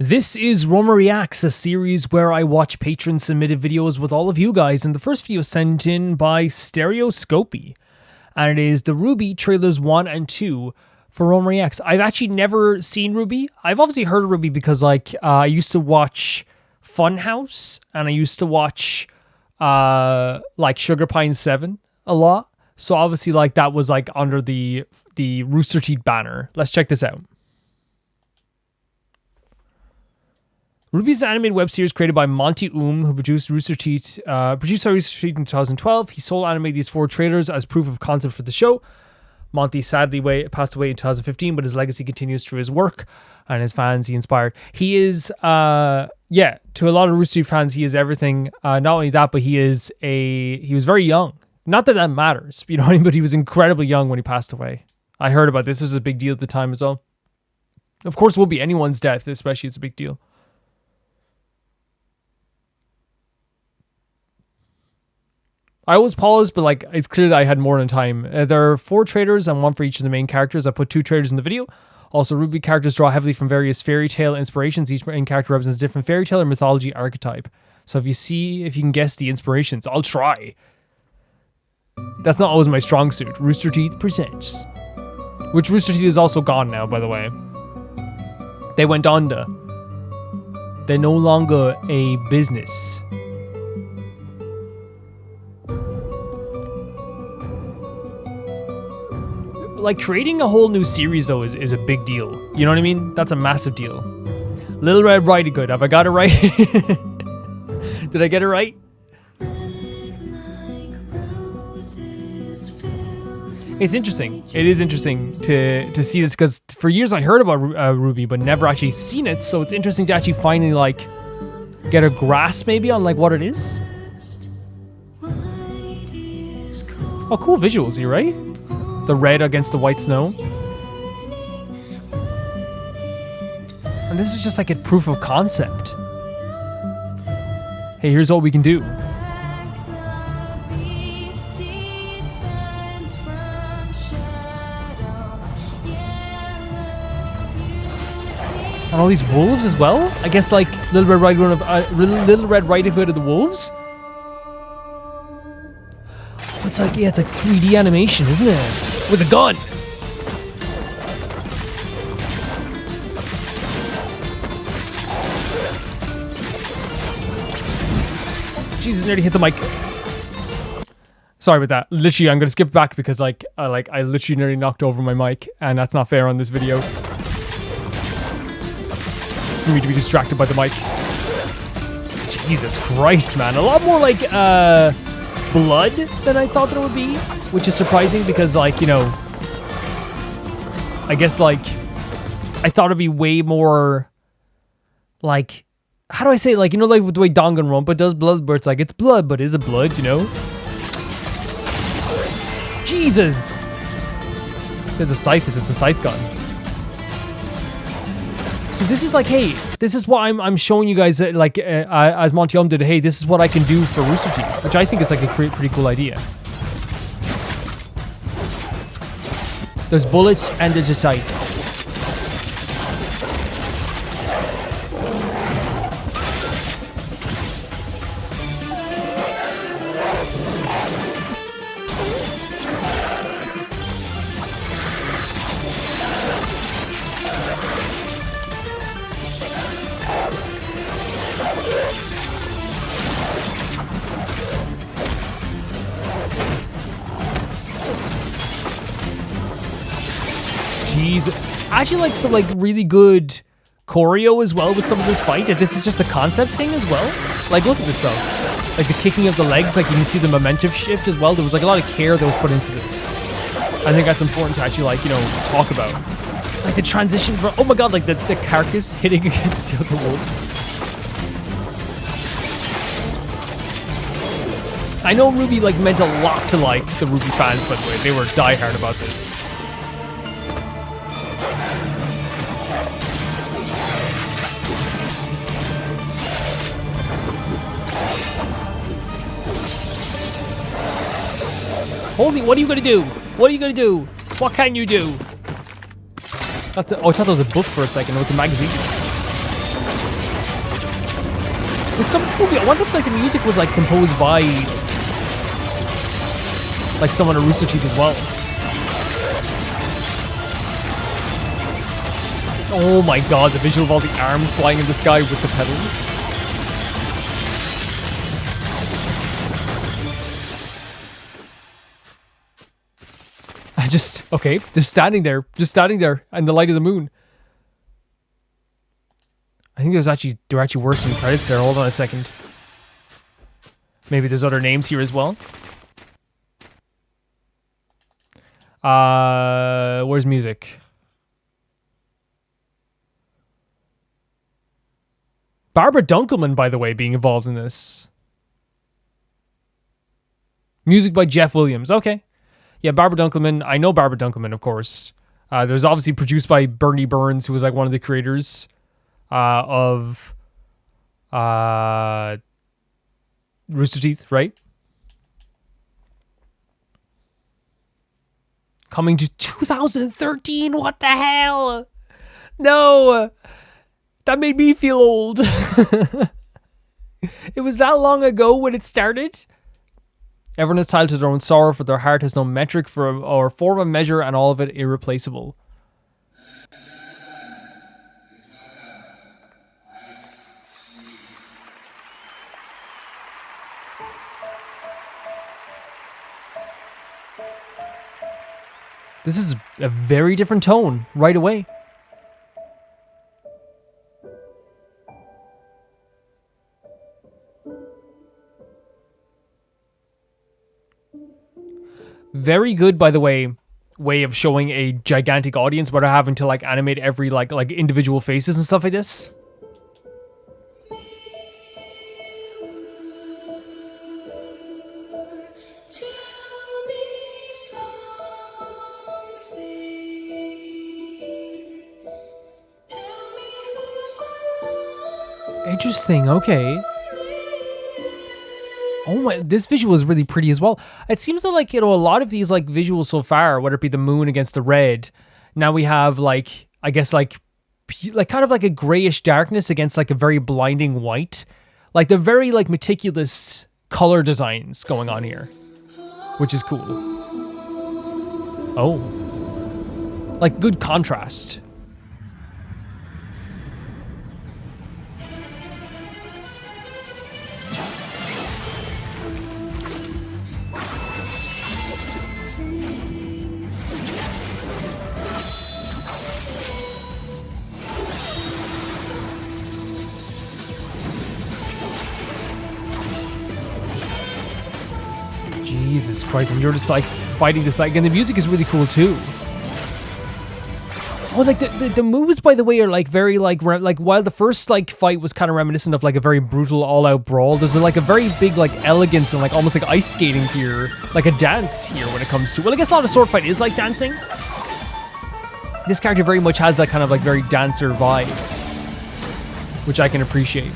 This is RWBY Reacts, a series where I watch patron-submitted videos with all of you guys, and the first video sent in by Stereoscopy, and it is the RWBY trailers 1 and 2 for RWBY Reacts. I've actually never seen RWBY. I've obviously heard of RWBY because, I used to watch Funhouse, and I used to watch, Sugar Pine 7 a lot, so obviously, that was, under the Rooster Teeth banner. Let's check this out. RWBY is an animated web series created by Monty who produced Rooster Teeth, Rooster Teeth in 2012. He solo animated these 4 trailers as proof of concept for the show. Monty sadly passed away in 2015, but his legacy continues through his work and his fans he inspired. He is, to a lot of Rooster Teeth fans, he is everything. Not only that, but he was very young. Not that that matters, you know what I mean? But he was incredibly young when he passed away. I heard about this. This was a big deal at the time as well. Of course, it will be anyone's death, especially it's a big deal. I always pause, but it's clear that I had more than time. There are 4 trailers and 1 for each of the main characters. I put 2 trailers in the video. Also, RWBY characters draw heavily from various fairy tale inspirations. Each main character represents a different fairy tale or mythology archetype. So if you can guess the inspirations, I'll try. That's not always my strong suit. Rooster Teeth presents. Which Rooster Teeth is also gone now, by the way. They went under. They're no longer a business. Creating a whole new series, though, is a big deal. You know what I mean? That's a massive deal. Little Red Riding Hood. Have I got it right? Did I get it right? It's interesting. It is interesting to see this, because for years I heard about RWBY, but never actually seen it. So it's interesting to actually finally, get a grasp, maybe, on, what it is. Oh, cool visuals here, right? The red against the white snow. And this is just a proof of concept. Hey, here's what we can do. And all these wolves as well? I guess Little Red Riding Hood of the wolves? It's it's 3D animation, isn't it? With a gun! Jesus, nearly hit the mic. Sorry about that. Literally, I'm gonna skip back because I literally nearly knocked over my mic, and that's not fair on this video. For me to be distracted by the mic. Jesus Christ, man. A lot more blood than I thought there would be, which is surprising because I guess I thought it'd be way more how do I say with the way Danganronpa does blood, where it's blood, but is it blood, Jesus! There's a scythe, it's a scythe gun. So this is hey, this is what I'm showing you guys, as Monty did, hey, this is what I can do for Rooster Teeth, which I think is a pretty cool idea. There's bullets and there's a scythe. I actually some really good choreo as well with some of this fight. This is just a concept thing as well. Look at this stuff. The kicking of the legs, you can see the momentum shift as well. There was a lot of care that was put into this. I think that's important to actually talk about. The transition from, oh my god, the carcass hitting against the other wolf. I know RWBY meant a lot to the RWBY fans, by the way. They were diehard about this. Holy, what are you gonna do? What are you gonna do? What can you do? Oh, I thought that was a book for a second. No, it's a magazine. It's some cool. I wonder if like the music was like composed by like someone at Rooster Teeth as well. Oh my god, the visual of all the arms flying in the sky with the pedals. Just standing there in the light of the moon. I think there actually were some credits there. Hold on a second. Maybe there's other names here as well. Where's music? Barbara Dunkelman, by the way, being involved in this. Music by Jeff Williams. Okay. Yeah, Barbara Dunkelman. I know Barbara Dunkelman, of course. There's obviously produced by Bernie Burns, who was like one of the creators of Rooster Teeth, right? Coming to 2013. What the hell? No. That made me feel old. It was that long ago when it started. Everyone is tied to their own sorrow, for their heart has no metric or form of measure, and all of it irreplaceable. This is a very different tone right away. Very good, by the way of showing a gigantic audience without having to like animate every like individual faces and stuff like this. Interesting, okay. Oh my, this visual is really pretty as well. It seems that like, you know, a lot of these like visuals so far, whether it be the moon against the red, now we have like, I guess like kind of like a grayish darkness against like a very blinding white. Like the very like meticulous color designs going on here, which is cool. Oh, like good contrast. Jesus Christ, and you're just like fighting this like, and the music is really cool too. Oh, like the moves, by the way, are like very like while the first like fight was kind of reminiscent of like a very brutal all-out brawl, there's like a very big like elegance and like almost like ice skating here, like a dance here when it comes to, well, I guess a lot of sword fight is like dancing. This character very much has that kind of like very dancer vibe, which I can appreciate.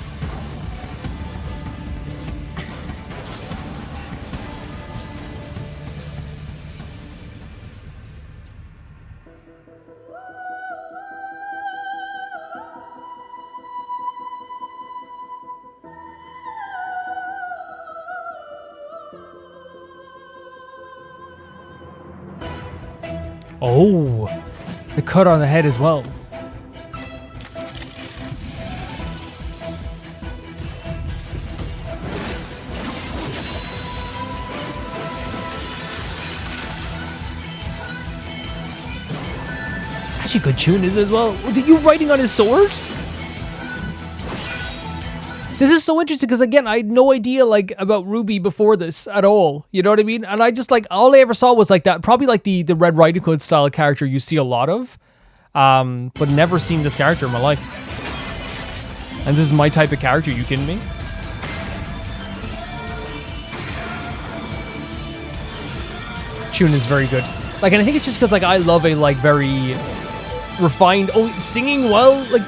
Oh, the cut on the head as well. It's actually a good tune, is it, as well? Are you writing on his sword? This is so interesting because, again, I had no idea like about RWBY before this at all. You know what I mean? And I just like, all I ever saw was like that, probably like the Red Riding Hood style character you see a lot of, but never seen this character in my life. And this is my type of character, you kidding me? Tune is very good. Like, and I think it's just because like I love a like very refined, singing well, like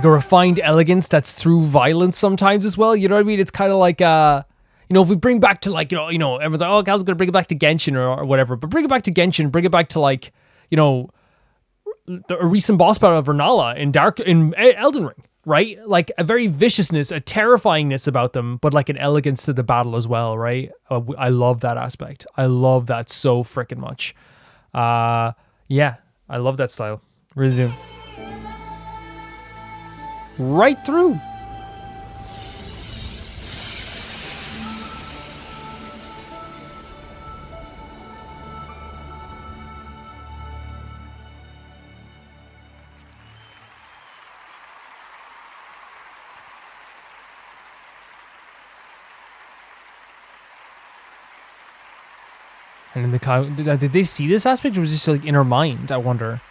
a refined elegance that's through violence sometimes as well. You know what I mean? It's kind of like, you know, if we bring back to like, you know, everyone's like, oh, I was going to bring it back to Genshin or whatever, but bring it back to Genshin, bring it back to like, you know, a recent boss battle of Renala in Elden Ring, right? Like a very viciousness, a terrifyingness about them, but like an elegance to the battle as well, right? I love that aspect. I love that so freaking much. Yeah, I love that style. Really do. Right through. And in the did they see this aspect, or was this like in her mind? I wonder.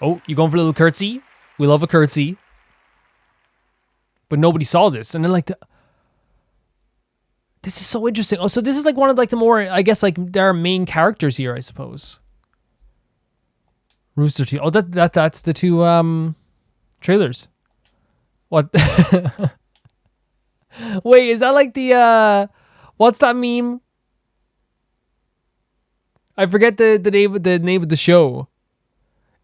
Oh, you going for a little curtsy? We love a curtsy. But nobody saw this, and then like this is so interesting. Oh, so this is like one of like the more, I guess, like there are main characters here, I suppose. Rooster Teeth. Oh, that's the two trailers. What? Wait, is that like the what's that meme? I forget the name of the show.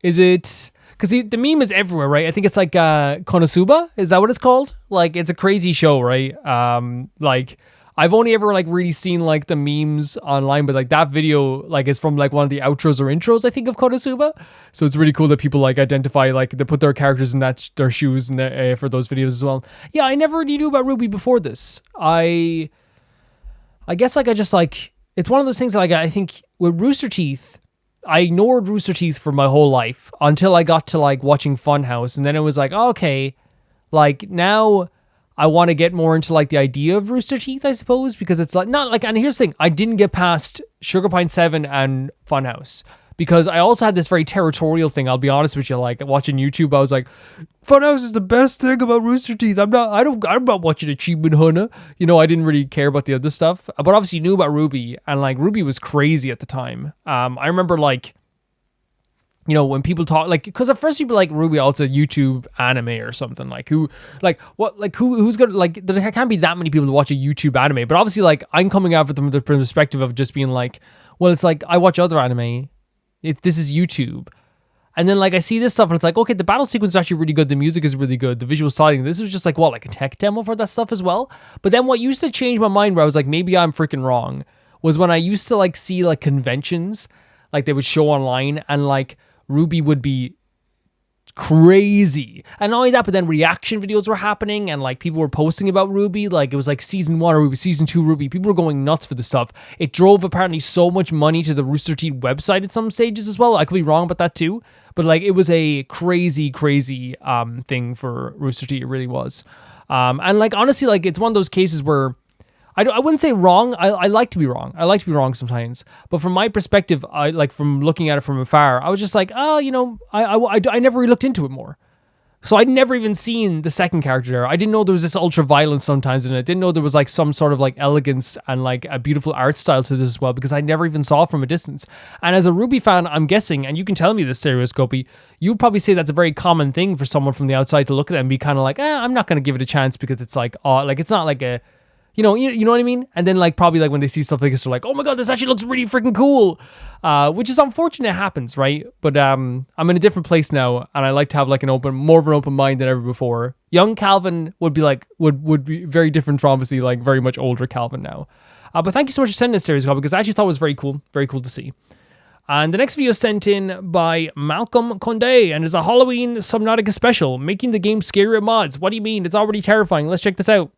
Is it because the meme is everywhere, right? I think it's like Konosuba. Is that what it's called? Like it's a crazy show, right? Like I've only ever like really seen like the memes online, but like that video like is from like one of the outros or intros, I think, of Konosuba. So it's really cool that people like identify, like they put their characters in their shoes and for those videos as well. Yeah, I never really knew about RWBY before this. I guess like I just like, it's one of those things that like I think with Rooster Teeth, I ignored Rooster Teeth for my whole life until I got to like watching Funhouse, and then it was like, oh, okay, like now I want to get more into like the idea of Rooster Teeth, I suppose, because it's like not like, and here's the thing, I didn't get past Sugar Pine 7 and Funhouse because I also had this very territorial thing. I'll be honest with you, like watching YouTube, I was like, Funhouse is the best thing about Rooster Teeth. I'm not watching Achievement Hunter. You know, I didn't really care about the other stuff, but obviously knew about RWBY, and like RWBY was crazy at the time. I remember like, you know, when people talk, like, because at first people like RWBY also YouTube anime or something, like who's gonna, like, there can't be that many people to watch a YouTube anime, but obviously like I'm coming out from the perspective of just being like, well, it's like I watch other anime, this is YouTube. And then like I see this stuff and it's like, okay, the battle sequence is actually really good, the music is really good, the visual styling, this was just like what, like a tech demo for that stuff as well. But then what used to change my mind, where I was like, maybe I'm freaking wrong, was when I used to like see like conventions, like they would show online, and like RWBY would be crazy. And not only that, but then reaction videos were happening, and like people were posting about RWBY, like it was like season 1 or season 2 RWBY. People were going nuts for the stuff. It drove apparently so much money to the Rooster Teeth website at some stages as well. I could be wrong about that too, but like it was a crazy thing for Rooster Teeth. It really was. And like honestly, like it's one of those cases where I wouldn't say wrong. I like to be wrong. I like to be wrong sometimes. But from my perspective, I like from looking at it from afar, I was just like, oh, you know, I never really looked into it more. So I'd never even seen the second character there. I didn't know there was this ultra violence sometimes in it. I didn't know there was like some sort of like elegance and like a beautiful art style to this as well, because I never even saw it from a distance. And as a RWBY fan, I'm guessing, and you can tell me this, Stereoscopy, you'd probably say that's a very common thing for someone from the outside to look at it and be kind of like, I'm not going to give it a chance because it's like, like it's not like a, you know what I mean? And then like probably like when they see stuff like this, they're like, oh my god, this actually looks really freaking cool. Which is unfortunate it happens, right? But I'm in a different place now, and I like to have like more of an open mind than ever before. Young Calvin would be like would be very different from obviously like very much older Calvin now. But thank you so much for sending this series, because I actually thought it was very cool to see. And the next video is sent in by Malcolm Conde, and is a Halloween Subnautica special, making the game scarier with mods. What do you mean? It's already terrifying. Let's check this out.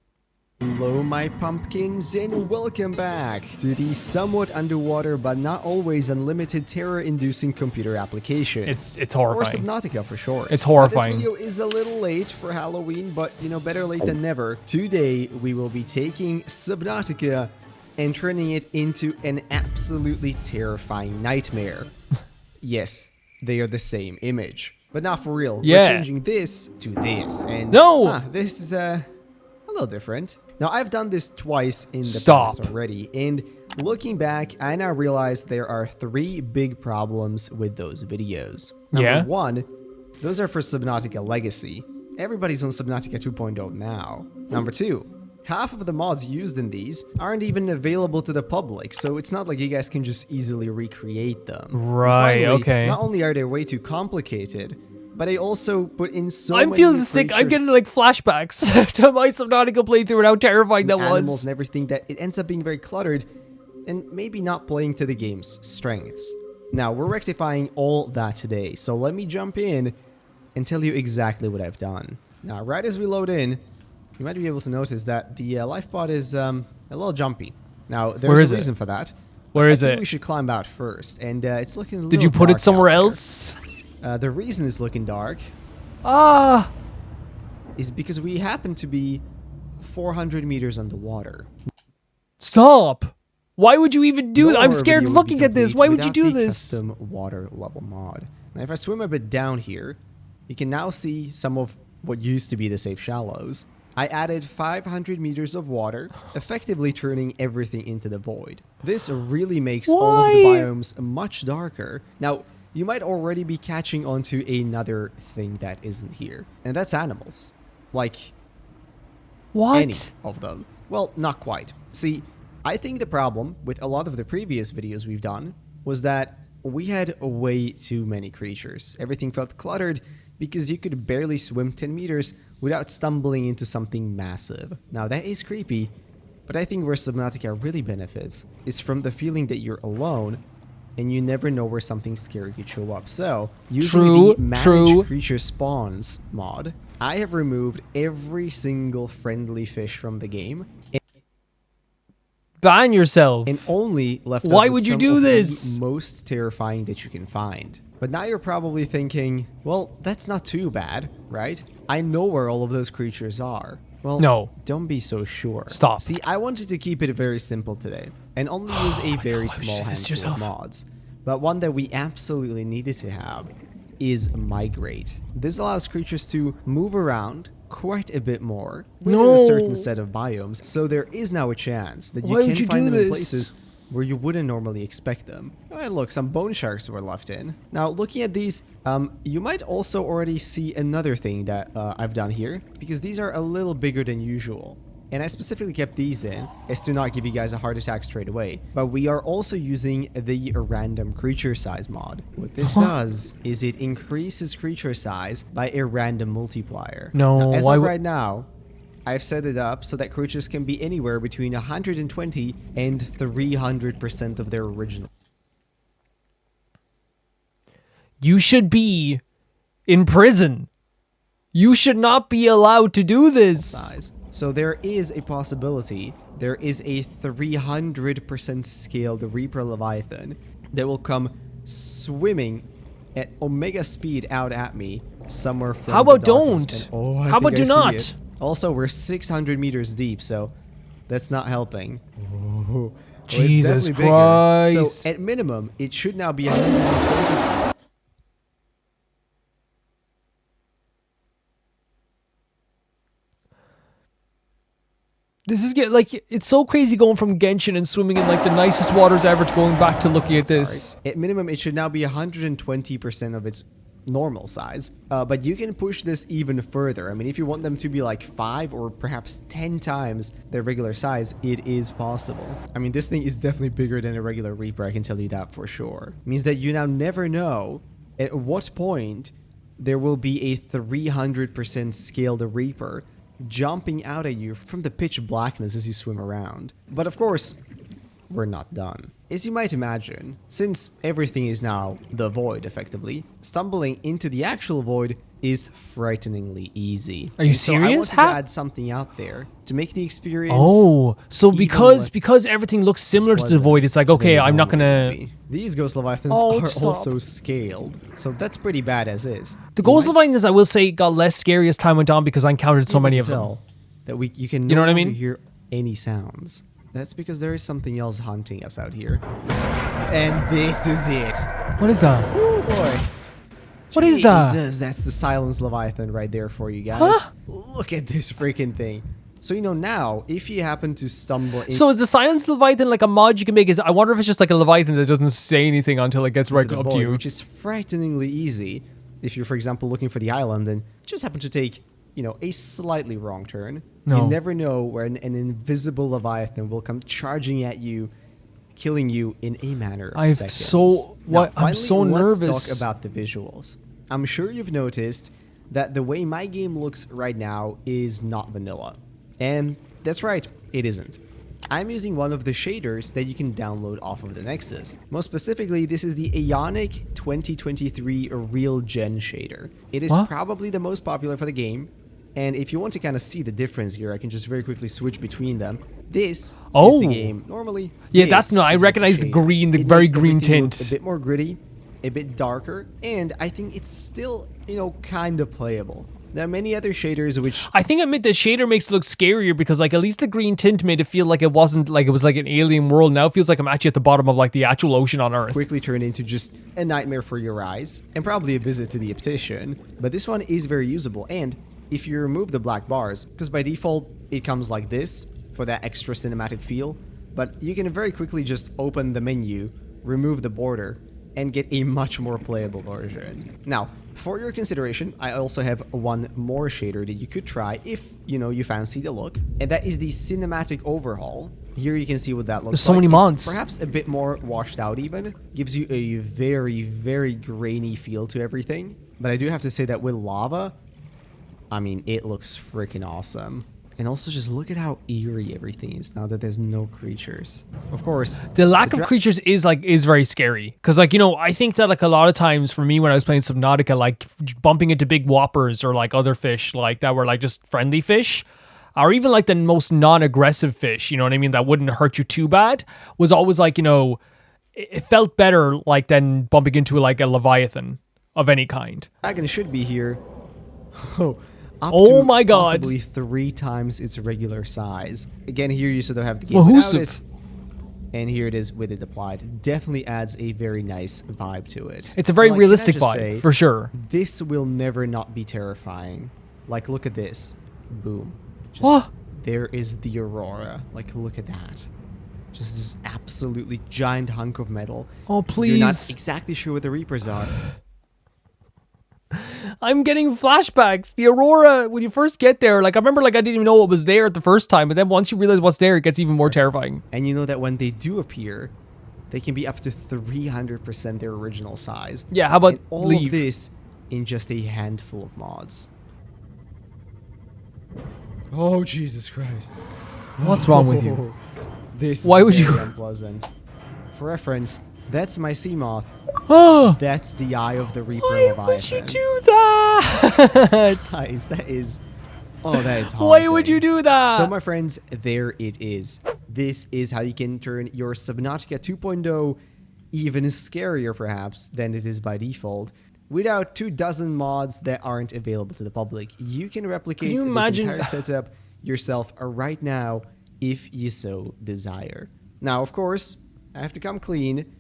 Hello my pumpkins, and welcome back to the somewhat underwater but not always unlimited terror-inducing computer application. It's horrifying. Or Subnautica for short. It's horrifying. This video is a little late for Halloween, but you know, better late than never. Today we will be taking Subnautica and turning it into an absolutely terrifying nightmare. Yes, they are the same image, but not for real. Yeah. We're changing this to this, and this is a little different. Now, I've done this twice in the past already, and looking back, I now realize there are 3 big problems with those videos. Number 1, those are for Subnautica Legacy. Everybody's on Subnautica 2.0 now. Number 2, half of the mods used in these aren't even available to the public, so it's not like you guys can just easily recreate them. Right, Finally, okay. not only are they way too complicated, but I also put in so I'm many feeling sick. I'm getting like flashbacks to my Subnautica playthrough and how terrifying that animals was. And everything, that it ends up being very cluttered and maybe not playing to the game's strengths. Now, we're rectifying all that today, so let me jump in and tell you exactly what I've done. Now, right as we load in, you might be able to notice that the life pod is a little jumpy. Now, there's a reason for that. Where is I it? think we should climb out first, and it's looking a little Did you put it dark somewhere out there. else? The reason it's looking dark is because we happen to be 400 meters underwater. Stop! Why would you even do that? I'm scared Video would looking be at this. Why would you complete do without the this? Custom water level mod. Now, if I swim a bit down here, you can now see some of what used to be the safe shallows. I added 500 meters of water, effectively turning everything into the void. This really makes all of the biomes much darker. Now, you might already be catching on to another thing that isn't here, and that's animals. Like, any of them. Well, not quite. See, I think the problem with a lot of the previous videos we've done was that we had way too many creatures. Everything felt cluttered because you could barely swim 10 meters without stumbling into something massive. Now, that is creepy, but I think where Subnautica really benefits is from the feeling that you're alone and you never know where something scary could show up. So, using the Manage Creature Spawns mod, I have removed every single friendly fish from the game. Ban yourself. And only left Why us with would you some do of this? the most terrifying that you can find. But now you're probably thinking, well, that's not too bad, right? I know where all of those creatures are. Well, no. Don't be so sure. Stop. See, I wanted to keep it very simple today and only use a very small handful of mods. But one that we absolutely needed to have is Migrate. This allows creatures to move around quite a bit more within a certain set of biomes, so there is now a chance that you can find them in places where you wouldn't normally expect them. And look, some bone sharks were left in. Now, looking at these, you might also already see another thing that I've done here, because these are a little bigger than usual. And I specifically kept these in as to not give you guys a heart attack straight away. But we are also using the random creature size mod. What this does is it increases creature size by a random multiplier. Now, as of right now, I've set it up so that creatures can be anywhere between 120 and 300% of their original. You should be in prison. You should not be allowed to do this. Size. So there is a possibility, there is a 300% scaled Reaper Leviathan that will come swimming at omega speed out at me somewhere from How about the darkness. don't? How about do not? Also, we're 600 meters deep, so that's not helping. Oh, Jesus Christ. So at minimum, it should now be 120. This is it's so crazy going from Genshin and swimming in like the nicest waters ever to going back to looking at this. At minimum, it should now be 120% of its normal size. But you can push this even further. I mean, if you want them to be like 5 or perhaps 10 times their regular size, it is possible. I mean, this thing is definitely bigger than a regular Reaper, I can tell you that for sure. It means that you now never know at what point there will be a 300% scaled Reaper jumping out at you from the pitch blackness as you swim around. But of course, we're not done. As you might imagine, since everything is now the void effectively, stumbling into the actual void is frighteningly easy. Are you serious? I wanted to add something out there to make the experience. Oh, so because everything looks similar to the void, it's like, okay, I'm not gonna. These ghost leviathans are also scaled, so that's pretty bad as is. The ghost leviathans, I will say, got less scary as time went on because I encountered so many of them. That you can no longer hear any sounds. That's because there is something else hunting us out here. And this is it. What is that? Oh boy. What is that? Jesus, that's the Silence Leviathan right there for you guys. Huh? Look at this freaking thing. So, now, if you happen to stumble in... So is the Silence Leviathan like a mod you can make? I wonder if it's just like a Leviathan that doesn't say anything until it gets right up to you. Which is frighteningly easy. If you're, for example, looking for the island and just happen to take, a slightly wrong turn. You never know where an invisible Leviathan will come charging at you, killing you in a matter of seconds. I'm so nervous. Let's talk about the visuals. I'm sure you've noticed that the way my game looks right now is not vanilla. And that's right, it isn't. I'm using one of the shaders that you can download off of the Nexus. Most specifically, this is the Ionic 2023 Real Gen shader. It is probably the most popular for the game, and if you want to kind of see the difference here, I can just very quickly switch between them. This is the game normally. Yeah, that's no, I recognize the green, the very green tint. A bit more gritty, a bit darker, and I think it's still, you know, kind of playable. There are many other shaders which... I think the shader makes it look scarier because, like, at least the green tint made it feel like it wasn't, like, it was like an alien world. Now it feels like I'm actually at the bottom of, like, the actual ocean on Earth. Quickly turned into just a nightmare for your eyes, and probably a visit to the optician. But this one is very usable, and if you remove the black bars, because by default it comes like this for that extra cinematic feel, but you can very quickly just open the menu, remove the border, and get a much more playable version. Now, for your consideration, I also have one more shader that you could try if, you know, you fancy the look, and that is the cinematic overhaul. Here you can see what that looks like. There's so many mods. Perhaps a bit more washed out even. Gives you a very, very grainy feel to everything. But I do have to say that with lava, I mean, it looks freaking awesome. And also just look at how eerie everything is now that there's no creatures. Of course, the lack of creatures is very scary. Because, like, you know, I think that, like, a lot of times for me when I was playing Subnautica, like, bumping into big whoppers or, like, other fish, like, that were, like, just friendly fish, or even, like, the most non-aggressive fish, you know what I mean, that wouldn't hurt you too bad, was always, like, you know, it felt better, like, than bumping into, like, a leviathan of any kind. Dragon should be here. Oh my god. Possibly 3 times its regular size. Again, here you sort of have the game without it. And here it is with it applied. Definitely adds a very nice vibe to it. It's a very realistic vibe, for sure. This will never not be terrifying. Like, look at this. Boom. There is the Aurora. Like, look at that. Just this absolutely giant hunk of metal. Oh, please. You're not exactly sure what the Reapers are. I'm getting flashbacks. The Aurora, when you first get there, like, I remember, like, I didn't even know what was there at the first time, but then once you realize what's there, it gets even more terrifying. And you know that when they do appear, they can be up to 300% their original size. Yeah, how about all of this in just a handful of mods? Oh, Jesus Christ. What's wrong with you? This is very unpleasant. For reference, that's my sea moth. Oh, that's the eye of the Reaper Leviathan. Why would you do that? Guys, that is haunting. Why would you do that? So, my friends, there it is. This is how you can turn your Subnautica 2.0 even scarier, perhaps, than it is by default. Without 24 mods that aren't available to the public, you can replicate this entire setup yourself right now if you so desire. Now, of course, I have to come clean.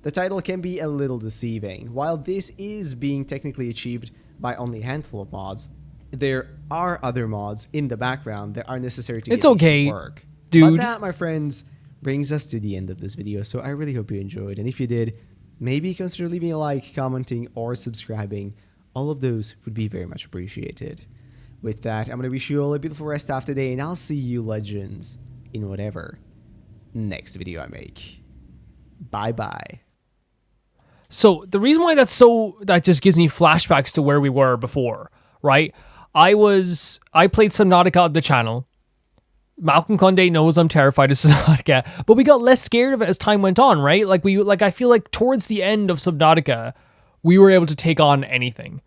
The title can be a little deceiving. While this is being technically achieved by only a handful of mods, there are other mods in the background that are necessary to get this to work. Dude. But that, my friends, brings us to the end of this video, so I really hope you enjoyed. And if you did, maybe consider leaving a like, commenting, or subscribing. All of those would be very much appreciated. With that, I'm going to wish you all a beautiful rest of the day, and I'll see you, legends, in whatever next video I make. Bye-bye. So the reason why that just gives me flashbacks to where we were before, right? I played Subnautica on the channel. Malcolm Conde knows I'm terrified of Subnautica, but we got less scared of it as time went on, right? I feel like towards the end of Subnautica, we were able to take on anything.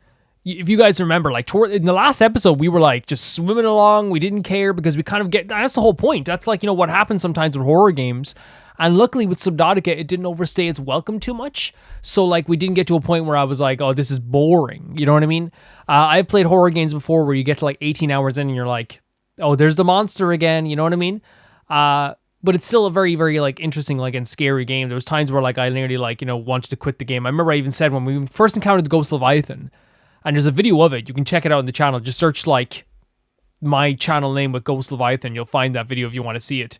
If you guys remember, like, in the last episode, we were, like, just swimming along. We didn't care because we kind of that's the whole point. That's, like, you know, what happens sometimes with horror games. And luckily with Subnautica, it didn't overstay its welcome too much. So, like, we didn't get to a point where I was like, oh, this is boring. You know what I mean? I've played horror games before where you get to, like, 18 hours in and you're like, oh, there's the monster again. You know what I mean? But it's still a very, very, like, interesting, like, and scary game. There was times where, like, I nearly, like, you know, wanted to quit the game. I remember I even said when we first encountered the Ghost Leviathan, and there's a video of it. You can check it out on the channel. Just search, like, my channel name with Ghost Leviathan. You'll find that video if you want to see it.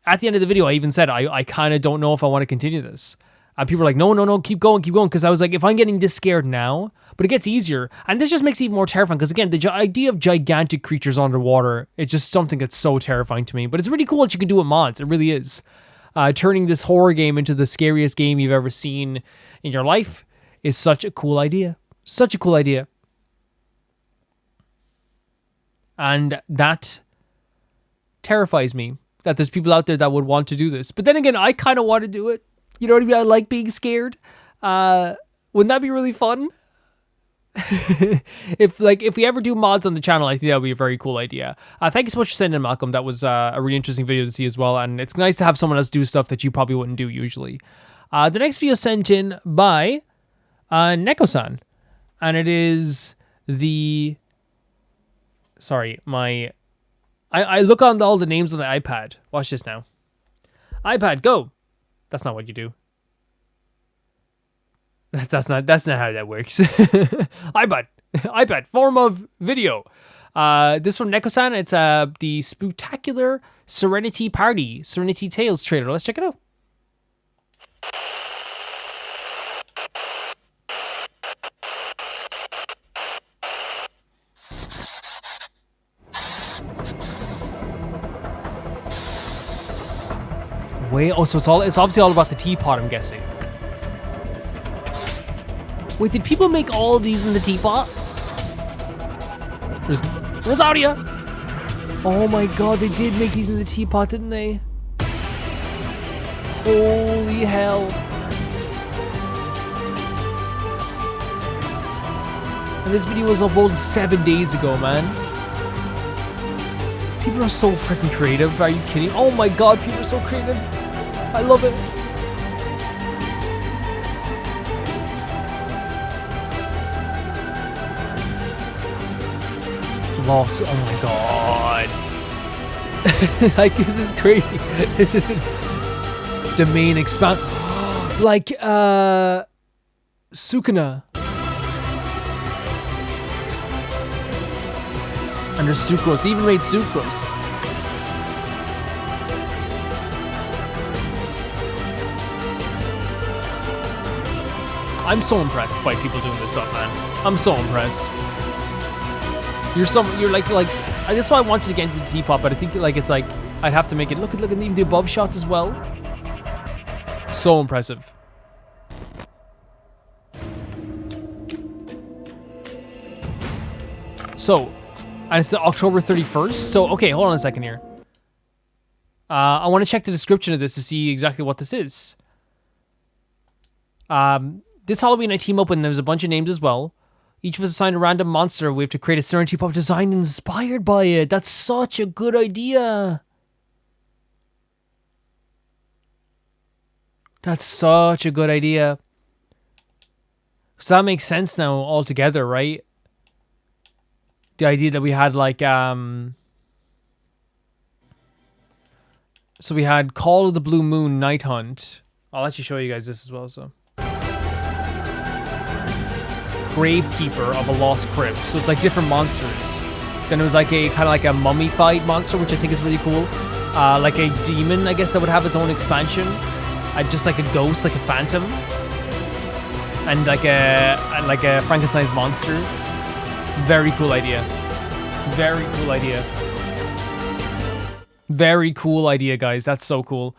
At the end of the video, I even said, I kind of don't know if I want to continue this. People were like, no, keep going. Because I was like, if I'm getting this scared now, but it gets easier. And this just makes it even more terrifying. Because again, the idea of gigantic creatures underwater, it's just something that's so terrifying to me. But it's really cool that you can do it mods. It really is. Turning this horror game into the scariest game you've ever seen in your life is such a cool idea. Such a cool idea. And that terrifies me, that there's people out there that would want to do this. But then again, I kind of want to do it. You know what I mean? I like being scared. Wouldn't that be really fun? If we ever do mods on the channel, I think that would be a very cool idea. Thank you so much for sending in, Malcolm. That was a really interesting video to see as well, and it's nice to have someone else do stuff that you probably wouldn't do usually. The next video sent in by Neko-san, and it is the... Sorry, I look on all the names on the iPad. Watch this now. iPad, go! That's not what you do. That's not how that works. iPad, form of video. This from Neko-san. It's the Spooktacular Serenity Tales trailer. Let's check it out. Wait, oh, so it's obviously all about the teapot, I'm guessing. Wait, did people make all of these in the teapot? Rosaria! Oh my god, they did make these in the teapot, didn't they? Holy hell. And this video was uploaded 7 days ago, man. People are so freaking creative. Are you kidding? Oh my god, people are so creative. I love it. Lost. Oh my god. Like, this is crazy. This isn't domain expand. Like, Sukuna. And there's sucrose. They even made sucrose. I'm so impressed by people doing this stuff, man. I'm so impressed. You're like that's why I wanted to get into the teapot, but I think like it's like I'd have to make it look at even the above shots as well. So impressive. So, and it's October 31st. So, okay, hold on a second here. I want to check the description of this to see exactly what this is. This Halloween I team up with, and there's a bunch of names as well. Each of us assigned a random monster. We have to create a Serenity Pot design inspired by it. That's such a good idea. That's such a good idea. So that makes sense now altogether, right? The idea that we had like, so we had Call of the Blue Moon Night Hunt. I'll actually show you guys this as well, so. Gravekeeper of a Lost Crypt. So it's like different monsters. Then it was like a kind of like a mummified monster, which I think is really cool. Like a demon, I guess, that would have its own expansion. Just like a ghost, like a phantom. And like a Frankenstein's monster. Very cool idea. Very cool idea. Very cool idea, guys. That's so cool.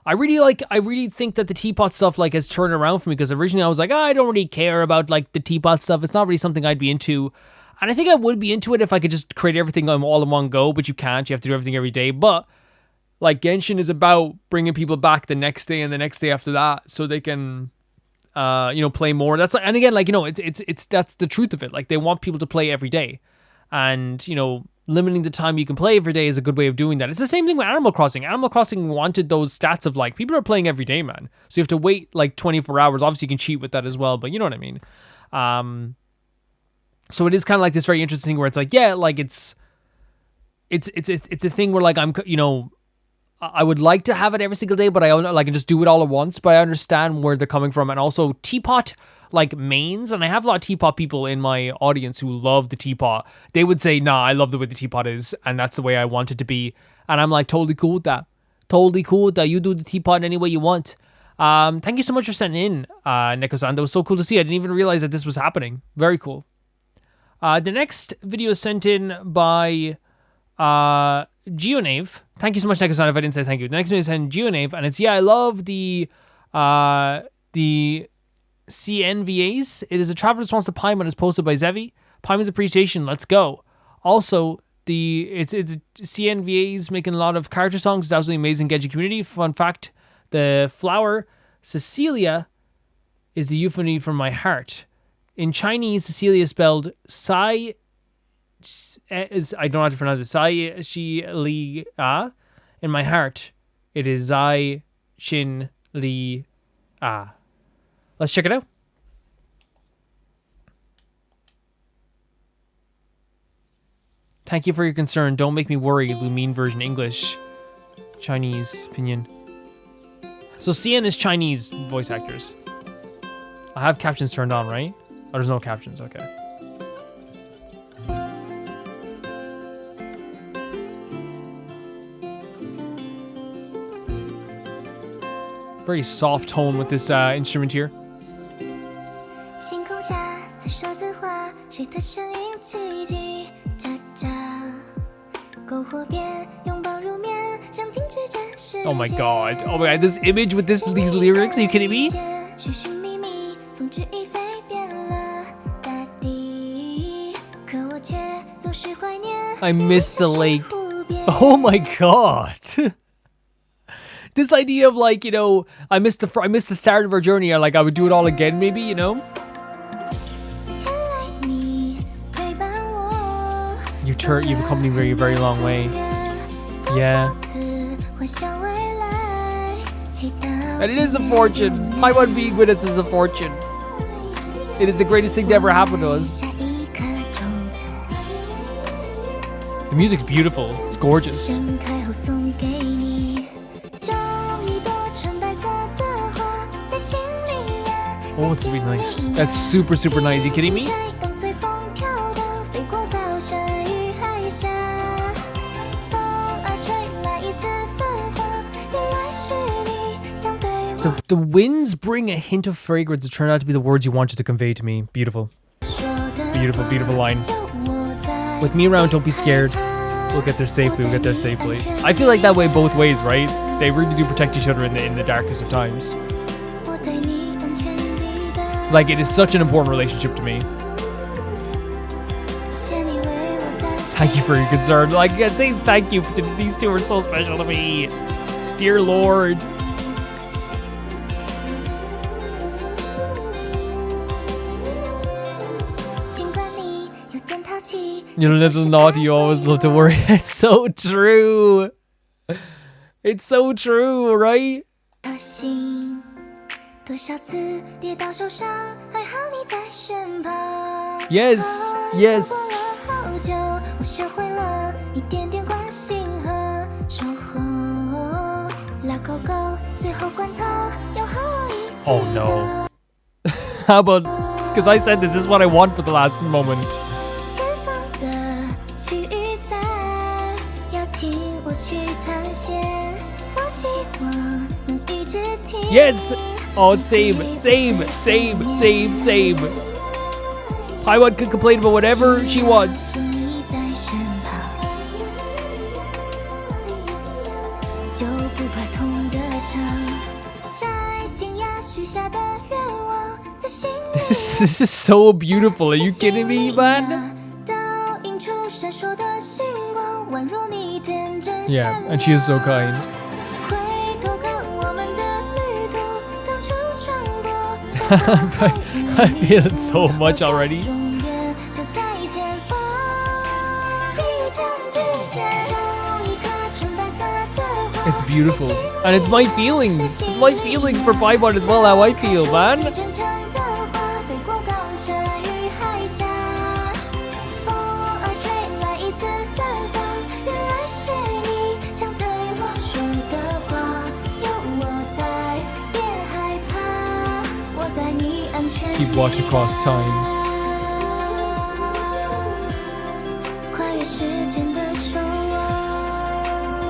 I really think that the teapot stuff like has turned around for me, because originally I was like, I don't really care about like the teapot stuff. It's not really something I'd be into. And I think I would be into it if I could just create everything all in one go, but you can't. You have to do everything every day. But like Genshin is about bringing people back the next day and the next day after that, so they can play more. That's like, and again, like, it's that's the truth of it. Like, they want people to play every day, and limiting the time you can play every day is a good way of doing that. It's the same thing with Animal Crossing. Animal Crossing wanted those stats of like, people are playing every day, man. So you have to wait like 24 hours. Obviously you can cheat with that as well, but you know what I mean? So it is kind of like this very interesting thing where it's like, yeah, like it's a thing where like I would like to have it every single day, but I like just do it all at once. But I understand where they're coming from, and also teapot like mains, and I have a lot of teapot people in my audience who love the teapot. They would say, "Nah, I love the way the teapot is, and that's the way I want it to be." And I'm like, totally cool with that. Totally cool with that. You do the teapot any way you want. Thank you so much for sending in, Neko-san. That was so cool to see. I didn't even realize that this was happening. Very cool. The next video is sent in by Geonave. Thank you so much, Neko-san, if I didn't say thank you. The next video is sent in Geonave, and it's, I love the the CNVAs. It is a traveler response to Paimon as posted by Zevi. Paimon's appreciation. Let's go. Also, it's CNVAs making a lot of character songs. It's absolutely amazing Genshin community. Fun fact: the flower Cecilia is the euphony from my heart. In Chinese, Cecilia is spelled Sai. I don't know how to pronounce it. Sai Shi Li A. In my heart, it is Zai Shin Li A. Let's check it out. Thank you for your concern. Don't make me worry. Lumine version English. Chinese opinion. So CN is Chinese voice actors. I have captions turned on, right? Oh, there's no captions. Okay. Very soft tone with this instrument here. Oh my god. Oh my god, this image with these lyrics, are you kidding me? I miss the lake. Oh my god. This idea of like, you know, I missed the start of our journey. I would do it all again, maybe, you know. You've accompanied me a very long way. Yeah. And it is a fortune. Paimon being with us is a fortune. It is the greatest thing to ever happen to us. The music's beautiful. It's gorgeous. Oh, it's really nice. That's super, super nice. Are you kidding me? The winds bring a hint of fragrance that turn out to be the words you wanted to convey to me. Beautiful. Beautiful, beautiful line. With me around, don't be scared. We'll get there safely, we'll get there safely. I feel like that way both ways, right? They really do protect each other in the darkest of times. Like, it is such an important relationship to me. Thank you for your concern. Like, I can't say thank you. These two are so special to me. Dear Lord. You're a little naughty, you always love to worry. It's so true. It's so true, right? Yes, yes. Oh no. How about, because I said this is what I want for the last moment. Yes! Oh, it's same. Paimon could complain about whatever she wants. This is so beautiful. Are you kidding me, man? Yeah, and she is so kind. I feel it so much already. It's beautiful. And it's my feelings. It's my feelings for Paimon as well, how I feel, man. Keep watching across time.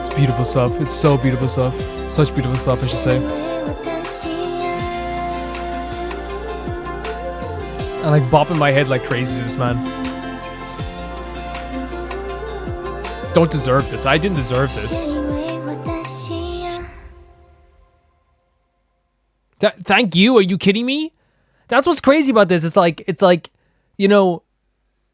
It's beautiful stuff. It's so beautiful stuff. Such beautiful stuff, I should say. I'm like bopping my head like crazy to this, man. Don't deserve this. I didn't deserve this. Thank you. Are you kidding me? That's what's crazy about this. It's like, you know,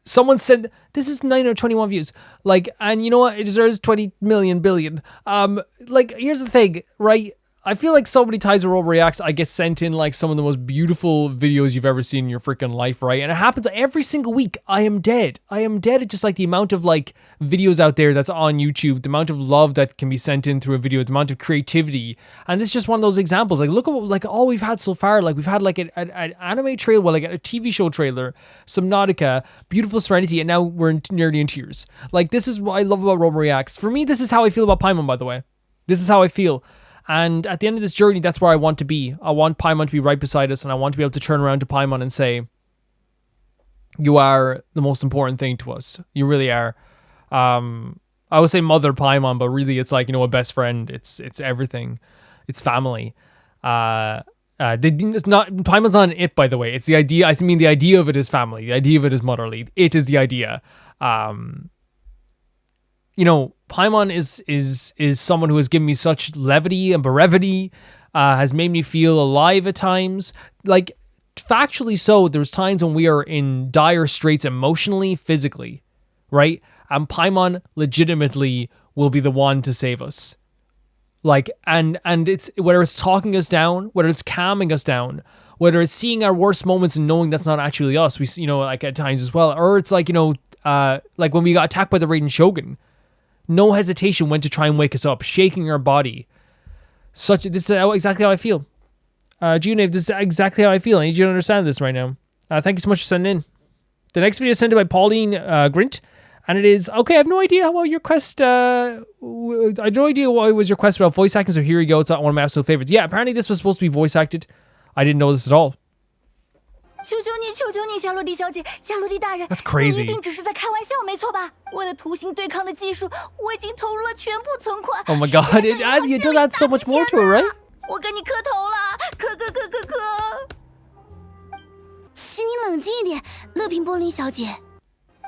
someone said this is 921 views. Like, and you know what? It deserves 20 million billion. Like, here's the thing, right? I feel like so many times with RWBY Reacts, I get sent in like some of the most beautiful videos you've ever seen in your freaking life, right? And it happens every single week. I am dead at just like the amount of like videos out there that's on YouTube, the amount of love that can be sent in through a video, the amount of creativity. And it's just one of those examples. Like, look at what, like all we've had so far. Like, we've had like an anime trailer, well, like a TV show trailer, Subnautica, beautiful Serenity, and now we're nearly in tears. Like, this is what I love about RWBY Reacts. For me, this is how I feel about Paimon, by the way. This is how I feel. And at the end of this journey, that's where I want to be. I want Paimon to be right beside us, and I want to be able to turn around to Paimon and say, you are the most important thing to us. You really are. I would say mother Paimon, but really it's like, you know, a best friend. It's everything. It's family. It's not, Paimon's not an it, by the way. It's the idea. I mean, the idea of it is family. The idea of it is motherly. It is the idea. You know, Paimon is someone who has given me such levity and brevity, has made me feel alive at times. Like, factually so, there's times when we are in dire straits emotionally, physically, right? And Paimon legitimately will be the one to save us. Like, and it's, whether it's talking us down, whether it's calming us down, whether it's seeing our worst moments and knowing that's not actually us, we, you know, like at times as well, or it's like, you know, like when we got attacked by the Raiden Shogun, no hesitation went to try and wake us up, shaking our body. This is exactly how I feel. Junave, this is exactly how I feel. I need you to understand this right now. Thank you so much for sending in. The next video is sent in by Pauline Grint, and it is, okay, I have no idea what your quest, I have no idea what was your quest about voice acting, so here you go. It's one of my absolute favorites. Yeah, apparently this was supposed to be voice acted. I didn't know this at all. That's crazy. Oh my god, it does add so much more to it, right?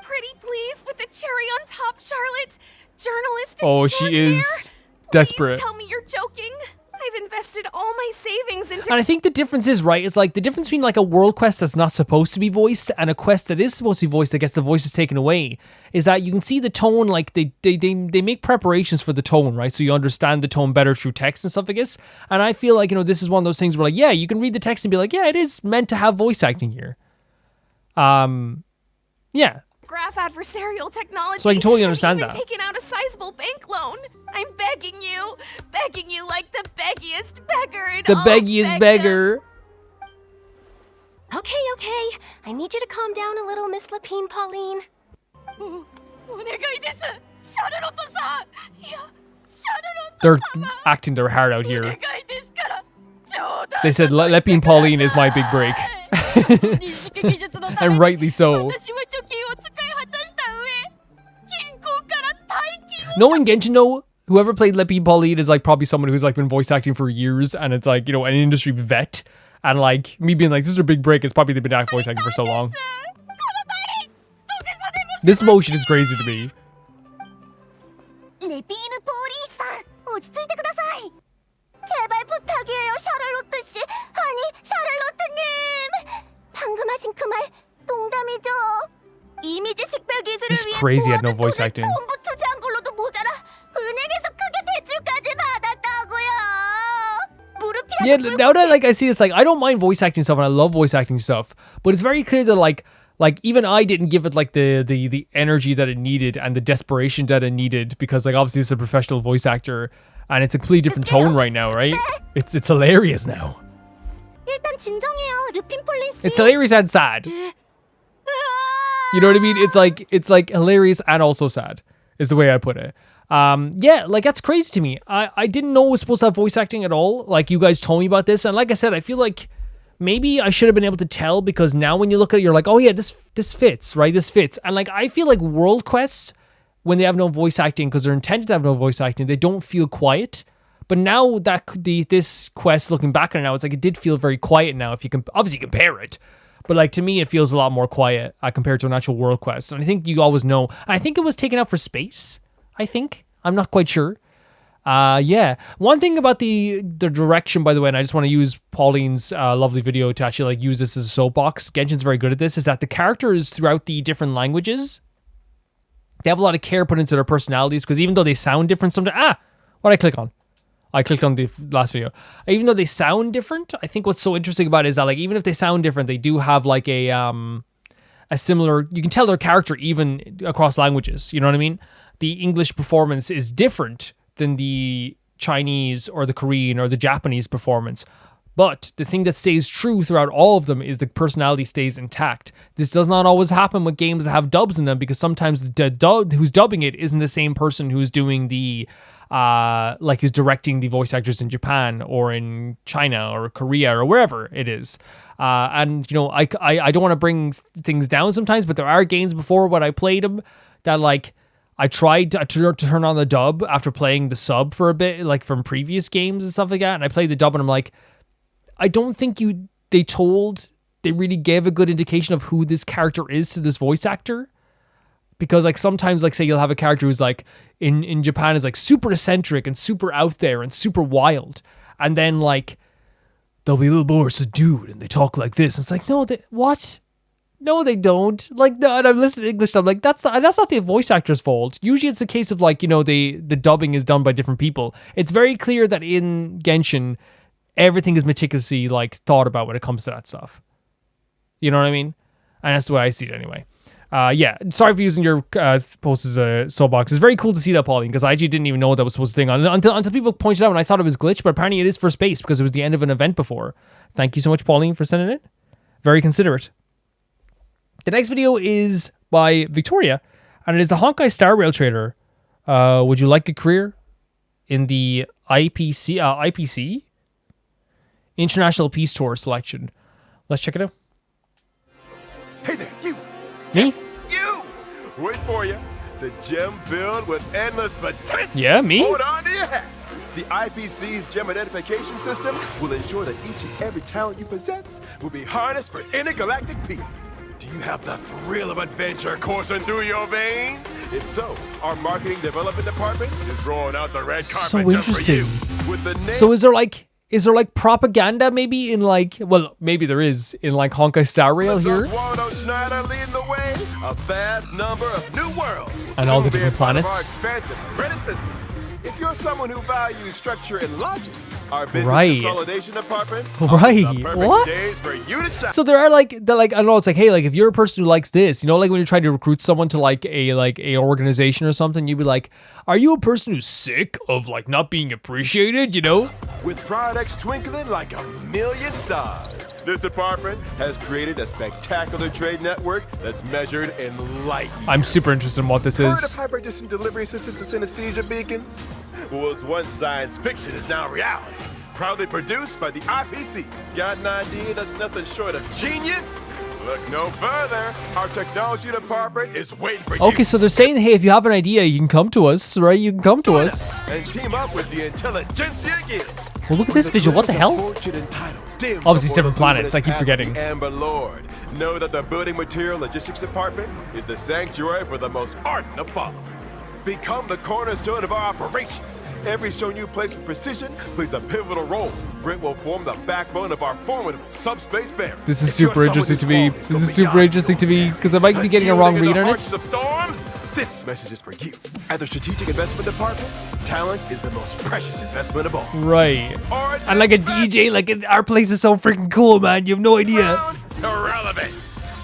Pretty please with the cherry on top, Charlotte. Journalist Oh, she is desperate. Please tell me you're joking. I've invested all my savings into... And I think the difference is, right, it's like the difference between like a world quest that's not supposed to be voiced and a quest that is supposed to be voiced that gets the voices taken away is that you can see the tone, like they make preparations for the tone, right? So you understand the tone better through text and stuff, I guess. And I feel like, you know, this is one of those things where like, yeah, you can read the text and be like, yeah, it is meant to have voice acting here. Yeah. Graph adversarial technology. So I can totally understand that. Taking out a sizable bank loan. I'm begging you like the beggiest beggar in the beggiest beggar. Okay. I need you to calm down a little, Miss Lapine Pauline. They're acting their heart out here. They said Lapine Pauline is my big break. And rightly so. Knowing Genshin, though, whoever played Lapine Pauline is like probably someone who's like been voice acting for years, and it's like, you know, an industry vet, and like me being like, this is a big break, it's probably they've been voice acting for so long. This motion is crazy to me. This is crazy, I had no voice acting. Yeah, now that like I see this, like I don't mind voice acting stuff and I love voice acting stuff, but it's very clear that like even I didn't give it like the energy that it needed and the desperation that it needed, because like obviously it's a professional voice actor and it's a completely different tone right now, right? It's hilarious now. It's hilarious and sad. You know what I mean? It's like hilarious and also sad is the way I put it. Yeah, like that's crazy to me. I didn't know it was supposed to have voice acting at all. Like you guys told me about this, and like I said, I feel like maybe I should have been able to tell, because now when you look at it, you're like, oh yeah, this fits, right? This fits. And like I feel like world quests, when they have no voice acting, because they're intended to have no voice acting, they don't feel quiet. But now that this quest, looking back on it now, it's like it did feel very quiet now. If you can obviously compare it. But like to me, it feels a lot more quiet compared to an actual world quest. And I think you always know. I think it was taken out for space. I think. I'm not quite sure. Yeah. One thing about the direction, by the way, and I just want to use Pauline's lovely video to actually like use this as a soapbox. Genshin's very good at this. Is that the characters throughout the different languages, they have a lot of care put into their personalities, because even though they sound different sometimes. What did I click on? I clicked on the last video. Even though they sound different, I think what's so interesting about it is that like even if they sound different, they do have like a similar. You can tell their character even across languages. You know what I mean? The English performance is different than the Chinese or the Korean or the Japanese performance. But the thing that stays true throughout all of them is the personality stays intact. This does not always happen with games that have dubs in them, because sometimes the who's dubbing it isn't the same person who's doing the like who's directing the voice actors in Japan or in China or Korea or wherever it is. And you know, I don't want to bring things down sometimes, but there are games before when I played them that like I tried to turn on the dub after playing the sub for a bit, like from previous games and stuff like that. And I played the dub and I'm like, I don't think they really gave a good indication of who this character is to this voice actor. Because like sometimes like say you'll have a character who's like in Japan is like super eccentric and super out there and super wild. And then like they'll be a little more subdued and they talk like this. And it's like, no, what? No, they don't. Like, no, and I'm listening to English and I'm like, that's not the voice actor's fault. Usually it's a case of like, you know, the dubbing is done by different people. It's very clear that in Genshin, everything is meticulously like thought about when it comes to that stuff. You know what I mean? And that's the way I see it anyway. Yeah, sorry for using your post as a soapbox. It's very cool to see that, Pauline, because I actually didn't even know that was supposed to thing until people pointed out, and I thought it was glitch, but apparently it is for space because it was the end of an event before. Thank you so much, Pauline, for sending it. Very considerate. The next video is by Victoria, and it is the Honkai Star Rail trailer. Would you like a career in the IPC International Peace Tour selection? Let's check it out. Hey there, you! Me? You! Wait for you. The gem filled with endless potential. Yeah, me? Hold on to your hats. The IPC's gem identification system will ensure that each and every talent you possess will be harnessed for intergalactic peace. Do you have the thrill of adventure coursing through your veins? If so, our marketing development department is rolling out the red carpet just for you. With the So is there like propaganda maybe in like, well, maybe there is in like Honkai Star Rail here? Waldo Schneider leading the way, a vast number of new worlds. And all the different planets. If you're someone who values structure and logic, our business consolidation department What? for you to shine. So they're like I don't know, it's like, hey, like if you're a person who likes this, you know, like when you're trying to recruit someone to like a organization or something, you'd be like, are you a person who's sick of like not being appreciated, you know? With products twinkling like a million stars, this department has created a spectacular trade network that's measured in light years. I'm super interested in what this Heard is. of hyper-distant delivery systems and synesthesia beacons? What was once science fiction is now reality. Proudly produced by the IPC. Got an idea that's nothing short of genius? Look no further. Our technology department is waiting for you. Okay, so they're saying, hey, if you have an idea, you can come to us, right? You can come to us. And team up with the Intelligentsia Guild. Well, look at this visual. What the hell? Obviously, it's different planets. I keep forgetting. Amber Lord, know that the building material logistics department is the sanctuary for the most ardent of followers. Become the cornerstone of our operations. Every stone you place with precision plays a pivotal role. Grit will form the backbone of our formidable subspace barrier. This is super interesting to me. This is super interesting to me because I might be getting a wrong read on it. This message is for you. At the Strategic Investment Department, talent is the most precious investment of all. Right. And like a DJ, like our place is so freaking cool, man. You have no idea. Irrelevant.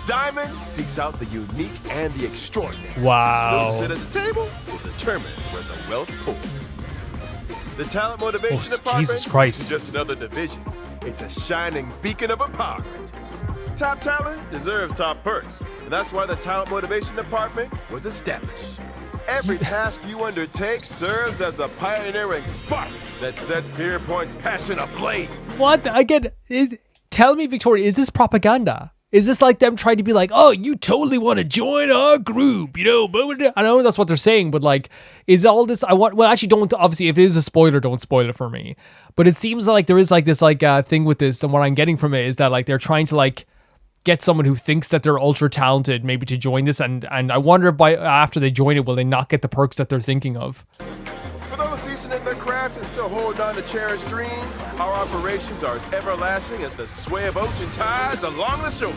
Diamond seeks out the unique and the extraordinary. Wow. Those who sit at the table will determine where the wealth pools. The Talent Motivation Department Jesus Christ. is just another division. It's a shining beacon of empowerment. Top talent deserves top perks, and that's why the Talent Motivation Department was established. Every task you undertake serves as the pioneering spark that sets Pierpoint's passion ablaze. What? Tell me, Victoria, is this propaganda? Is this like them trying to be like, oh, you totally want to join our group, you know? I know that's what they're saying, but like, is all this, actually don't, obviously, if it is a spoiler, don't spoil it for me. But it seems like there is like this like thing with this, and what I'm getting from it is that like they're trying to like get someone who thinks that they're ultra talented maybe to join this, and I wonder if after they join it, will they not get the perks that they're thinking of? For those seasoned in their aircraft and still holding on to cherished dreams, our operations are as everlasting as the sway of ocean tides along the shore.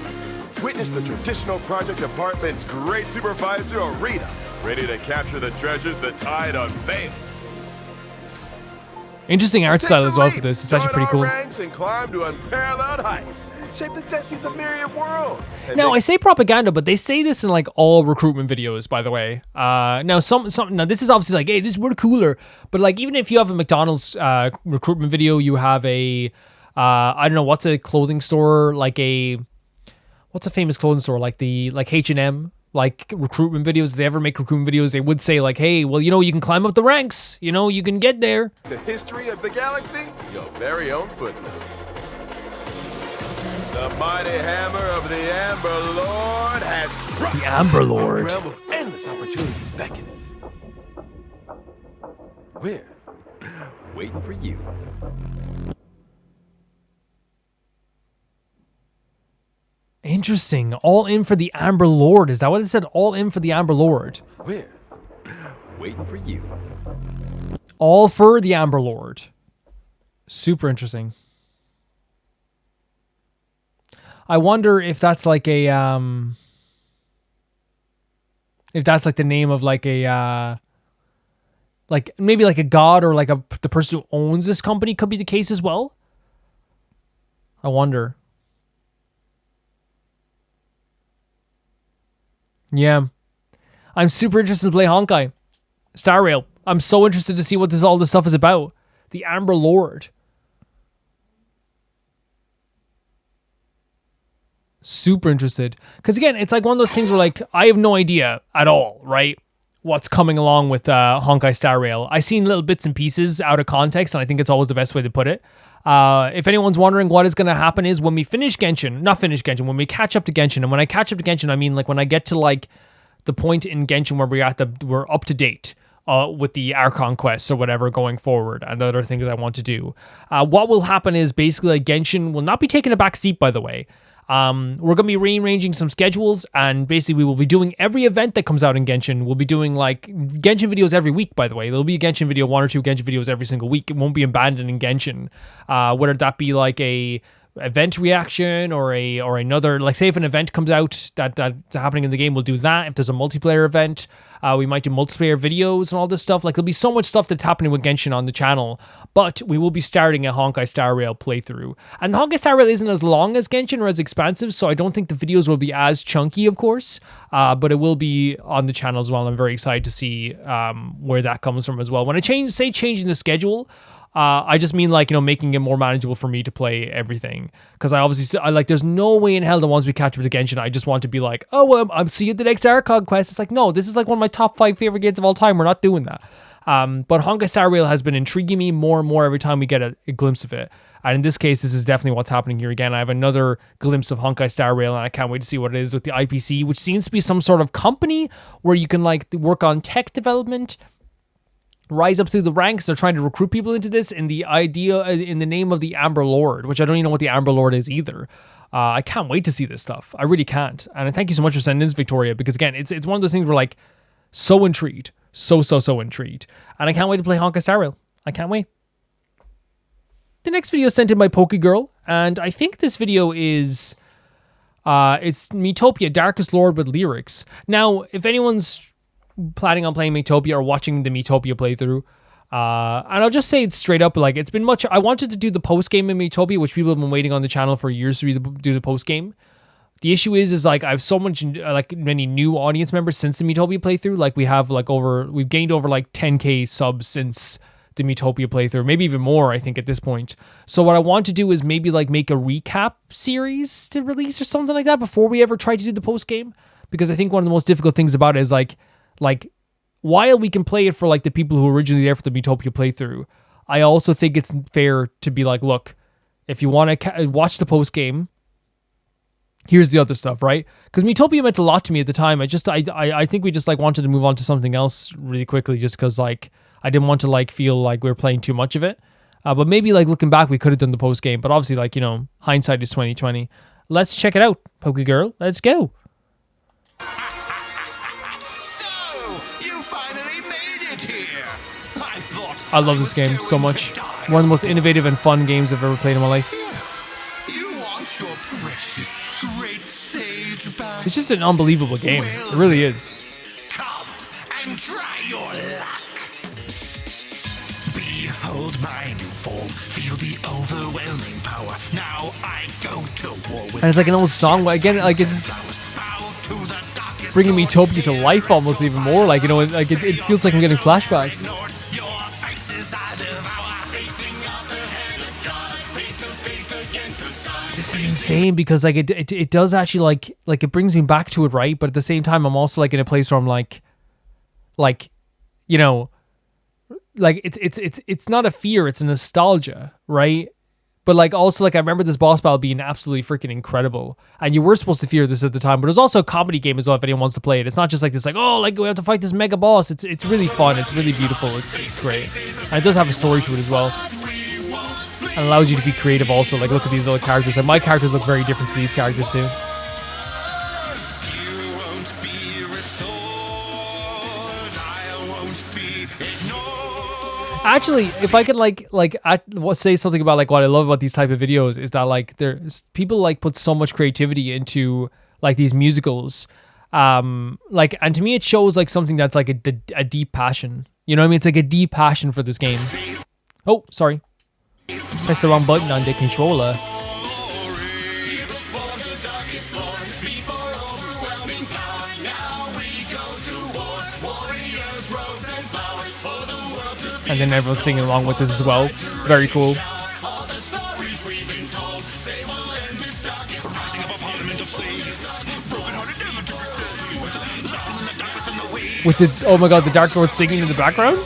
Witness the traditional project department's great supervisor, Arita, ready to capture the treasures the tide unveils. Interesting art style as well for this. It's actually pretty cool. Ranks and climb to unparalleled heights. Shape the destinies of myriad worlds. Now, I say propaganda, but they say this in like all recruitment videos, by the way. Now, now this is obviously like, hey, we're cooler. But like, even if you have a McDonald's recruitment video, you have a, I don't know, what's a clothing store, like what's a famous clothing store, like H&M, like recruitment videos. If they ever make recruitment videos, they would say like, hey, well, you know, you can climb up the ranks. You know, you can get there. The history of the galaxy, your very own footnote. The mighty hammer of the Amber Lord has struck. The Amber Lord. A realm of endless opportunities beckons. We're waiting for you. Interesting. All in for the Amber Lord. Is that what it said? All in for the Amber Lord. We're waiting for you. All for the Amber Lord. Super interesting. I wonder if that's like a if that's like the name of like a like maybe like a god or like the person who owns this company could be the case as well. I wonder. Yeah. I'm super interested to play Honkai Star Rail. I'm so interested to see what all this stuff is about. The Amber Lord. Super interested. Because again, it's like one of those things where like, I have no idea at all, right? What's coming along with Honkai Star Rail. I've seen little bits and pieces out of context, and I think it's always the best way to put it. If anyone's wondering what is going to happen is when we finish Genshin, when we catch up to Genshin, and when I catch up to Genshin, I mean like when I get to like the point in Genshin where we're up to date with the Archon quests or whatever going forward and the other things I want to do. What will happen is basically like Genshin will not be taking a back seat, by the way. We're going to be rearranging some schedules, and basically we will be doing every event that comes out in Genshin. We'll be doing like Genshin videos every week, by the way. There'll be a Genshin video, 1 or 2 Genshin videos every single week. It won't be abandoning Genshin. Whether that be like a event reaction or another, like say if an event comes out that's happening in the game, we'll do that. If there's a multiplayer event, we might do multiplayer videos and all this stuff. Like there'll be so much stuff that's happening with Genshin on the channel, but we will be starting a Honkai Star Rail playthrough. And the Honkai Star Rail isn't as long as Genshin or as expansive, so I don't think the videos will be as chunky, of course, but it will be on the channel as well. I'm very excited to see where that comes from as well. When I say changing the schedule, I just mean like, you know, making it more manageable for me to play everything. Because I like, there's no way in hell that once we catch up to Genshin, I just want to be like, oh, well, I'm seeing the next Archon quest. It's like, no, this is like one of my top 5 favorite games of all time. We're not doing that. But Honkai Star Rail has been intriguing me more and more every time we get a glimpse of it. And in this case, this is definitely what's happening here again. I have another glimpse of Honkai Star Rail, and I can't wait to see what it is with the IPC, which seems to be some sort of company where you can like work on tech development, rise up through the ranks. They're trying to recruit people into this in the name of the Amber Lord, which I don't even know what the Amber Lord is either. I can't wait to see this stuff. I really can't. And thank you so much for sending this, Victoria, because again, it's one of those things where like so intrigued, so intrigued, and I can't wait to play Honkai Star Rail. I can't wait. The next video is sent in by Pokegirl, and I think this video is it's Miitopia, Darkest Lord with lyrics. Now, if anyone's planning on playing Miitopia or watching the Miitopia playthrough, and I'll just say it straight up, like it's been much. I wanted to do the post game in Miitopia, which people have been waiting on the channel for years to do the post game. The issue is like I have so much many new audience members since the Miitopia playthrough. Like we've gained over like 10k subs since the Miitopia playthrough, maybe even more, I think, at this point. So what I want to do is maybe like make a recap series to release or something like that before we ever try to do the post game, because I think one of the most difficult things about it is like while we can play it for like the people who were originally there for the Miitopia playthrough, I also think it's fair to be like, look, if you want to watch the post game, here's the other stuff, right? Because Miitopia meant a lot to me at the time. I think we just like wanted to move on to something else really quickly, just because like I didn't want to like feel like we were playing too much of it. But maybe like looking back, we could have done the post game. But obviously, like, you know, hindsight is 2020. Let's check it out, Pokegirl. Let's go. I love this game so much. One of the most innovative and fun games I've ever played in my life. You want your precious great sage back? It's just an unbelievable game. It really is. Come and try your luck. Behold my new form. Feel the overwhelming power. Now I go to war with. And it's like an old song, but again, like it's bringing Miitopia to life almost even more. Like, you know, like it feels like I'm getting flashbacks. This is insane because like it does actually like it brings me back to it, right? But at the same time, I'm also like in a place where I'm like, you know, like it's not a fear, it's a nostalgia, right? But like also like I remember this boss battle being absolutely freaking incredible, and you were supposed to fear this at the time. But it was also a comedy game as well if anyone wants to play it. It's not just like this, like oh, like we have to fight this mega boss. It's really fun. It's really beautiful. It's great, and it does have a story to it as well. And allows you to be creative also. Like look at these little characters, and my characters look very different to these characters too. Actually, if I could say something about like what I love about these type of videos is that like there's people like put so much creativity into like these musicals, like, and to me it shows like something that's like a deep passion. You know what I mean? It's like a deep passion for this game. Oh, sorry. Press the wrong button on the controller. And then everyone's singing along with this as well. Very cool. With the, oh my god, the Dark Lord singing in the background?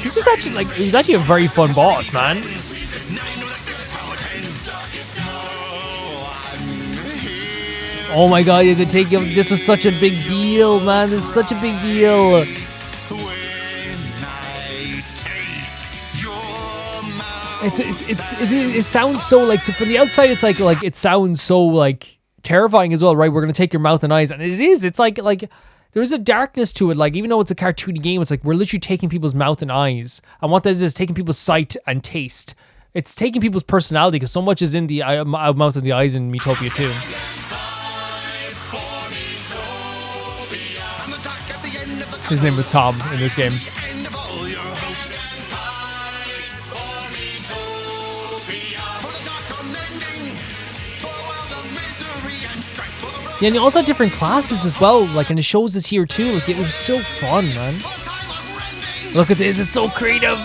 This is actually like, it was actually a very fun boss, man. Oh my god, you had to take him. This was such a big deal, man. This is such a big deal. It sounds so like, from the outside, it's like it sounds so like terrifying as well, right? We're gonna take your mouth and eyes, and it is. It's like there is a darkness to it. Like even though it's a cartoony game, it's like we're literally taking people's mouth and eyes, and what that is taking people's sight and taste. It's taking people's personality because so much is in the mouth and the eyes in Miitopia too. His name was Tom in this game. Yeah, and you also had different classes as well, like, and it shows this here too. Like, it was so fun, man. Look at this, it's so creative.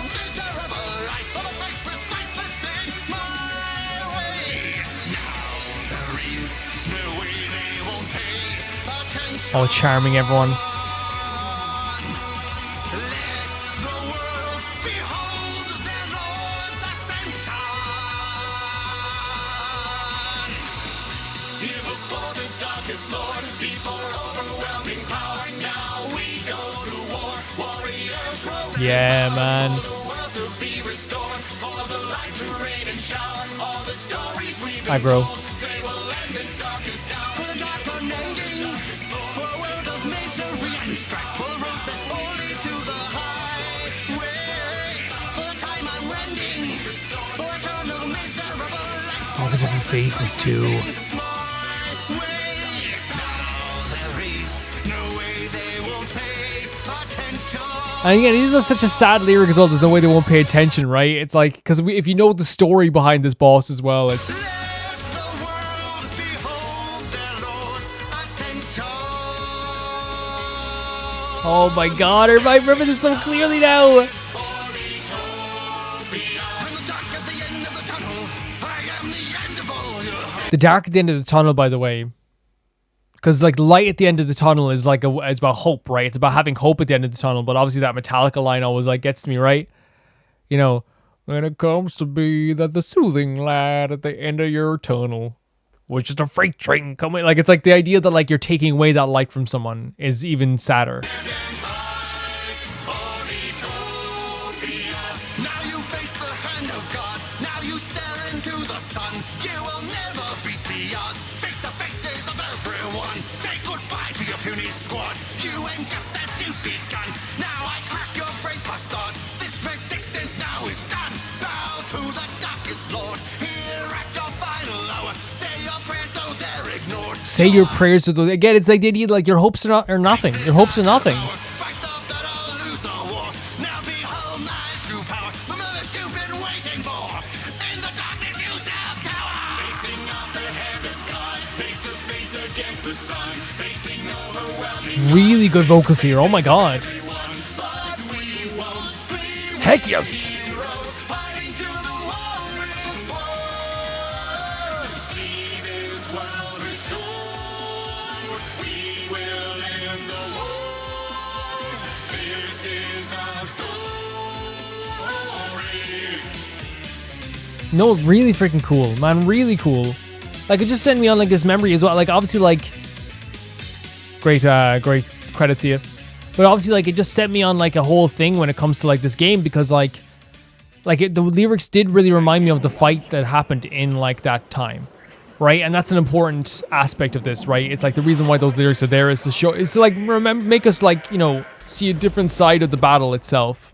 Oh, charming everyone. Yeah, man. Hi, bro. All the different faces, too. And again, this is such a sad lyric as well. There's no way they won't pay attention, right? It's like, because if you know the story behind this boss as well, it's... Oh my god, I remember this so clearly now. The dark at the end of the tunnel, by the way. Because like light at the end of the tunnel is like it's about hope, right? It's about having hope at the end of the tunnel. But obviously that Metallica line always like gets to me, right? You know, when it comes to be that the soothing lad at the end of your tunnel, which is a freight train coming. Like it's like the idea that like you're taking away that light from someone is even sadder. Say goodbye to your puny squad. You ain't just a stupid gun. Now say your prayers to those. Again, it's like they need like your hopes are nothing. Your hopes are nothing. Really good vocals here. Oh my god. Heck yes. No, really freaking cool, man. Really cool. Like, it just sent me on like this memory as well. Like, obviously, like, great credit to you. But obviously, like, it just sent me on like a whole thing when it comes to like this game, because the lyrics did really remind me of the fight that happened in like that time, right? And that's an important aspect of this, right? It's like the reason why those lyrics are there is to show, is to like make us like, you know, see a different side of the battle itself.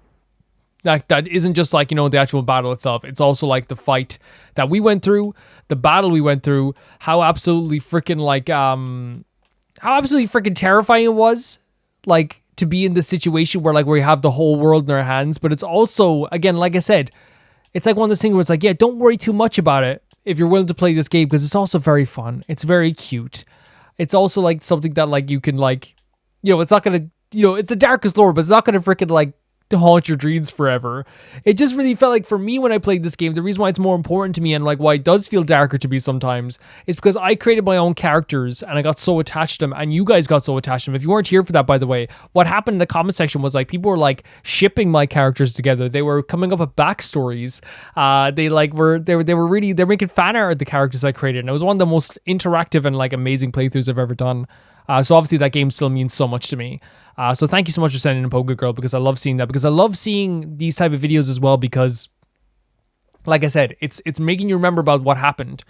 That isn't just like, you know, the actual battle itself. It's also like the fight that we went through, the battle we went through, how absolutely freaking like how absolutely freaking terrifying it was, like, to be in this situation where like we have the whole world in our hands. But it's also, again, like I said, it's like one of those things where it's like, yeah, don't worry too much about it if you're willing to play this game, because it's also very fun. It's very cute. It's also like something that like you can like, you know, it's not gonna, you know, it's the darkest lore, but it's not gonna freaking like to haunt your dreams forever. It just really felt like, for me, when I played this game, the reason why it's more important to me and like why it does feel darker to me sometimes is because I created my own characters and I got so attached to them, and you guys got so attached to them. If you weren't here for that, by the way, what happened in the comment section was like people were like shipping my characters together. They were coming up with backstories. They're making fan art of the characters I created, and it was one of the most interactive and like amazing playthroughs I've ever done. So obviously that game still means so much to me. So thank you so much for sending in Poker Girl, because I love seeing that, because I love seeing these type of videos as well, because like I said, it's making you remember about what happened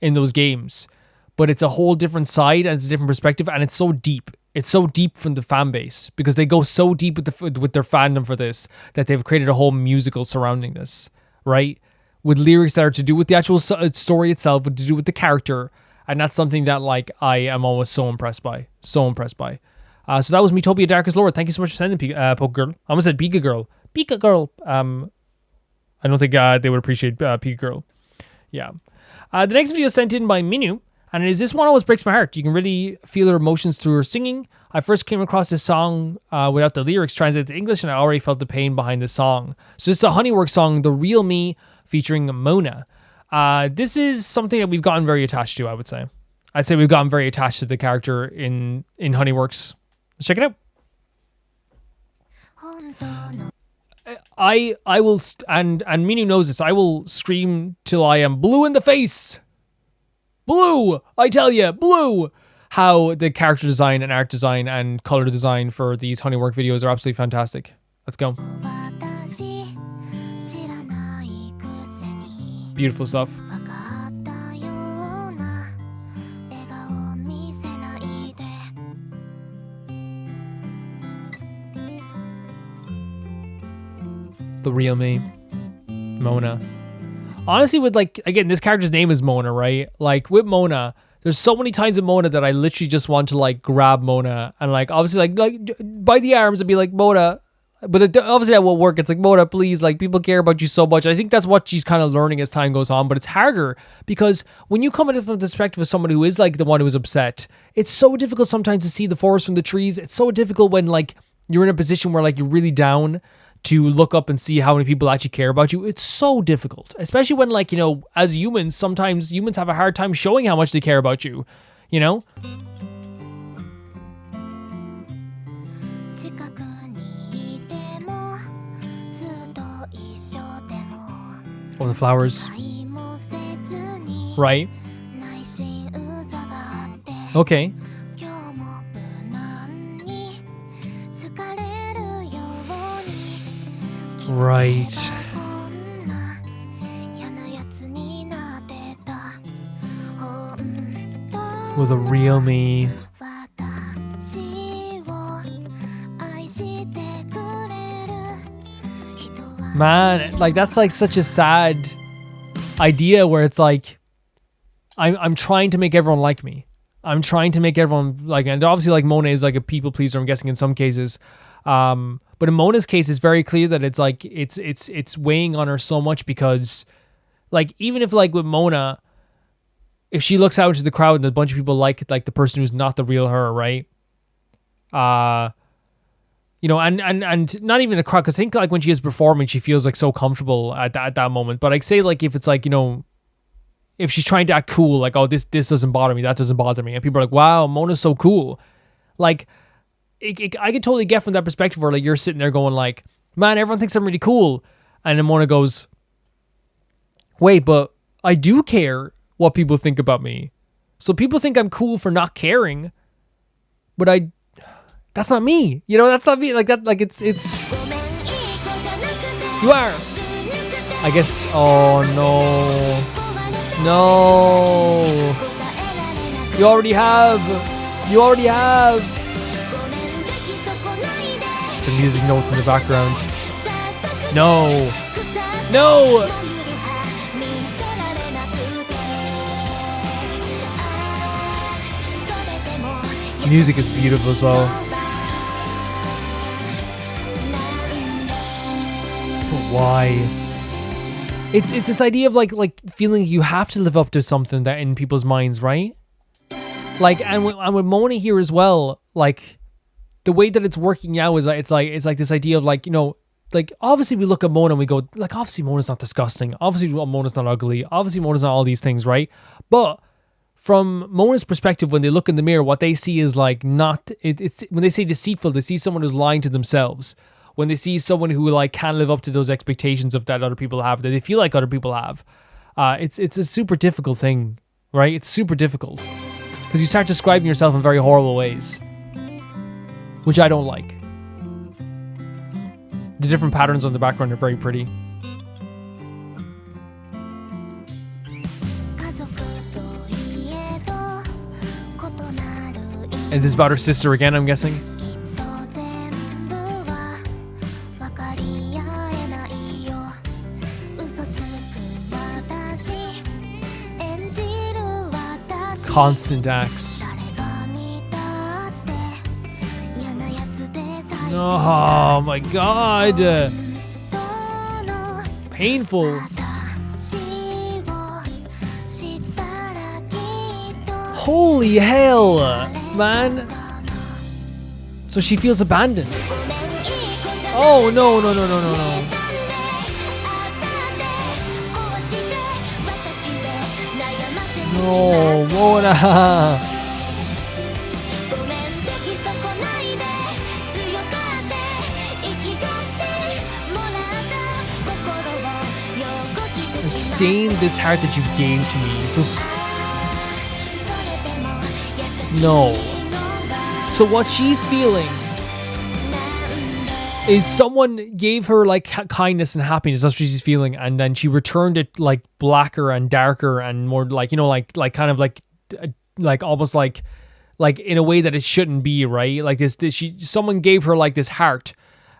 in those games, but it's a whole different side and it's a different perspective, and it's so deep. It's so deep from the fan base, because they go so deep with their fandom for this that they've created a whole musical surrounding this, right? With lyrics that are to do with the actual story itself, to do with the character. And that's something that like I am always so impressed by. So that was Miitopia Darkest Lord. Thank you so much for sending Poke Girl. I almost said Pika Girl. Pika Girl. I don't think they would appreciate Pika Girl. Yeah. The next video is sent in by Minu. And it is, this one always breaks my heart. You can really feel her emotions through her singing. I first came across this song without the lyrics translated to English, and I already felt the pain behind the song. So this is a HoneyWorks song, The Real Me, featuring Mona. This is something that we've gotten very attached to, I would say. I'd say we've gotten very attached to the character in HoneyWorks. Let's check it out. I will, and Minu knows this, I will scream till I am blue in the face. Blue! I tell you, blue! How the character design and art design and color design for these HoneyWorks videos are absolutely fantastic. Let's go. Beautiful stuff. The real me. Mona. Honestly, with like, again, this character's name is Mona, right? Like with Mona, there's so many times in Mona that I literally just want to like grab Mona and like obviously like by the arms and be like, Mona. But obviously that won't work. It's like, Mona, please, like people care about you so much. I think that's what she's kind of learning as time goes on, but it's harder because when you come at it from the perspective of someone who is like the one who is upset, it's so difficult sometimes to see the forest from the trees. It's so difficult when like you're in a position where like you're really down to look up and see how many people actually care about you. It's so difficult, especially when like, you know, as humans, sometimes humans have a hard time showing how much they care about you, you know? Oh, the flowers. Right. Okay. Right. With a real me. Man, like that's like such a sad idea where it's like I'm trying to make everyone like me. I'm trying to make everyone like, and obviously like Mona is like a people pleaser, I'm guessing in some cases. But in Mona's case, it's very clear that it's like, it's weighing on her so much because like, even if like with Mona, if she looks out into the crowd and a bunch of people like the person who's not the real her, right? You know, and not even the crowd, because I think like when she is performing, she feels like so comfortable at that moment. But like say like if it's like, you know, if she's trying to act cool, like, oh, this doesn't bother me, that doesn't bother me, and people are like, wow, Mona's so cool. Like, I could totally get from that perspective where like you're sitting there going like, man, everyone thinks I'm really cool, and then Mona goes, wait, but I do care what people think about me. So people think I'm cool for not caring, but that's not me. You know, that's not me. Like that, like it's you are. I guess, oh no. No. You already have. The music notes in the background. No. Music is beautiful as well. But why? It's this idea of like feeling you have to live up to something that in people's minds, right? Like, and with Mona here as well, like the way that it's working now is like it's like this idea of like, you know, like obviously we look at Mona and we go like, obviously Mona's not disgusting, obviously Mona's not ugly, obviously Mona's not all these things, right? But from Mona's perspective, when they look in the mirror, what they see is like not it's when they say deceitful, they see someone who's lying to themselves. When they see someone who like can't live up to those expectations of that other people have, that they feel like other people have, it's a super difficult thing, right? It's super difficult because you start describing yourself in very horrible ways, which I don't like. The different patterns on the background are very pretty. And this is about her sister again, I'm guessing. Constant acts. Oh my god. Painful. Holy hell, man. So she feels abandoned. Oh no. No, Mona. I've stained this heart that you gave to me. No. So what she's feeling is someone gave her like kindness and happiness. That's what she's feeling, and then she returned it like blacker and darker and more like, you know, like kind of like almost like in a way that it shouldn't be, right? Like this someone gave her like this heart,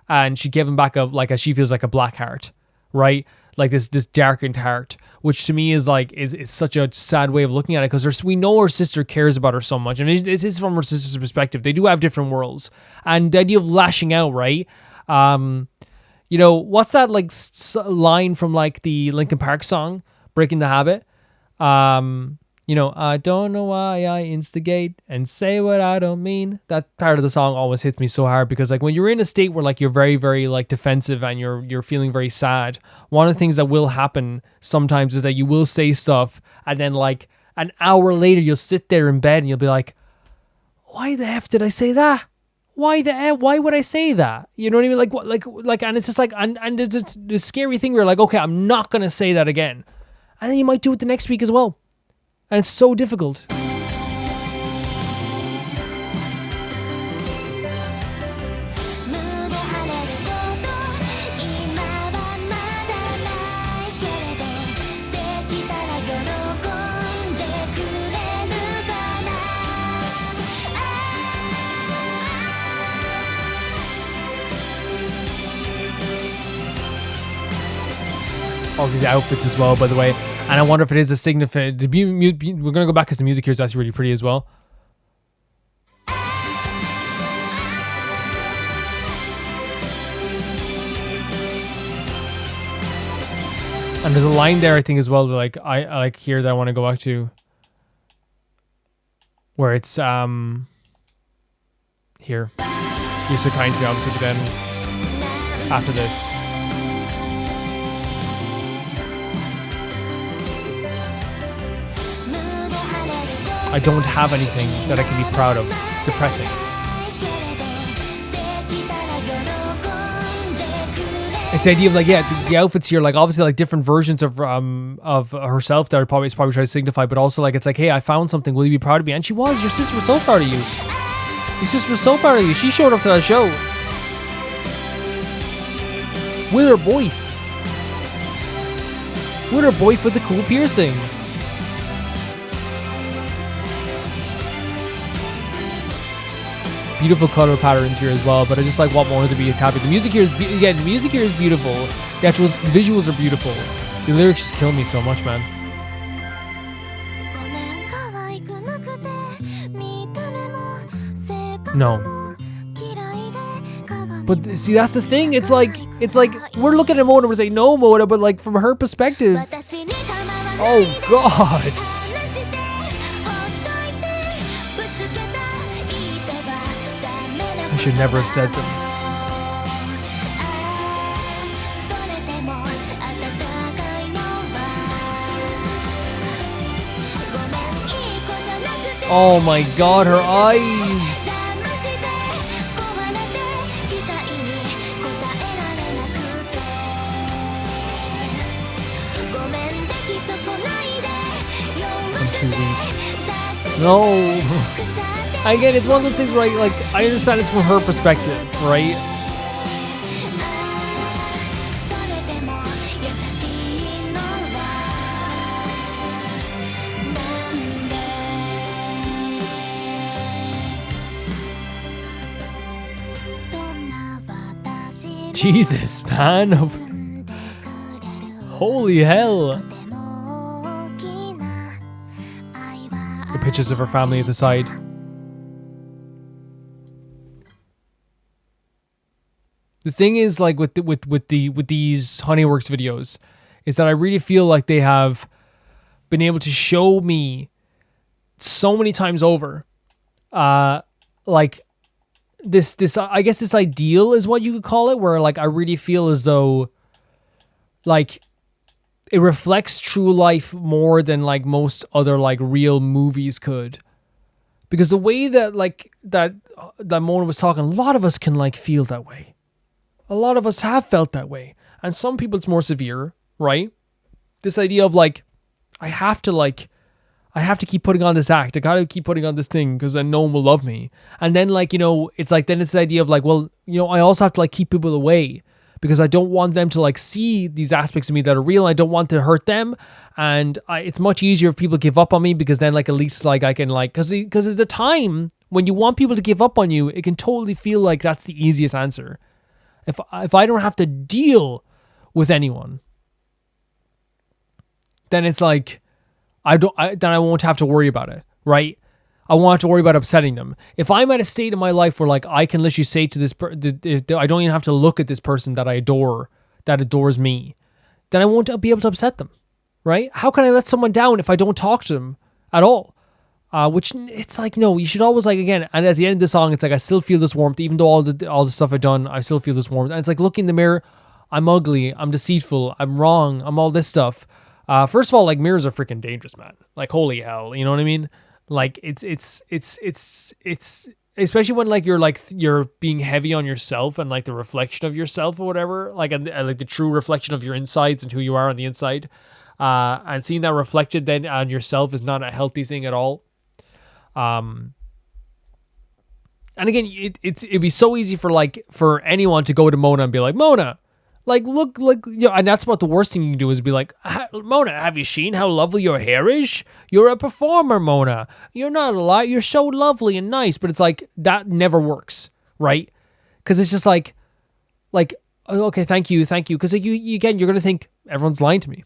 and she gave him back a she feels like a black heart, right? Like this darkened heart, which to me is like is such a sad way of looking at it, because we know her sister cares about her so much, and this is from her sister's perspective. They do have different worlds, and the idea of lashing out, right? You know, what's that like line from like the Linkin Park song "Breaking the Habit"? You know, I don't know why I instigate and say what I don't mean. That part of the song always hits me so hard, because like when you're in a state where like you're very, very like defensive and you're feeling very sad, one of the things that will happen sometimes is that you will say stuff, and then like an hour later you'll sit there in bed and you'll be like, why the F did I say that? Why would I say that? You know what I mean? Like, and it's just like, and there's this scary thing where you're like, okay, I'm not going to say that again. And then you might do it the next week as well. And it's so difficult. All these outfits as well, by the way. And I wonder if it is a significant... We're going to go back because the music here is actually really pretty as well. And there's a line there, I think, as well, that like I like here that I want to go back to, where it's here. You're so kind to me, obviously, but then after this. I don't have anything that I can be proud of. Depressing. It's the idea of like, yeah, the outfits here, like obviously like different versions of herself that are probably trying to signify, but also like it's like, hey, I found something. Will you be proud of me? And she was. Your sister was so proud of you. Your sister was so proud of you. She showed up to that show with her boyf. With her boyf with the cool piercing. Beautiful color patterns here as well, but I just like want Mona to be happy. The music here is again, the music here is beautiful. The actual visuals are beautiful. The lyrics just kill me so much, man. No. But see, that's the thing. It's like we're looking at Mona and we're saying no, Mona, but like from her perspective. Oh God. I should never have said them. Oh my God, her eyes. I'm too weak. No. Again, it's one of those things where I understand it's from her perspective, right? Jesus, man. Holy hell. The pictures of her family at the side. The thing is, like with these HoneyWorks videos, is that I really feel like they have been able to show me so many times over, like this I guess this ideal is what you could call it, where like I really feel as though like it reflects true life more than like most other like real movies could, because the way that like that Mona was talking, a lot of us can like feel that way. A lot of us have felt that way. And some people it's more severe, right? This idea of like, I have to keep putting on this act. I gotta keep putting on this thing because then no one will love me. And then like, you know, it's like, then it's the idea of like, well, you know, I also have to like keep people away because I don't want them to like see these aspects of me that are real. I don't want to hurt them. And it's much easier if people give up on me, because then like, at least like I can like, because at the time when you want people to give up on you, it can totally feel like that's the easiest answer. If I don't have to deal with anyone, then it's like then I won't have to worry about it, right? I won't have to worry about upsetting them. If I'm at a state in my life where like I can literally say to this I don't even have to look at this person that I adore, that adores me, then I won't be able to upset them, right? How can I let someone down if I don't talk to them at all? Which it's like, no, you should always like, again, and at the end of the song, it's like, I still feel this warmth, even though all the stuff I've done, I still feel this warmth. And it's like, look in the mirror, I'm ugly, I'm deceitful, I'm wrong, I'm all this stuff. First of all, like mirrors are freaking dangerous, man. Like, holy hell, you know what I mean? Like it's especially when like you're being heavy on yourself and like the reflection of yourself or whatever, like and like the true reflection of your insides and who you are on the inside. And seeing that reflected then on yourself is not a healthy thing at all. And again, it'd be so easy for anyone to go to Mona and be like, Mona, like, look, you know, and that's what the worst thing you can do is be like, Mona, have you seen how lovely your hair is? You're a performer, Mona. You're not a lot. You're so lovely and nice. But it's like, that never works, right? Because it's just like, okay, thank you. Because like, you again, you're going to think everyone's lying to me.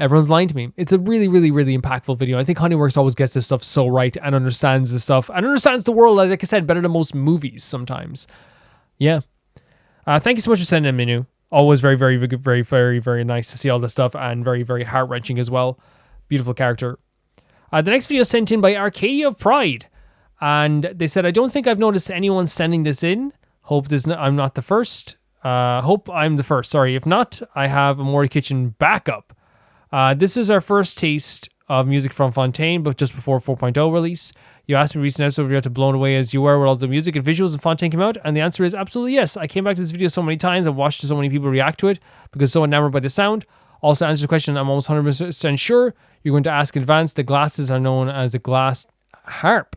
Everyone's lying to me. It's a really, really, really impactful video. I think HoneyWorks always gets this stuff so right and understands this stuff and understands the world, like I said, better than most movies sometimes. Yeah. Thank you so much for sending in, Minu. Always very, very, very, very, very nice to see all this stuff, and very, very heart-wrenching as well. Beautiful character. The next video is sent in by Arcadia of Pride, and they said, I don't think I've noticed anyone sending this in. Hope I'm not the first. Hope I'm the first. Sorry, if not, I have a Mori Kitchen backup. This is our first taste of music from Fontaine, but just before 4.0 release. You asked me recent episode if you got to blown away as you were with all the music and visuals in Fontaine came out, and the answer is absolutely yes. I came back to this video so many times and watched so many people react to it because so enamored by the sound. Also, to answer the question, I'm almost 100% sure you're going to ask in advance. The glasses are known as a glass harp,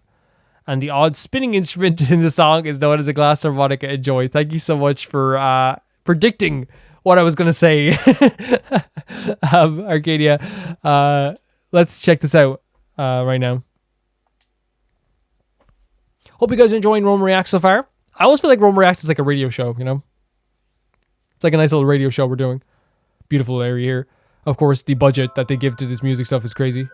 and the odd spinning instrument in the song is known as a glass harmonica. Enjoy. Thank you so much for predicting what I was going to say. Arcadia. Let's check this out right now. Hope you guys are enjoying Rome Reacts so far. I always feel like Rome Reacts is like a radio show, you know? It's like a nice little radio show we're doing. Beautiful area here. Of course, the budget that they give to this music stuff is crazy.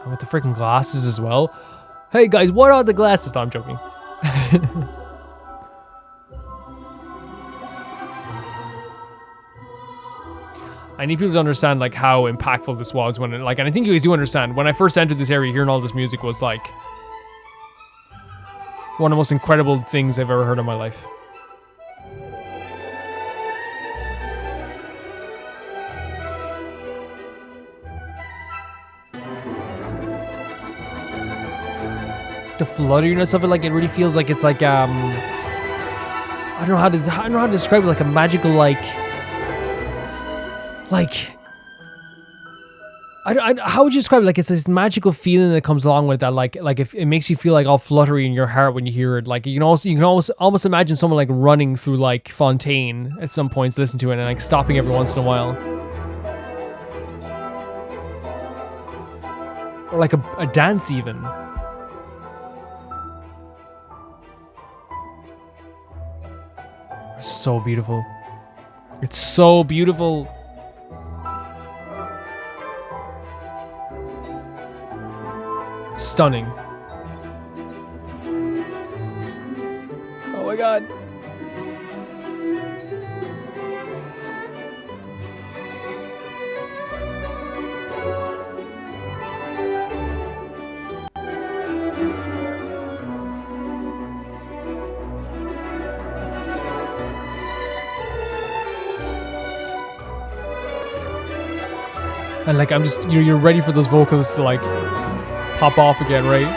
With the freaking glasses as well. Hey guys, what are the glasses? No, I'm joking. I need people to understand like how impactful this was when it, like, and I think you guys do understand, when I first entered this area, hearing all this music was like one of the most incredible things I've ever heard in my life. The flutteriness of it, like, it really feels like it's like I don't know how to describe it, like a magical how would you describe it? Like, it's this magical feeling that comes along with that, like if it makes you feel like all fluttery in your heart when you hear it. Like, you can almost imagine someone like running through like Fontaine at some points, listen to it, and like stopping every once in a while, or like a dance even. It's so beautiful. It's so beautiful. Stunning. Oh my god. And like, I'm just, you're ready for those vocals to like pop off again, right?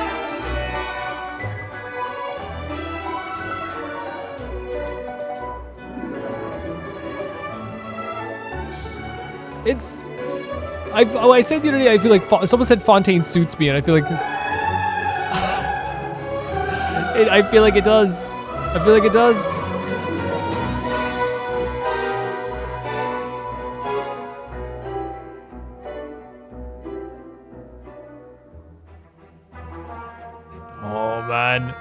It's, I said the other day, I feel like someone said Fontaine suits me, and I feel like I feel like it does. I feel like it does. Oh man.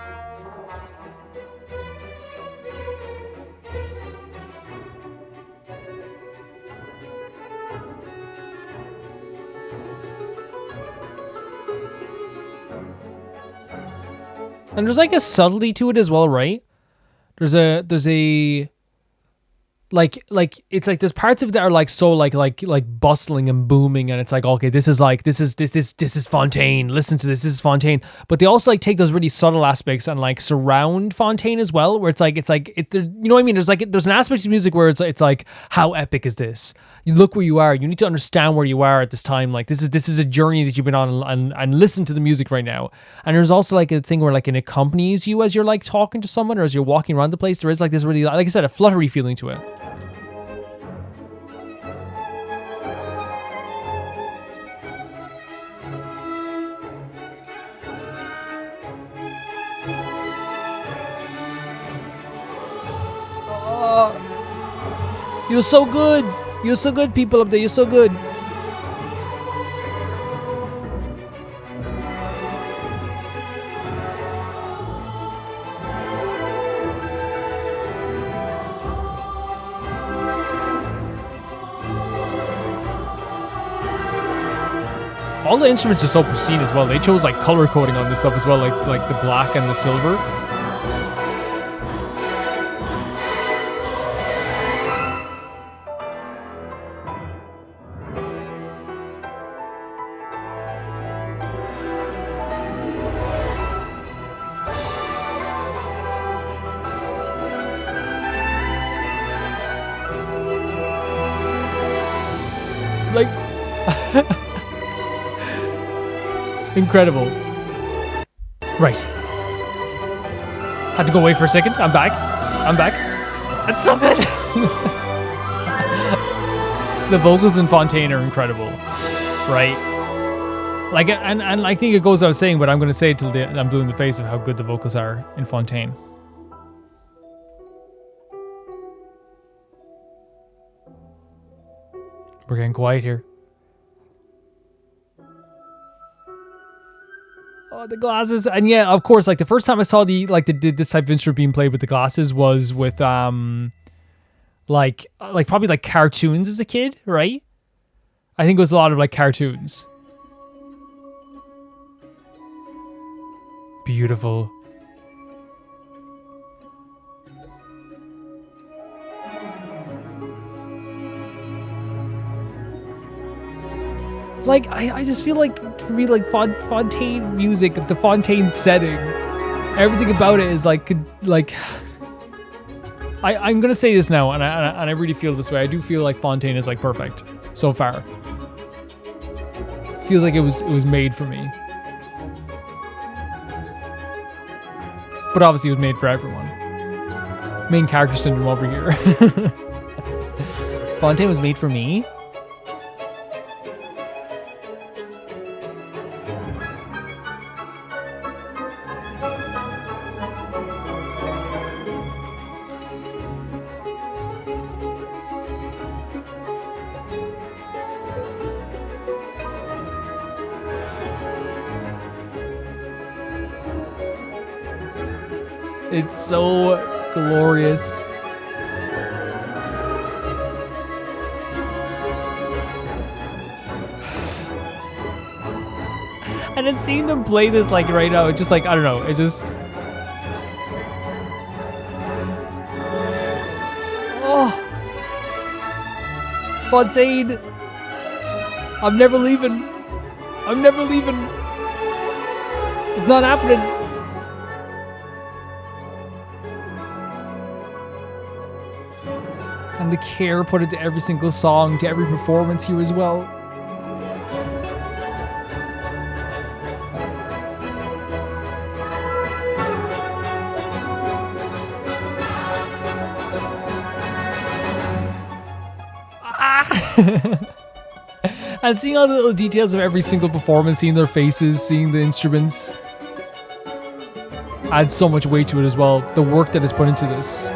And there's like a subtlety to it as well, right? There's a like it's like there's parts of it that are like so like bustling and booming, and it's like, okay, this is Fontaine. Listen to this is Fontaine. But they also like take those really subtle aspects and like surround Fontaine as well, where it's like you know what I mean? There's an aspect of music where it's like, how epic is this? You look where you are. You need to understand where you are at this time. Like this is a journey that you've been on, and listen to the music right now. And there's also like a thing where like it accompanies you as you're like talking to someone or as you're walking around the place. There is like this really, like I said, a fluttery feeling to it. You're so good. You're so good, people up there. You're so good. All the instruments are so pristine as well. They chose like color coding on this stuff as well, like the black and the silver. Like incredible. Right. Had to go away for a second. I'm back. It's so good. The vocals in Fontaine are incredible. Right? Like, and I think it goes without saying, but I'm going to say it till I'm doing the face of how good the vocals are in Fontaine. We're getting quiet here. Oh, the glasses. And yeah, of course, like the first time I saw this type of instrument being played with the glasses was with like probably like cartoons as a kid, right? I think it was a lot of like cartoons. Beautiful. Like, I just feel like, for me, like, Fontaine music, the Fontaine setting, everything about it is, like, I'm gonna say this now, and I really feel this way. I do feel like Fontaine is, like, perfect, so far. Feels like it was made for me. But obviously it was made for everyone. Main character syndrome over here. Fontaine was made for me? It's so glorious. And then seeing them play this like right now, it's just like, I don't know, it just... Oh! Fontaine! I'm never leaving. I'm never leaving. It's not happening. And the care put into every single song, to every performance here as well. And seeing all the little details of every single performance, seeing their faces, seeing the instruments, adds so much weight to it as well. The work that is put into this.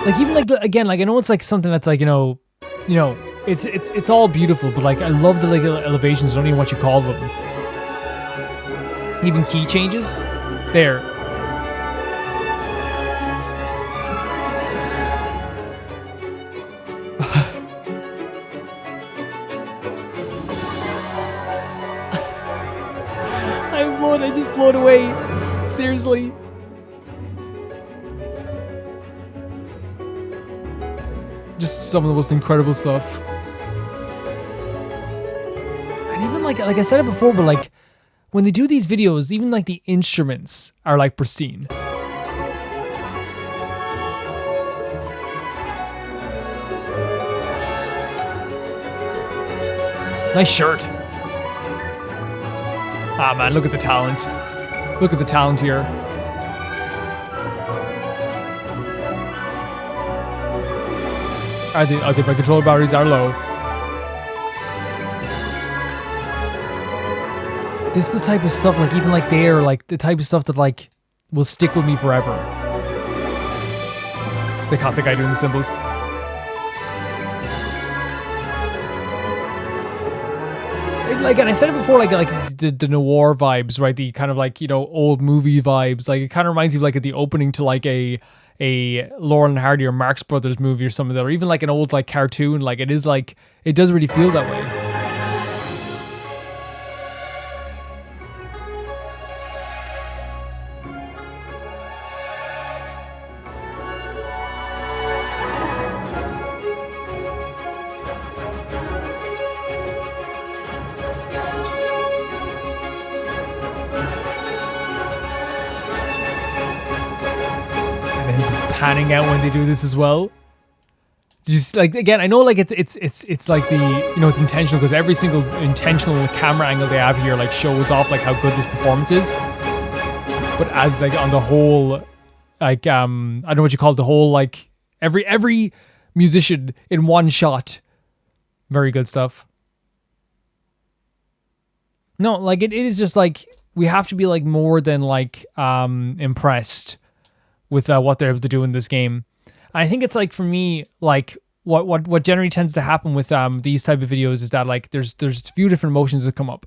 Like even like again, like I know it's like something that's like you know, it's all beautiful, but like I love the like elevations. I don't even know what you call them. Even key changes, there. I just blown away. Seriously. Just some of the most incredible stuff. And even like I said it before, but like when they do these videos, even like the instruments are like pristine. Nice shirt. Ah man, look at the talent. Look at the talent here. I think my controller batteries are low. This is the type of stuff, like even like there, like the type of stuff that like will stick with me forever. They caught the guy doing the symbols. Like, and I said it before, like the noir vibes, right? The kind of like, you know, old movie vibes. Like, it kind of reminds me of like the opening to like a Laurel and Hardy or Marx Brothers movie or something, or even like an old like cartoon. Like, it is like, it does really feel that way. Panning out when they do this as well. Just like, again, I know like it's like the, you know, it's intentional because every single intentional camera angle they have here like shows off like how good this performance is. But as like on the whole, like I don't know what you call it, the whole like every musician in one shot, very good stuff. No, like it is just like we have to be like more than like impressed with what they're able to do in this game. And I think it's like, for me, like what generally tends to happen with these type of videos is that like there's a few different emotions that come up.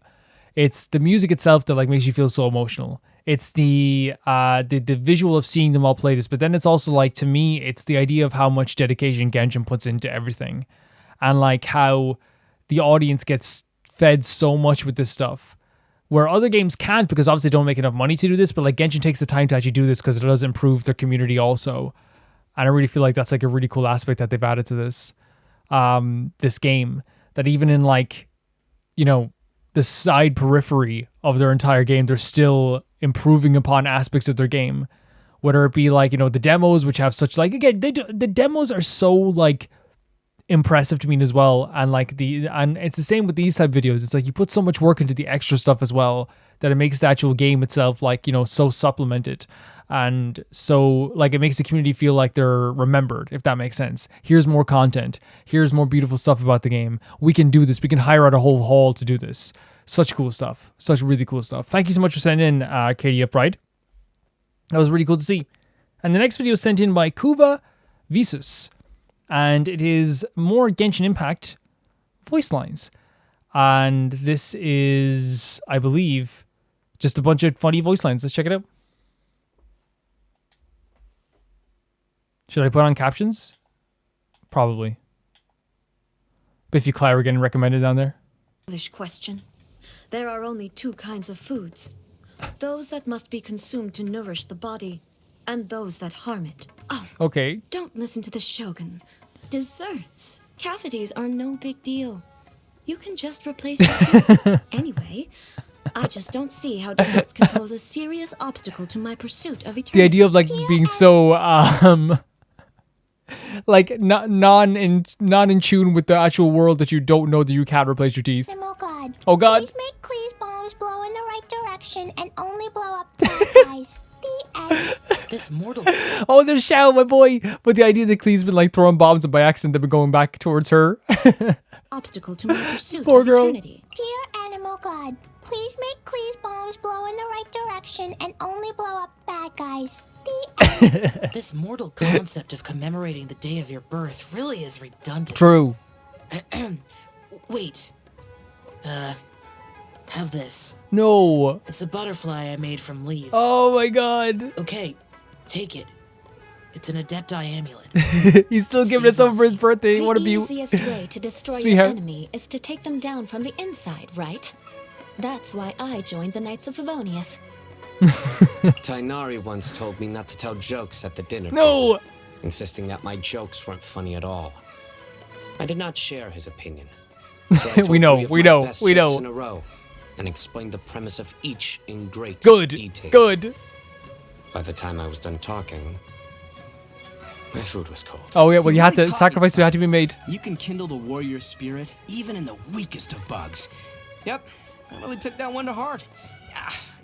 It's the music itself that like makes you feel so emotional. It's the visual of seeing them all play this, but then it's also like, to me, it's the idea of how much dedication Genshin puts into everything, and like how the audience gets fed so much with this stuff. Where other games can't, because obviously they don't make enough money to do this, but like Genshin takes the time to actually do this because it does improve their community also. And I really feel like that's like a really cool aspect that they've added to this this game. That even in like, you know, the side periphery of their entire game, they're still improving upon aspects of their game. Whether it be like, you know, the demos, which have such like, again, the demos are so like impressive to me as well, and like and it's the same with these type of videos. It's like you put so much work into the extra stuff as well that it makes the actual game itself like, you know, so supplemented, and so like it makes the community feel like they're remembered, if that makes sense. Here's more content, here's more beautiful stuff about the game, we can do this, we can hire out a whole hall to do this. Such cool stuff, such really cool stuff. Thank you so much for sending in KDF Bride. That was really cool to see. And the next video is sent in by Kuva Visus, and it is more Genshin Impact voice lines. And this is, I believe, just a bunch of funny voice lines. Let's check it out. Should I put on captions? Probably. Biffy Clyro getting recommended down there. English question. There are only two kinds of foods. Those that must be consumed to nourish the body, and those that harm it. Oh, okay. Don't listen to the Shogun. Desserts. Cavities are no big deal. You can just replace it. Anyway, I just don't see how desserts can pose a serious obstacle to my pursuit of eternity. The idea of like being so like non in tune with the actual world that you don't know that you can't replace your teeth. Oh God. Oh God. Please make Klee's bombs blow in the right direction and only blow up bad guys. The end. This mortal. Oh, there's Shao, my boy. But the idea that Klee's been like throwing bombs and by accident they've been going back towards her. Obstacle to my pursuit Poor of girl. eternity. Dear Animal God, please make Klee's bombs blow in the right direction and only blow up bad guys. The end. This mortal concept of commemorating the day of your birth really is redundant. True. Wait. Have this. No. It's a butterfly I made from leaves. Oh my God. Okay, take it. It's an Adepti amulet. He's still giving us something for his birthday. What a The beaut. easiest way to destroy Sweetheart. your enemy is to take them down from the inside, right? That's why I joined the Knights of Favonius. Tainari once told me not to tell jokes at the dinner No. table, insisting that my jokes weren't funny at all. I did not share his opinion. So I told We know, 3 of we my know, best we jokes know. in a row and explained the premise of each in great Good. detail. Good. By the time I was done talking, my food was cold. Oh yeah, well you had really to taught me sacrifice had to be made. You can kindle the warrior spirit even in the weakest of bugs. Yep, I really took that one to heart.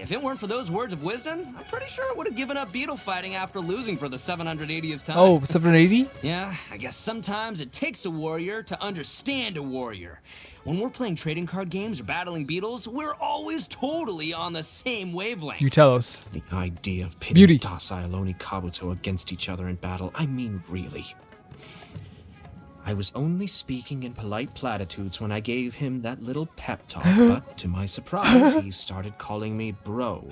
if it weren't for those words of wisdom, I'm pretty sure I would have given up beetle fighting after losing for the 780th time. Oh, 780? Yeah, I guess sometimes it takes a warrior to understand a warrior. When we're playing trading card games or battling beetles, we're always totally on the same wavelength. You tell us. The idea of pitting Beauty. docile Oni Kabuto against each other in battle, I mean really. I was only speaking in polite platitudes when I gave him that little pep talk, but to my surprise, he started calling me bro.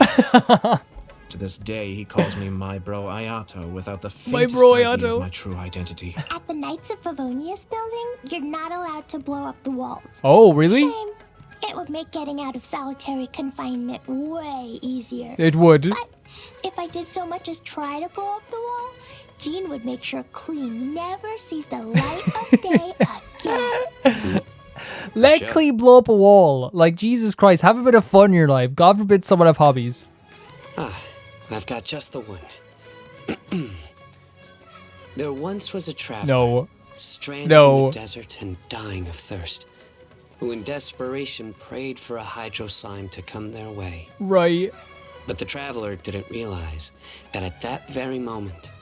To this day, he calls me my bro Ayato without the faintest idea of my true identity. At the Knights of Favonius building, you're not allowed to blow up the walls. Oh, really? Shame. It would make getting out of solitary confinement way easier. It would. But if I did so much as try to blow up the wall, Jean would make sure Clee never sees the light of day again. Let Clee blow up a wall. Like, Jesus Christ, have a bit of fun in your life. God forbid someone have hobbies. Ah, I've got just the one. There once was a traveler stranded in the desert and dying of thirst, who in desperation prayed for a hydro slime to come their way. Right. But the traveler didn't realize that at that very moment,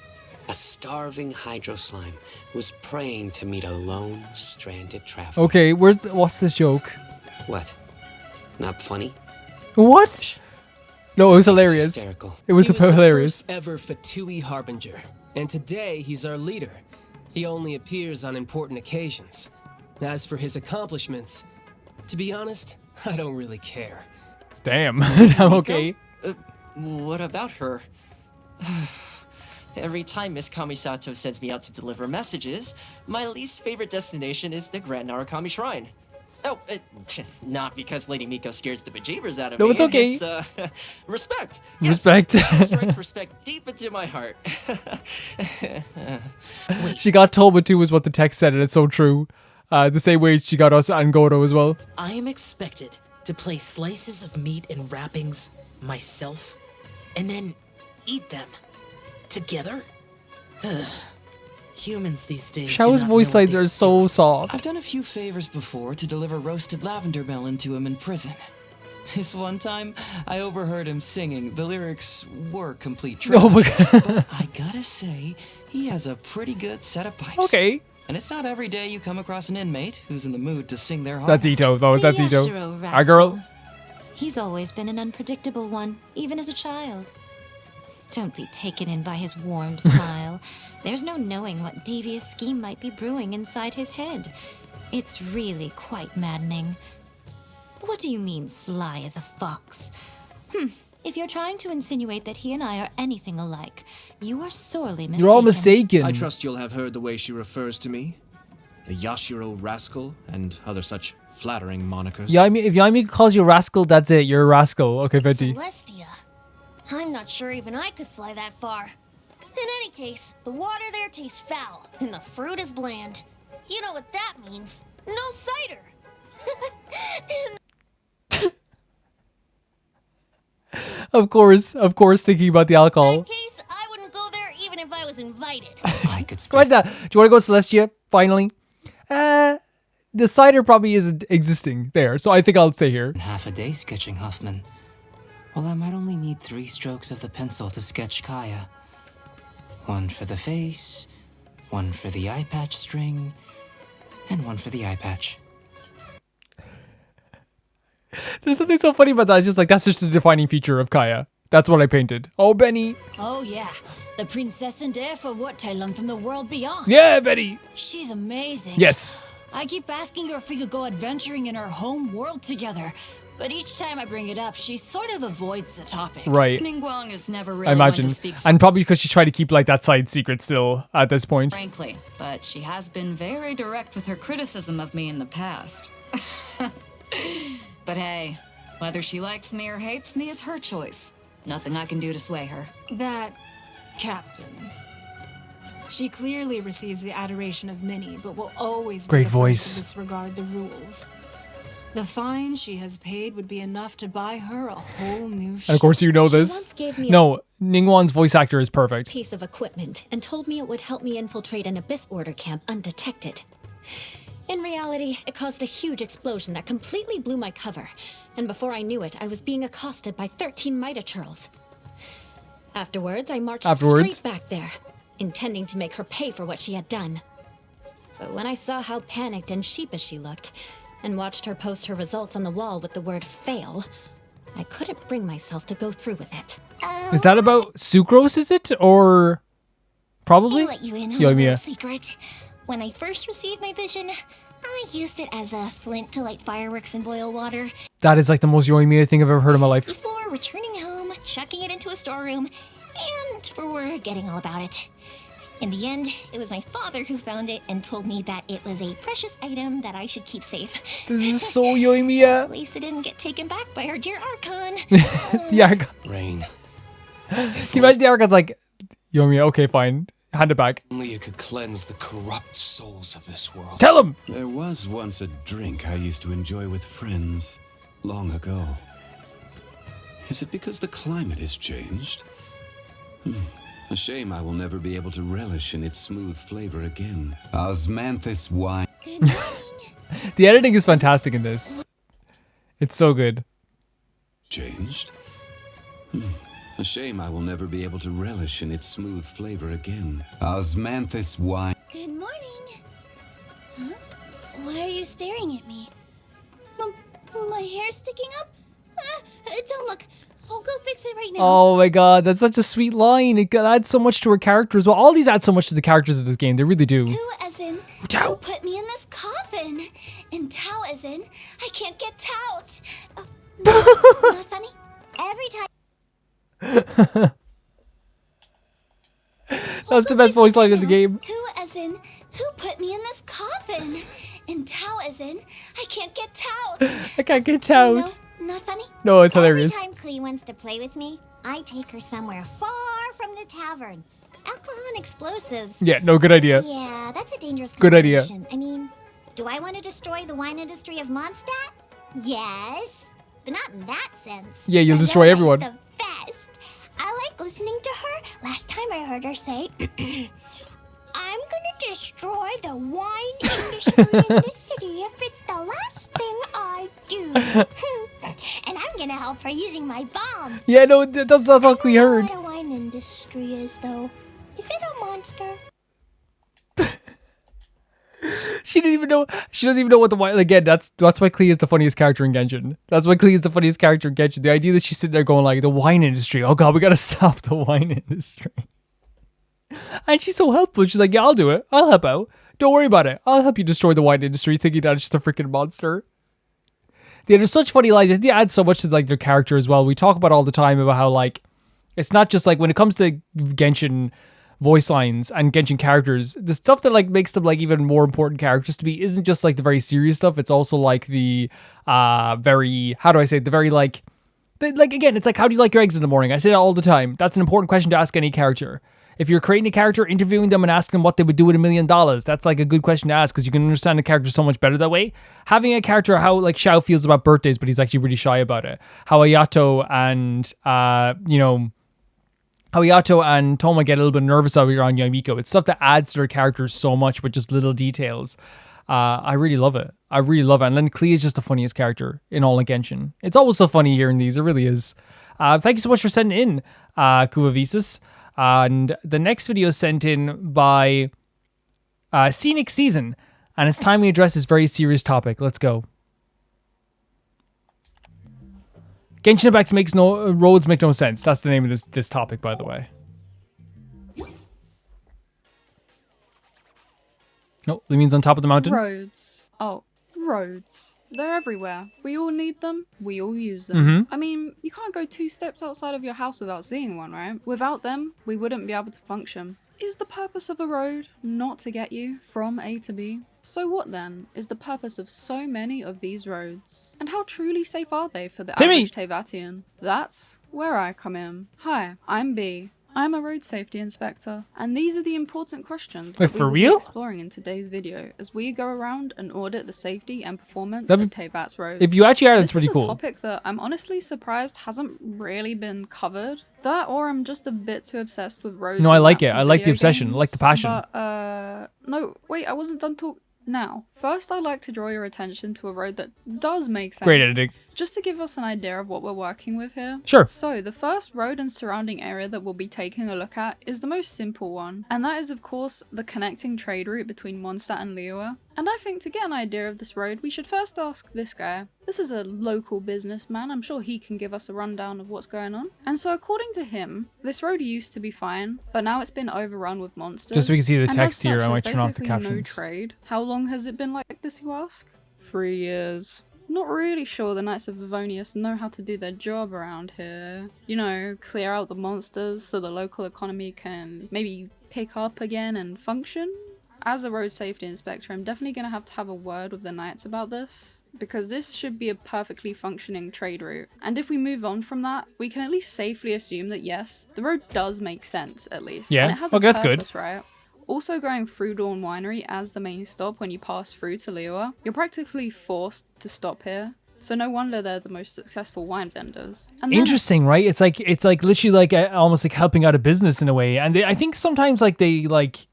a starving hydro slime was praying to meet a lone, stranded traveler. Okay, what's this joke? What? Not funny? What? No, it was hilarious. It was hilarious. He was the first ever Fatui Harbinger, and today he's our leader. He only appears on important occasions. As for his accomplishments, to be honest, I don't really care. Damn. Okay. What about her? Every time Miss Kamisato sends me out to deliver messages, my least favorite destination is the Grand Narukami Shrine. Oh, not because Lady Miko scares the bejeebers out of me. No, it's okay. It's, respect. Respect. Yes, strikes respect deep into my heart. She got Toba too, is what the text said, and it's so true. The same way she got us and Goro as well. I am expected to place slices of meat in wrappings myself, and then eat them together. Humans these days. Shao's voice lines are so soft. I've done a few favors before to deliver roasted lavender melon to him in prison. This one time, I overheard him singing. The lyrics were complete trash. Oh my god. But I gotta say, he has a pretty good set of pipes. Okay. And it's not every day you come across an inmate who's in the mood to sing their heart. That's Ito, though. That's Ito. Our girl. He's always been an unpredictable one, even as a child. Don't be taken in by his warm smile. There's no knowing what devious scheme might be brewing inside his head. It's really quite maddening. What do you mean, sly as a fox? If you're trying to insinuate that he and I are anything alike, you are sorely mistaken. You're all mistaken. I trust you'll have heard the way she refers to me. The Yashiro rascal and other such flattering monikers. Yeah, I mean, if Yaimi calls you a rascal, that's it. You're a rascal. Okay, Venti. Celestia. I'm not sure even I could fly that far. In any case, the water there tastes foul, and the fruit is bland. You know what that means. No cider! Of course, thinking about the alcohol. In that case, I wouldn't go there even if I was invited. I could Do you want to go to Celestia, finally? The cider probably isn't existing there, so I think I'll stay here. Half a day sketching Huffman. Well, I might only need 3 strokes of the pencil to sketch Khaenri'ah. 1 for the face, 1 for the eye patch string, and 1 for the eye patch. There's something so funny about that. It's just like, that's just a defining feature of Khaenri'ah. That's what I painted. Oh, Benny. Oh, yeah. The princess and heir for Wartailon from the world beyond. Yeah, Benny. She's amazing. Yes. I keep asking her if we could go adventuring in her home world together. But each time I bring it up, she sort of avoids the topic. Right. Ningguang is never really I imagine. one to speak And probably because she tried to keep like that side secret still at this point. Frankly, but she has been very direct with her criticism of me in the past. But hey, whether she likes me or hates me is her choice. Nothing I can do to sway her. That captain. She clearly receives the adoration of many, but will always Great be the voice. first to disregard the rules. The fine she has paid would be enough to buy her a whole new ship. And of course you know this. No, Ningguang's voice actor is perfect. Piece of equipment and told me it would help me infiltrate an Abyss Order camp undetected. In reality, it caused a huge explosion that completely blew my cover. And before I knew it, I was being accosted by 13 Miitopia. Afterwards, I marched straight back there, intending to make her pay for what she had done. But when I saw how panicked and sheepish she looked, and watched her post her results on the wall with the word fail, I couldn't bring myself to go through with it. Is that about sucrose, is it? Or probably? I'll let you in on a little secret. When I first received my vision, I used it as a flint to light fireworks and boil water. That is like the most Yoimiya thing I've ever heard in my life. Before returning home, chucking it into a storeroom, and for getting all about it. In the end, it was my father who found it and told me that it was a precious item that I should keep safe. This is so Yoimiya. At least it didn't get taken back by our dear Archon. The Archon. Rain. Can you imagine the Archon's like, Yoimiya, okay, fine. Hand it back. Only it could cleanse the corrupt souls of this world. Tell him! There was once a drink I used to enjoy with friends, long ago. Is it because the climate has changed? A shame I will never be able to relish in its smooth flavor again. Osmanthus wine. Good morning. The editing is fantastic in this. It's so good. Changed? A shame I will never be able to relish in its smooth flavor again. Osmanthus wine. Good morning. Huh? Why are you staring at me? My hair's sticking up? Don't look. I'll go fix it right now. Oh my god, that's such a sweet line. It adds so much to her character as well. All these add so much to the characters of this game. They really do. Who as in who put me in this coffin? And Tao as in I can't get tout. Not funny? Every time. That's the best voice line in the game. Who as in who put me in this coffin? And Tao as in I can't get tout. I can't get tout. No, not funny? No, it's hilarious. Every time Klee wants to play with me, I take her somewhere far from the tavern. Alcohol and explosives. Yeah, no, good idea. Yeah, that's a dangerous Good idea. combination. I mean, do I want to destroy the wine industry of Mondstadt? Yes, but not in that sense. Yeah, you'll destroy everyone. The best. I like listening to her. Last time I heard her say, I'm gonna destroy the wine industry in the city if it's the last thing I do. And I'm gonna help her using my bombs. Yeah, no, that's all Klee heard. What a wine industry is, though. Is it a monster? She didn't even know. She doesn't even know what the wine. Again, that's why Klee is the funniest character in Genshin. That's why Klee is the funniest character in Genshin. The idea that she's sitting there going like, the wine industry. Oh god, we gotta stop the wine industry. And she's so helpful. She's like, yeah, I'll do it. I'll help out. Don't worry about it. I'll help you destroy the wine industry, thinking that it's just a freaking monster. Yeah, there's such funny lines. I think they add so much to like their character as well. We talk about all the time about how like it's not just like when it comes to Genshin voice lines and Genshin characters, the stuff that like makes them like even more important characters to be isn't just like the very serious stuff. It's also like the very, how do I say it? The very like again, it's like, how do you like your eggs in the morning? I say that all the time. That's an important question to ask any character. If you're creating a character, interviewing them and asking them what they would do with $1 million, that's like a good question to ask because you can understand the character so much better that way. Having a character, how like Xiao feels about birthdays, but he's actually really shy about it. How Ayato and, how Ayato and Toma get a little bit nervous out here on Yamiko. It's stuff that adds to their characters so much with just little details. I really love it. I really love it. And then Klee is just the funniest character in all of Genshin. It's always so funny hearing these. It really is. Thank you so much for sending in, Kuvavisis. And the next video is sent in by Scenic Season. And it's time we address this very serious topic. Let's go. Genshin Impact makes no roads make no sense. That's the name of this topic, by the way. Oh, that means on top of the mountain. Roads. Oh, roads. They're everywhere. We all need them. We all use them. I mean, you can't go 2 steps outside of your house without seeing one, right? Without them, we wouldn't be able to function. Is the purpose of a road not to get you from A to B? So what then is the purpose of so many of these roads? And how truly safe are they for the average Teyvatian? That's where I come in. Hi, I'm B. I'm a road safety inspector, and these are the important questions that we will be exploring in today's video as we go around and audit the safety and performance of Teyvat's roads. If you actually are, that's pretty cool. This is a topic that I'm honestly surprised hasn't really been covered. That, or I'm just a bit too obsessed with roads. No, I like it. I like the obsession. I like the passion. But, no, wait, I wasn't done talking. Now, first I'd like to draw your attention to a road that does make sense. Great editing. Just to give us an idea of what we're working with here. Sure. So, the first road and surrounding area that we'll be taking a look at is the most simple one. And that is, of course, the connecting trade route between Mondstadt and Liyue. And I think to get an idea of this road, we should first ask this guy. This is a local businessman. I'm sure he can give us a rundown of what's going on. And so, according to him, this road used to be fine, but now it's been overrun with monsters. Just so we can see the And text as here, such, I might there's turn off the basically no captions. trade. How long has it been like this, you ask? 3 years. Not really sure the Knights of Livonius know how to do their job around here. You know, clear out the monsters so the local economy can maybe pick up again and function. As a road safety inspector, I'm definitely going to have a word with the Knights about this, because this should be a perfectly functioning trade route. And if we move on from that, we can at least safely assume that yes, the road does make sense, at least. Yeah, And it has okay, a that's good. purpose, right? Also, going through Dawn Winery as the main stop when you pass through to Liyue, you're practically forced to stop here. So no wonder they're the most successful wine vendors. And then Interesting, right? It's like literally like almost like helping out a business in a way. And I think sometimes like they like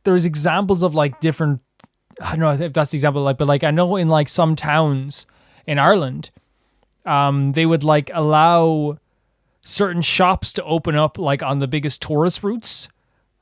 there's examples of like different, I don't know if that's the example, like, but like I know in like some towns in Ireland, they would like allow certain shops to open up like on the biggest tourist routes.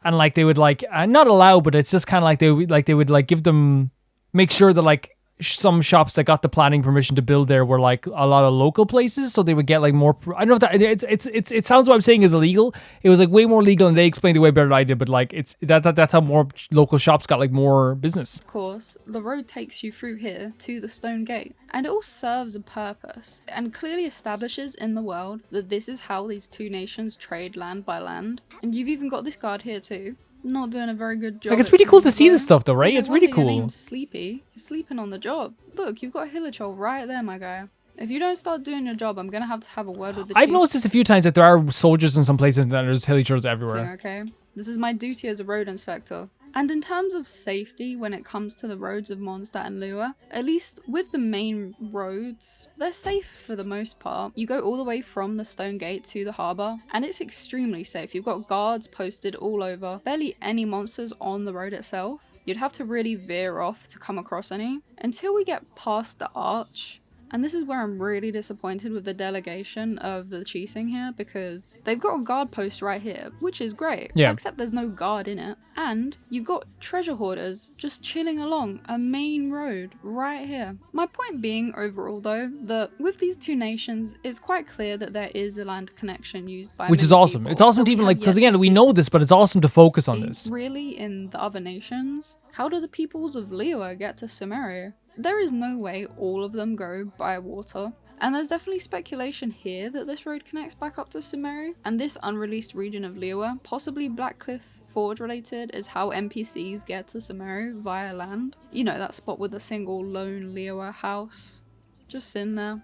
And like they would like not allow, but it's just kind of like they would give them, make sure that like some shops that got the planning permission to build there were like a lot of local places, so they would get like more. I don't know if that it sounds what I'm saying is illegal. It was like way more legal, and they explained it way better than I did. But like that's how more local shops got like more business. of course, the road takes you through here to the Stone Gate, and it all serves a purpose and clearly establishes in the world that this is how these two nations trade land by land. And you've even got this guard here too. Not doing a very good job. Like it's really cool to see this stuff though, right? It's really Your cool. name's Sleepy. You're sleeping on the job. Look, you've got a Hilichol right there, my guy. If you don't start doing your job, I'm gonna have a word with the I've chief. noticed this a few times that there are soldiers in some places and there's hilly everywhere. Okay, this is my duty as a road inspector. And in terms of safety, when it comes to the roads of Mondstadt and Liyue, at least with the main roads, they're safe for the most part. You go all the way from the Stone Gate to the harbour, and it's extremely safe. You've got guards posted all over, barely any monsters on the road itself. You'd have to really veer off to come across any. Until we get past the arch, and this is where I'm really disappointed with the delegation of the Cheesing here, because they've got a guard post right here, which is great, Yeah. except there's no guard in it. And you've got treasure hoarders just chilling along a main road right here. My point being overall though, that with these two nations, it's quite clear that there is a land connection used by Which is many awesome. people It's awesome that to we even have like, because yet again, to we see. know this, but it's awesome to focus on this. Really, in the other nations, how do the peoples of Liyue get to Sumeru? There is no way all of them go by water. And there's definitely speculation here that this road connects back up to Sumeru, and this unreleased region of Liyue, possibly Blackcliff Forge related, is how NPCs get to Sumeru via land. You know, that spot with a single lone Liyue house, just in there,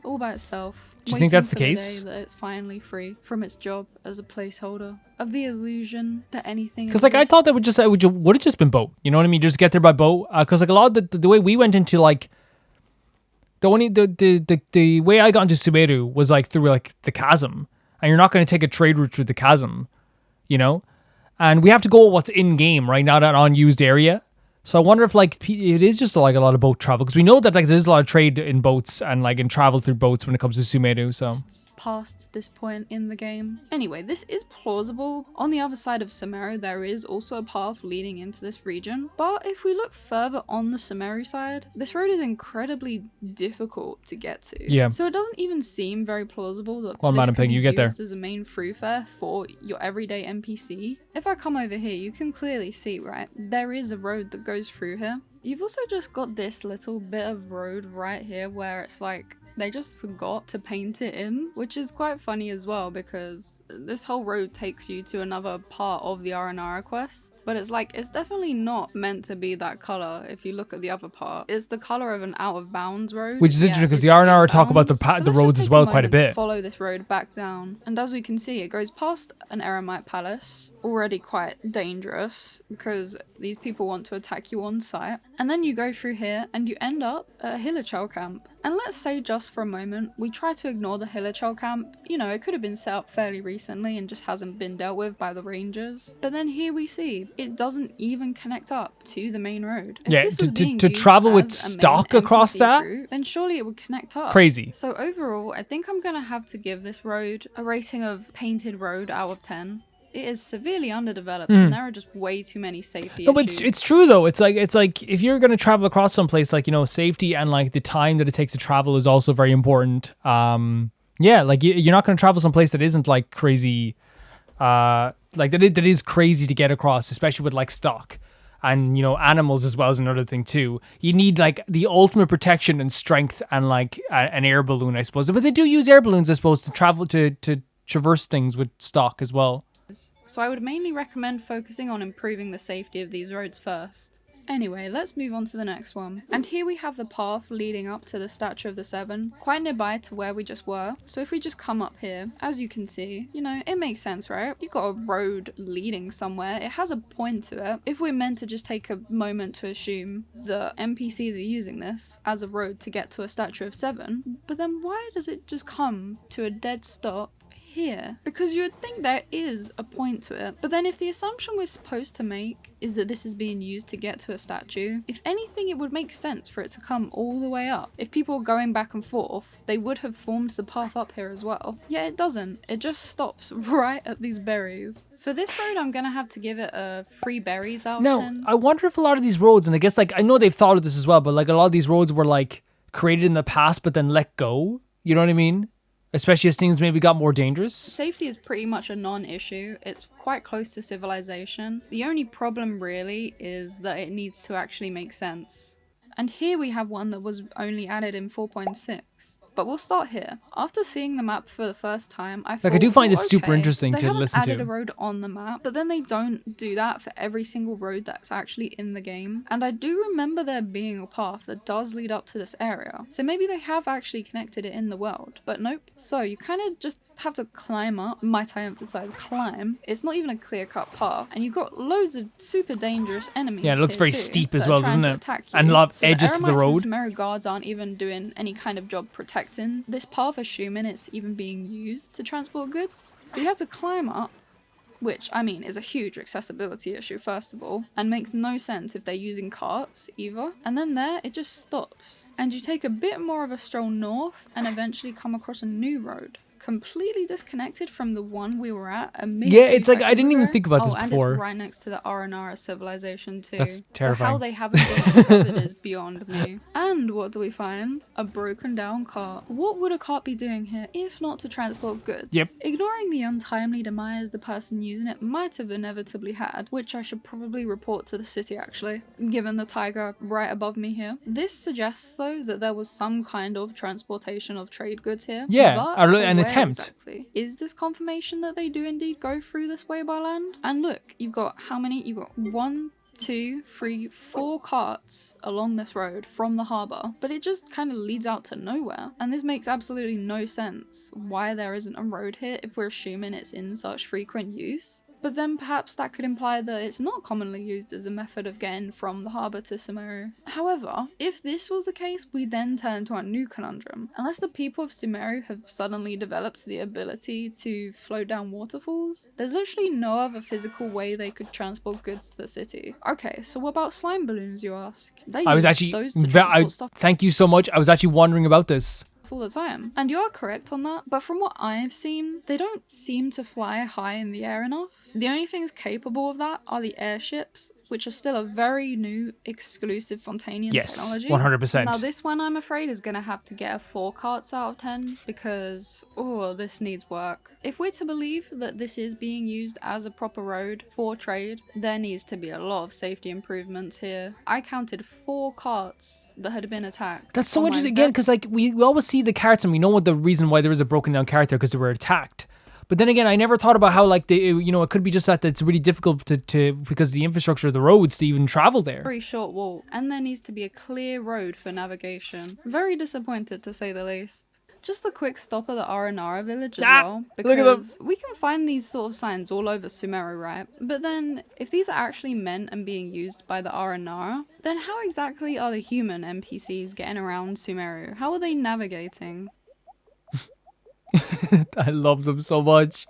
all by itself. Do you think that's the waiting for case? day that it's finally free from its job as a placeholder of the illusion that anything. Because like I thought that would have just been boat. You know what I mean? Just get there by boat. Because like a lot of the way we went into like the way I got into Sumeru was like through like the chasm, and you're not going to take a trade route through the chasm, you know. And we have to go what's in game right now, that unused area. So I wonder if like it is just like a lot of boat travel, because we know that like there's a lot of trade in boats and like in travel through boats when it comes to Sumeru. So past this point in the game. Anyway, this is plausible. On the other side of Sumeru, there is also a path leading into this region. But if we look further on the Sumeru side, this road is incredibly difficult to get to. Yeah. So it doesn't even seem very plausible that Well, this Madam could Ping, be you get there. used as a main thoroughfare for your everyday NPC. If I come over here, you can clearly see, right? There is a road that goes through here. You've also just got this little bit of road right here where it's like they just forgot to paint it in, which is quite funny as well, because this whole road takes you to another part of the Aranara quest, but it's like it's definitely not meant to be that color. If you look at the other part, it's the color of an out of bounds road, which is Yeah, interesting because the it's R&R talk about inbounds. the let's roads just as take well a quite a moment to bit. follow this road back down, and as we can see, it goes past an Eremite palace already quite dangerous because these people want to attack you on sight. And then you go through here and you end up at a Hilichurl camp. And let's say just for a moment, we try to ignore the Hilichurl camp. You know, it could have been set up fairly recently and just hasn't been dealt with by the rangers. But then here we see, it doesn't even connect up to the main road. If Yeah, this was being to used travel with as a main stock across NPC that? route, then surely it would connect up. Crazy. So overall, I think I'm gonna have to give this road a rating of painted road out of 10. It is severely underdeveloped and there are just way too many safety No, but issues. it's true though. It's like if you're gonna travel across someplace, like, you know, safety and like the time that it takes to travel is also very important. Yeah, like you're not gonna travel someplace that isn't like crazy, like that is crazy to get across, especially with like stock and, you know, animals as well as another thing too. You need like the ultimate protection and strength and like an air balloon, I suppose. But they do use air balloons, I suppose, to travel to traverse things with stock as well. So I would mainly recommend focusing on improving the safety of these roads first. Anyway, let's move on to the next one. And here we have the path leading up to the Statue of the Seven, quite nearby to where we just were. So if we just come up here, as you can see, you know, it makes sense, right? You've got a road leading somewhere. It has a point to it. If we're meant to just take a moment to assume the NPCs are using this as a road to get to a Statue of Seven, but then why does it just come to a dead stop here? Because you would think there is a point to it. But then if the assumption we're supposed to make is that this is being used to get to a statue, if anything, it would make sense for it to come all the way up. If people were going back and forth, they would have formed the path up here as well. Yeah, it doesn't. It just stops right at these berries. For this road, I'm gonna have to give it a 3 berries out of 10. I wonder if a lot of these roads, and I guess like I know they've thought of this as well, but like a lot of these roads were like created in the past but then let go. You know what I mean? Especially as things maybe got more dangerous. Safety is pretty much a non-issue. It's quite close to civilization. The only problem really is that it needs to actually make sense. And here we have one that was only added in 4.6. But we'll start here. After seeing the map for the first time, I thought, I do find this okay, super interesting they to haven't listen added to. a road on the map, but then they don't do that for every single road that's actually in the game. And I do remember there being a path that does lead up to this area. So maybe they have actually connected it in the world, but nope. So you kind of just have to climb up, might I emphasize climb. It's not even a clear-cut path, and you've got loads of super dangerous enemies. Yeah, it looks very too, steep as that are well, trying doesn't to it? attack you. And a lot of So edges to the Eremites road. and Sumeru guards aren't even doing any kind of job protecting this path, assuming it's even being used to transport goods. So you have to climb up, which, I mean, is a huge accessibility issue, first of all, and makes no sense if they're using carts either. And then there, it just stops. And you take a bit more of a stroll north and eventually come across a new road, completely disconnected from the one we were at a minute. Yeah, it's like I didn't even think about this and before. it's right next to the Aranara civilization too. That's So terrifying. how they haven't been discovered is beyond me. And what do we find? A broken down cart. What would a cart be doing here if not to transport goods? Yep. Ignoring the untimely demise the person using it might have inevitably had, which I should probably report to the city actually, given the tiger right above me here. This suggests though that there was some kind of transportation of trade goods here. Yeah, but an where attempt. Exactly? Is this confirmation that they do indeed go through this way by land? And look, you've got how many? You've got 1, 2, 3, 4 carts along this road from the harbour, but it just kind of leads out to nowhere. And this makes absolutely no sense why there isn't a road here if we're assuming it's in such frequent use. But then perhaps that could imply that it's not commonly used as a method of getting from the harbour to Sumeru. However, if this was the case, we then turn to our new conundrum. Unless the people of Sumeru have suddenly developed the ability to float down waterfalls, there's literally no other physical way they could transport goods to the city. Okay, so what about slime balloons, you ask? I was actually, thank you so much. I was actually wondering about this. All the time. And you are correct on that, but from what I've seen, they don't seem to fly high in the air enough. The only things capable of that are the airships, which are still a very new, exclusive Fontainian technology. 100%. Now this one, I'm afraid, is going to have to get a 4 carts out of 10, because, oh, this needs work. If we're to believe that this is being used as a proper road for trade, there needs to be a lot of safety improvements here. I counted 4 carts that had been attacked. That's so interesting again, because like we always see the carts and we know what the reason why there is a broken down cart there, because they were attacked. But then again, I never thought about how like it could be just that it's really difficult to because the infrastructure of the roads to even travel there. Very short walk, and there needs to be a clear road for navigation. Very disappointed to say the least. Just a quick stop at the Aranara village as Ah, well, look at them. because we can find these sort of signs all over Sumeru, right? But then, if these are actually meant and being used by the Aranara, then how exactly are the human NPCs getting around Sumeru? How are they navigating? I love them so much.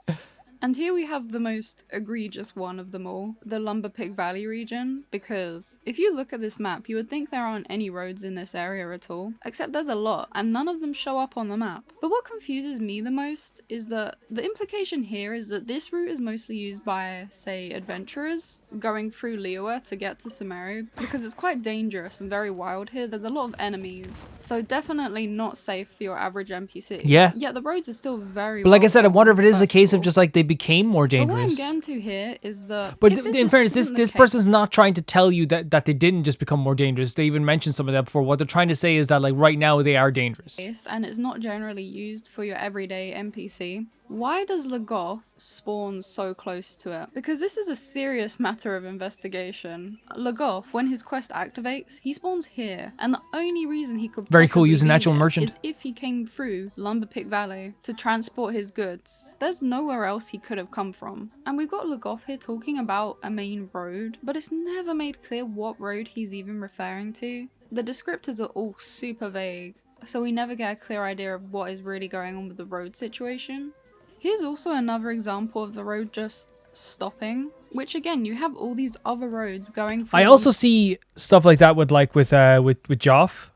And here we have the most egregious one of them all, the Lumberpick Valley region, because if you look at this map, you would think there aren't any roads in this area at all, except there's a lot, and none of them show up on the map. But what confuses me the most is that the implication here is that this route is mostly used by, say, adventurers going through Liyue to get to Sumeru, because it's quite dangerous and very wild here. There's a lot of enemies, so definitely not safe for your average NPC. Yeah. Yet the roads are still very But like I well said, I wonder if it is a first case of of just like they became more but what I'm dangerous. getting to here is that. But if this in fairness, isn't the this case- person's not trying to tell you that they didn't just become more dangerous. They even mentioned some of that before. What they're trying to say is that like right now they are dangerous. and it's not generally used for your everyday NPC. Why does Legoth spawn so close to it? Because this is a serious matter of investigation. Legoth, when his quest activates, he spawns here, and the only reason he could Very cool, possibly using be natural here merchant. is if he came through Lumberpick Valley to transport his goods. There's nowhere else he could have come from. And we've got Legoth here talking about a main road, but it's never made clear what road he's even referring to. The descriptors are all super vague, so we never get a clear idea of what is really going on with the road situation. Here's also another example of the road just stopping, which again, you have all these other roads going through. I also see stuff like that with Joff.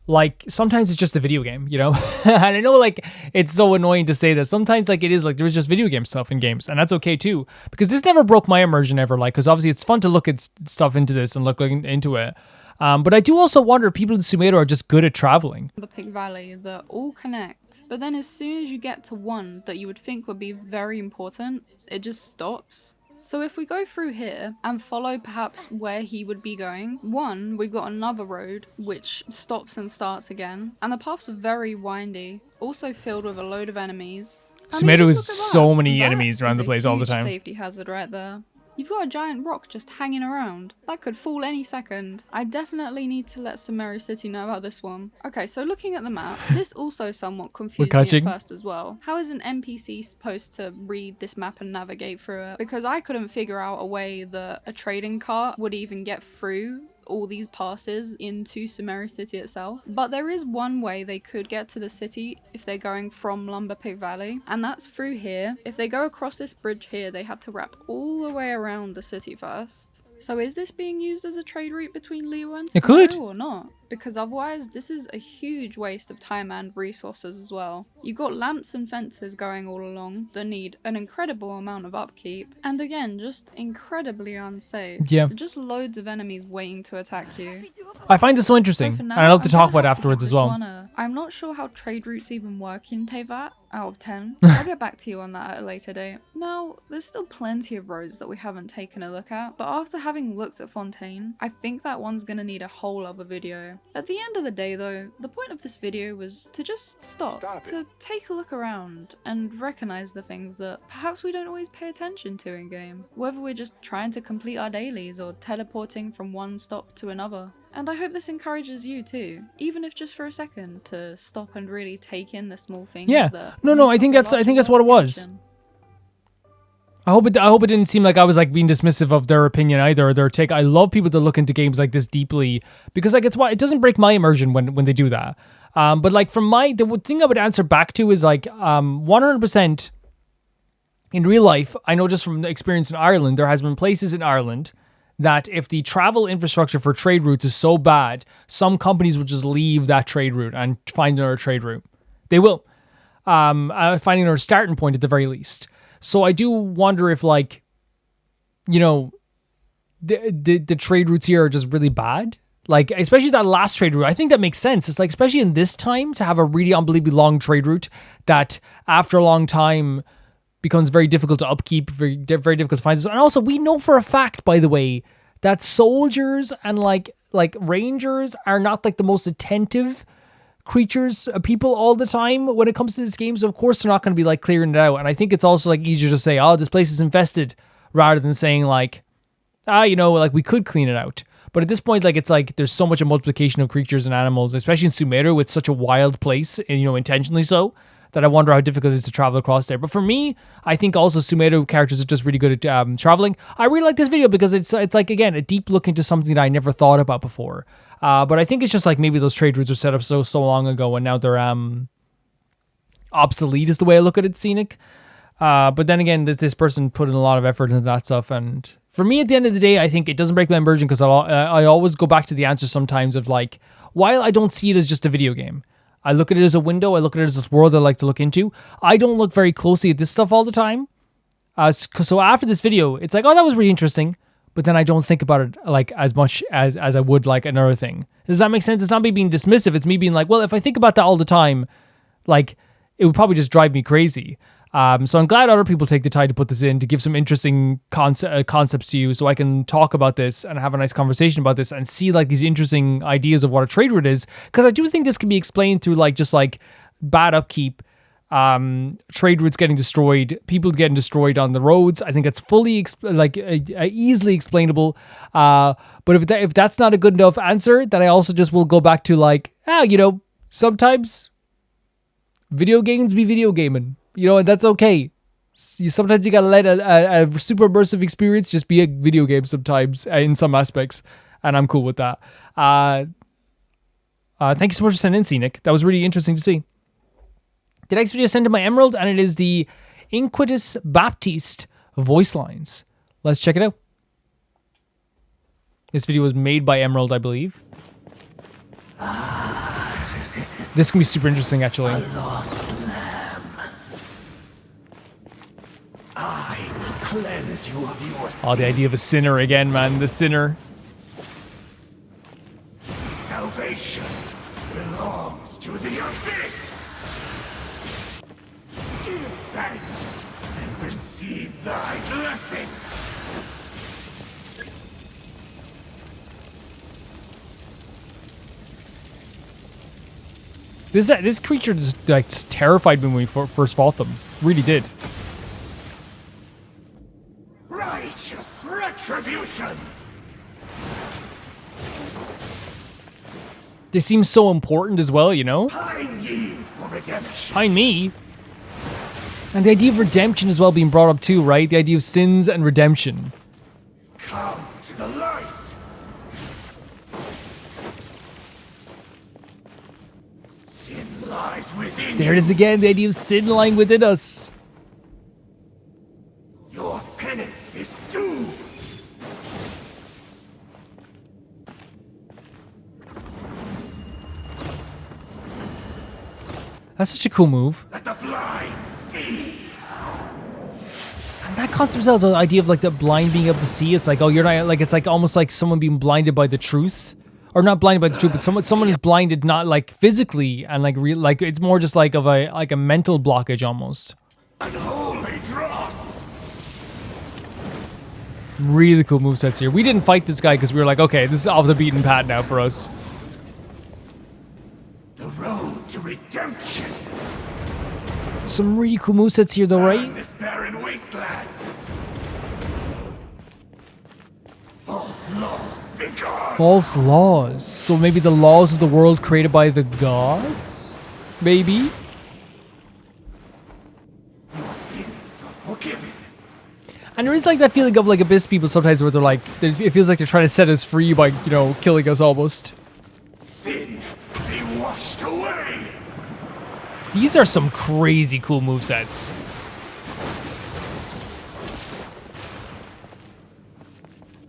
Like sometimes it's just a video game, you know? And I know like it's so annoying to say that. Sometimes like it is like there's just video game stuff in games, and that's okay too. Because this never broke my immersion ever, like, because obviously it's fun to look at stuff into this and look into it. But I do also wonder if people in Sumeru are just good at traveling. The Pig Valley that all connect, but then as soon as you get to one that you would think would be very important, it just stops. So if we go through here and follow perhaps where he would be going, one, we've got another road which stops and starts again, and the paths are very windy, also filled with a load of enemies. Sumeru has so many enemies around the place all the Huge time. safety hazard right there. You've got a giant rock just hanging around. That could fall any second. I definitely need to let Sumeru City know about this one. Okay, so looking at the map, this also somewhat confused me at first as well. How is an NPC supposed to read this map and navigate through it? Because I couldn't figure out a way that a trading cart would even get through all these passes into Sumeru City itself. But there is one way they could get to the city if they're going from Lumberpick Valley, and that's through here. If they go across this bridge here, they have to wrap all the way around the city first. So is this being used as a trade route between Liyue and Sumeru It could. or not? Because otherwise this is a huge waste of time and resources as well. You've got lamps and fences going all along that need an incredible amount of upkeep, and again, just incredibly unsafe. Yeah. Just loads of enemies waiting to attack you. I find this so interesting, for and now, I love to I'm talk gonna about it have to afterwards give as this well. one I'm not sure how trade routes even work in Tevat out of 10. I'll get back to you on that at a later date. Now, there's still plenty of roads that we haven't taken a look at, but after having looked at Fontaine, I think that one's gonna need a whole other video. At the end of the day though, the point of this video was to just stop to take a look around and recognize the things that perhaps we don't always pay attention to in game, whether we're just trying to complete our dailies or teleporting from one stop to another. And I hope this encourages you too, even if just for a second, to stop and really take in the small things. Yeah. That No, I think that's what it was. I hope it didn't seem like I was like being dismissive of their opinion either, or their take. I love people that look into games like this deeply, because like it doesn't break my immersion when they do that. But like the thing I would answer back to is like 100% in real life. I know just from experience in Ireland, there has been places in Ireland that if the travel infrastructure for trade routes is so bad, some companies would just leave that trade route and find another trade route. They will, finding another starting point at the very least. So I do wonder if, like, you know, the trade routes here are just really bad. Like, especially that last trade route. I think that makes sense. It's like, especially in this time, to have a really unbelievably long trade route that after a long time becomes very difficult to upkeep, very difficult to find. And also, we know for a fact, by the way, that soldiers and like rangers are not like the most attentive creatures, people all the time when it comes to this game. So of course they're not going to be like clearing it out. And I think it's also like easier to say, oh, this place is infested, rather than saying like, you know, like we could clean it out. But at this point, like, it's like there's so much a multiplication of creatures and animals, especially in Sumeru, with such a wild place, and, you know, intentionally so, that I wonder how difficult it is to travel across there. But for me, I think also Sumeru characters are just really good at traveling. I really like this video because it's like, again, a deep look into something that I never thought about before. But I think it's just like maybe those trade routes were set up so long ago, and now they're obsolete is the way I look at it, Scenic. But then again, this person put in a lot of effort into that stuff, and for me, at the end of the day, I think it doesn't break my immersion because I always go back to the answer sometimes of like, while I don't see it as just a video game, I look at it as a window. I look at it as this world I like to look into. I don't look very closely at this stuff all the time. So after this video, it's like, oh, that was really interesting. But then I don't think about it like as much as I would like another thing. Does that make sense? It's not me being dismissive. It's me being like, well, if I think about that all the time, like, it would probably just drive me crazy. So I'm glad other people take the time to put this in to give some interesting concepts to you, so I can talk about this and have a nice conversation about this and see like these interesting ideas of what a trade route is. Because I do think this can be explained through like just like bad upkeep, trade routes getting destroyed, people getting destroyed on the roads. I think that's fully easily explainable. But if that's not a good enough answer, then I also just will go back to like, you know, sometimes video games be video gaming. You know, and that's okay. Sometimes you gotta let a super immersive experience just be a video game sometimes in some aspects, and I'm cool with that. Thank you so much for sending in, Scenic. That was really interesting to see. The next video sent to my Emerald, and it is the Inquitus Baptiste voice lines. Let's check it out. This video was made by Emerald, I believe. This can be super interesting, actually. I will cleanse you of your sin. Oh, the idea of a sinner again, man. The sinner. Salvation belongs to the abyss. Give thanks and receive thy blessing. This creature just like terrified me when we first fought them. Really did. Righteous retribution. They seem so important as well, you know? Pine ye for redemption. Pine me? And the idea of redemption as well being brought up too, right? The idea of sins and redemption. Come to the light. Sin lies within There it is again, the idea of sin lying within us. Your penance is due. That's such a cool move. Let the blind see. And that concept of the idea of like the blind being able to see, it's like, oh, you're not like, it's like almost like someone being blinded by the truth. Or not blinded by the truth, but someone is blinded not like physically and like real, like it's more just like of a mental blockage almost. Unholy dross. Really cool movesets here. We didn't fight this guy because we were like, okay, this is off the beaten path now for us. The road to redemption. Some really cool movesets here though, right? This barren wasteland. False laws begone. False laws. So maybe the laws of the world created by the gods? Maybe? Your sins are forgiven. And there is like that feeling of like Abyss people sometimes where they're like, it feels like they're trying to set us free by, you know, killing us almost. Sin be washed away. These are some crazy cool movesets.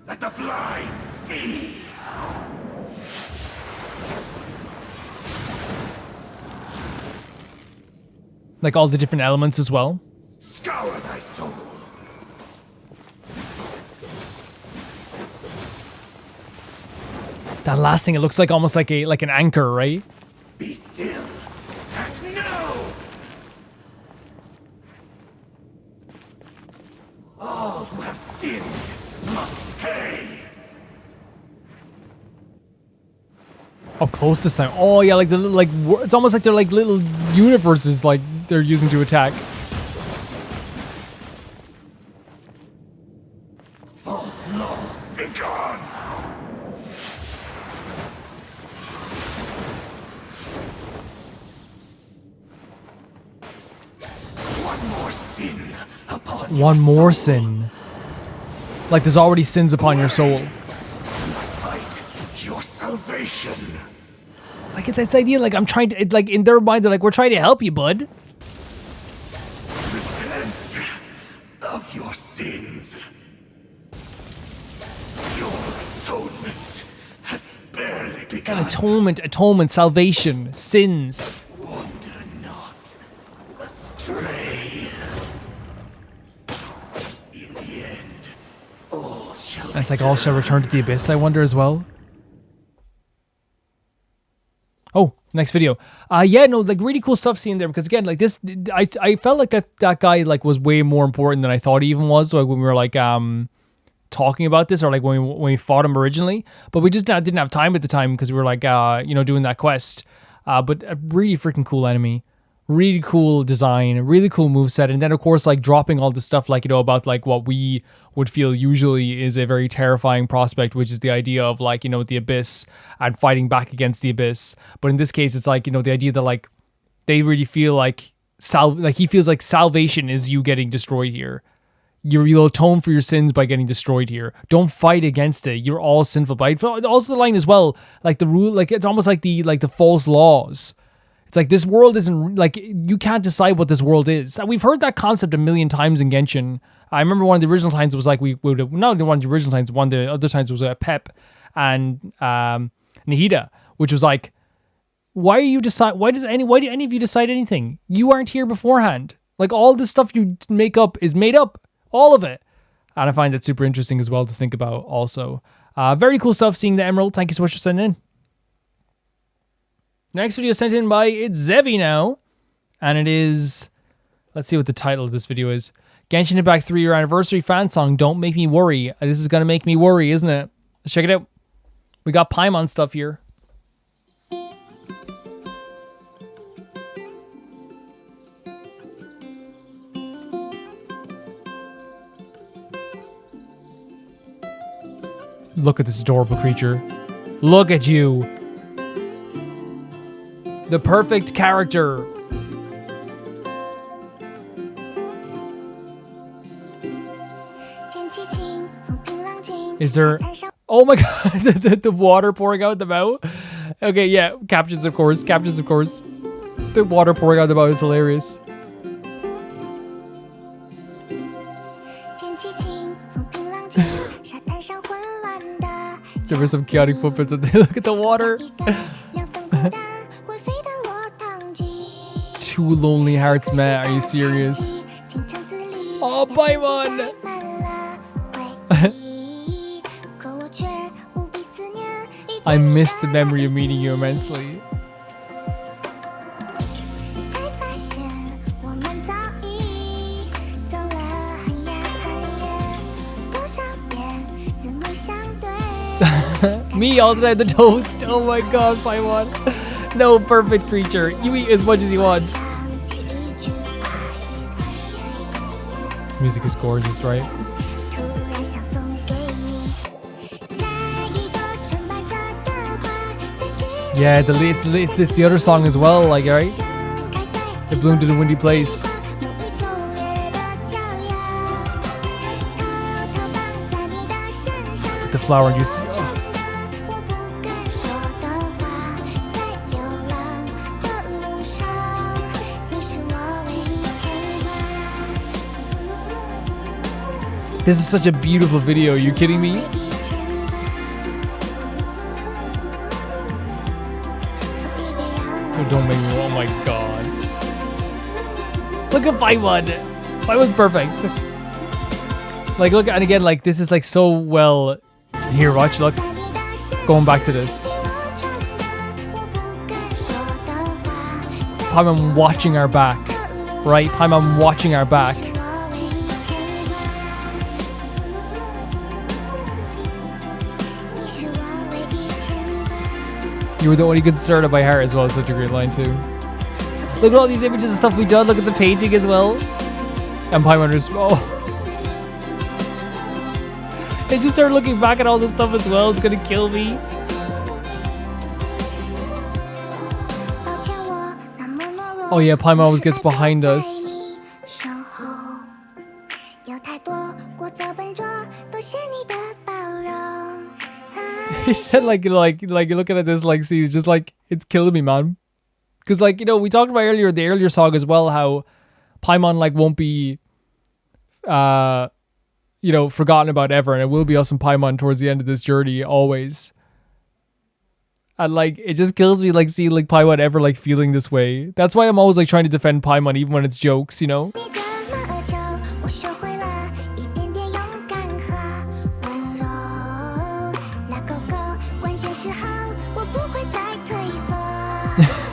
Let the blind see. Like all the different elements as well. Scour thy soul. That last thing, it looks like almost like an anchor, right? Be still and know. All who have sinned must pay. Up close this time. Oh yeah, like the like it's almost like they're like little universes like they're using to attack. False laws begone. One more sin. Like there's already sins upon your soul. Your salvation. Like it's this idea, like I'm trying to, like in their mind, they're like, we're trying to help you, bud. Repent of your sins. Your atonement has barely begun. Atonement, salvation, sins. Wander not astray. In the end, all shall That's like all shall return to the abyss, I wonder as well. Oh, next video. Yeah, no, like really cool stuff seeing there because again, like this, I felt like that guy like was way more important than I thought he even was. Like when we were like talking about this, or like when we fought him originally, but we just didn't have time at the time because we were like doing that quest. But a really freaking cool enemy, really cool design, really cool moveset, and then of course like dropping all the stuff like about like what we would feel usually is a very terrifying prospect, which is the idea of like the abyss and fighting back against the abyss. But in this case, it's like the idea that like they really feel like he feels like salvation is you getting destroyed here. You'll atone for your sins by getting destroyed here. Don't fight against it. You're all sinful. But also the line as well, like the rule, like it's almost like the false laws. It's like this world isn't like you can't decide what this world is. We've heard that concept a million times in Genshin. I remember one of the original times was like one of the original times. One of the other times was Pep and Nahida, which was like, why do any of you decide anything? You aren't here beforehand. Like all this stuff you make up is made up. All of it. And I find that super interesting as well to think about also. Very cool stuff seeing the Emerald. Thank you so much for sending in. Next video sent in by It's Zevi now. And it is... Let's see what the title of this video is. Genshin Impact 3-year anniversary fan song, Don't Make Me Worry. This is going to make me worry, isn't it? Let's check it out. We got Paimon stuff here. Look at this adorable creature. Look at you. The perfect character. Is there... Oh my god, the water pouring out the mouth. Okay, yeah, captions of course. The water pouring out the mouth is hilarious. There were some chaotic footprints up there. Look at the water. Two lonely hearts met. Are you serious? Oh, Paimon! I miss the memory of meeting you immensely. Me all the time, the toast. Oh my god, Paimon. No, perfect creature. You eat as much as you want. Music is gorgeous, right? Yeah, it's the other song as well, like, right? It bloomed in a windy place. Look at the flower you see. Oh. This is such a beautiful video. Are you kidding me? Oh, don't make me. Oh my god. Look at Paimon. Paimon's perfect. Like, look, and again, like, this is like so well. Here, watch, look. Going back to this. Paimon watching our back. Right? Paimon watching our back. You were the only concern of my heart as well. Such a great line too. Look at all these images and stuff we've done. Look at the painting as well. And Paimon just... Oh. I just started looking back at all this stuff as well. It's gonna kill me. Oh yeah, Paimon always gets behind us. He said like looking at this like scene, it's just like it's killing me, man. Because like we talked about earlier the earlier song as well, how Paimon like won't be forgotten about ever, and it will be us and Paimon towards the end of this journey always. And like it just kills me like seeing like Paimon ever like feeling this way. That's why I'm always like trying to defend Paimon even when it's jokes,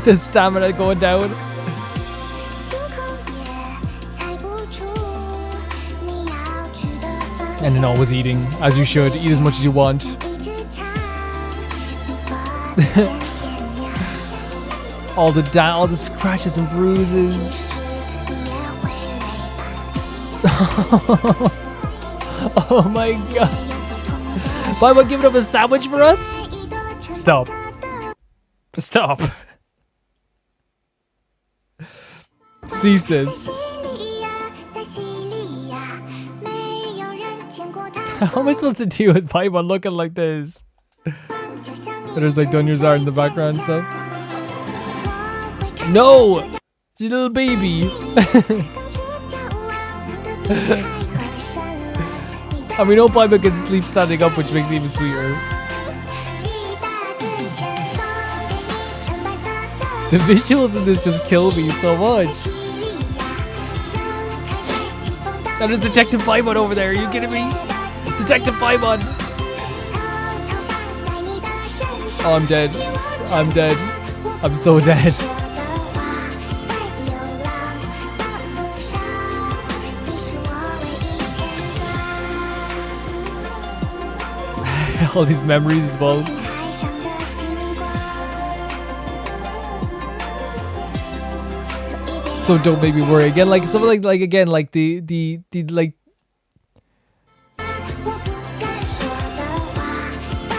The stamina going down. And then always eating, as you should. Eat as much as you want. all the scratches and bruises. Oh my god. Why would giving up a sandwich for us? Stop. Stop. Cease this. How am I supposed to do with Paimon looking like this? There's like Dunya's art in the background and stuff. No! You little baby. And we know Paimon can sleep standing up, which makes it even sweeter. The visuals in this just kill me so much. And there's Detective Paimon over there. Are you kidding me? Detective Paimon. Oh, I'm dead. I'm dead. I'm so dead. All these memories as well. So don't make me worry again. Like something like again like the like.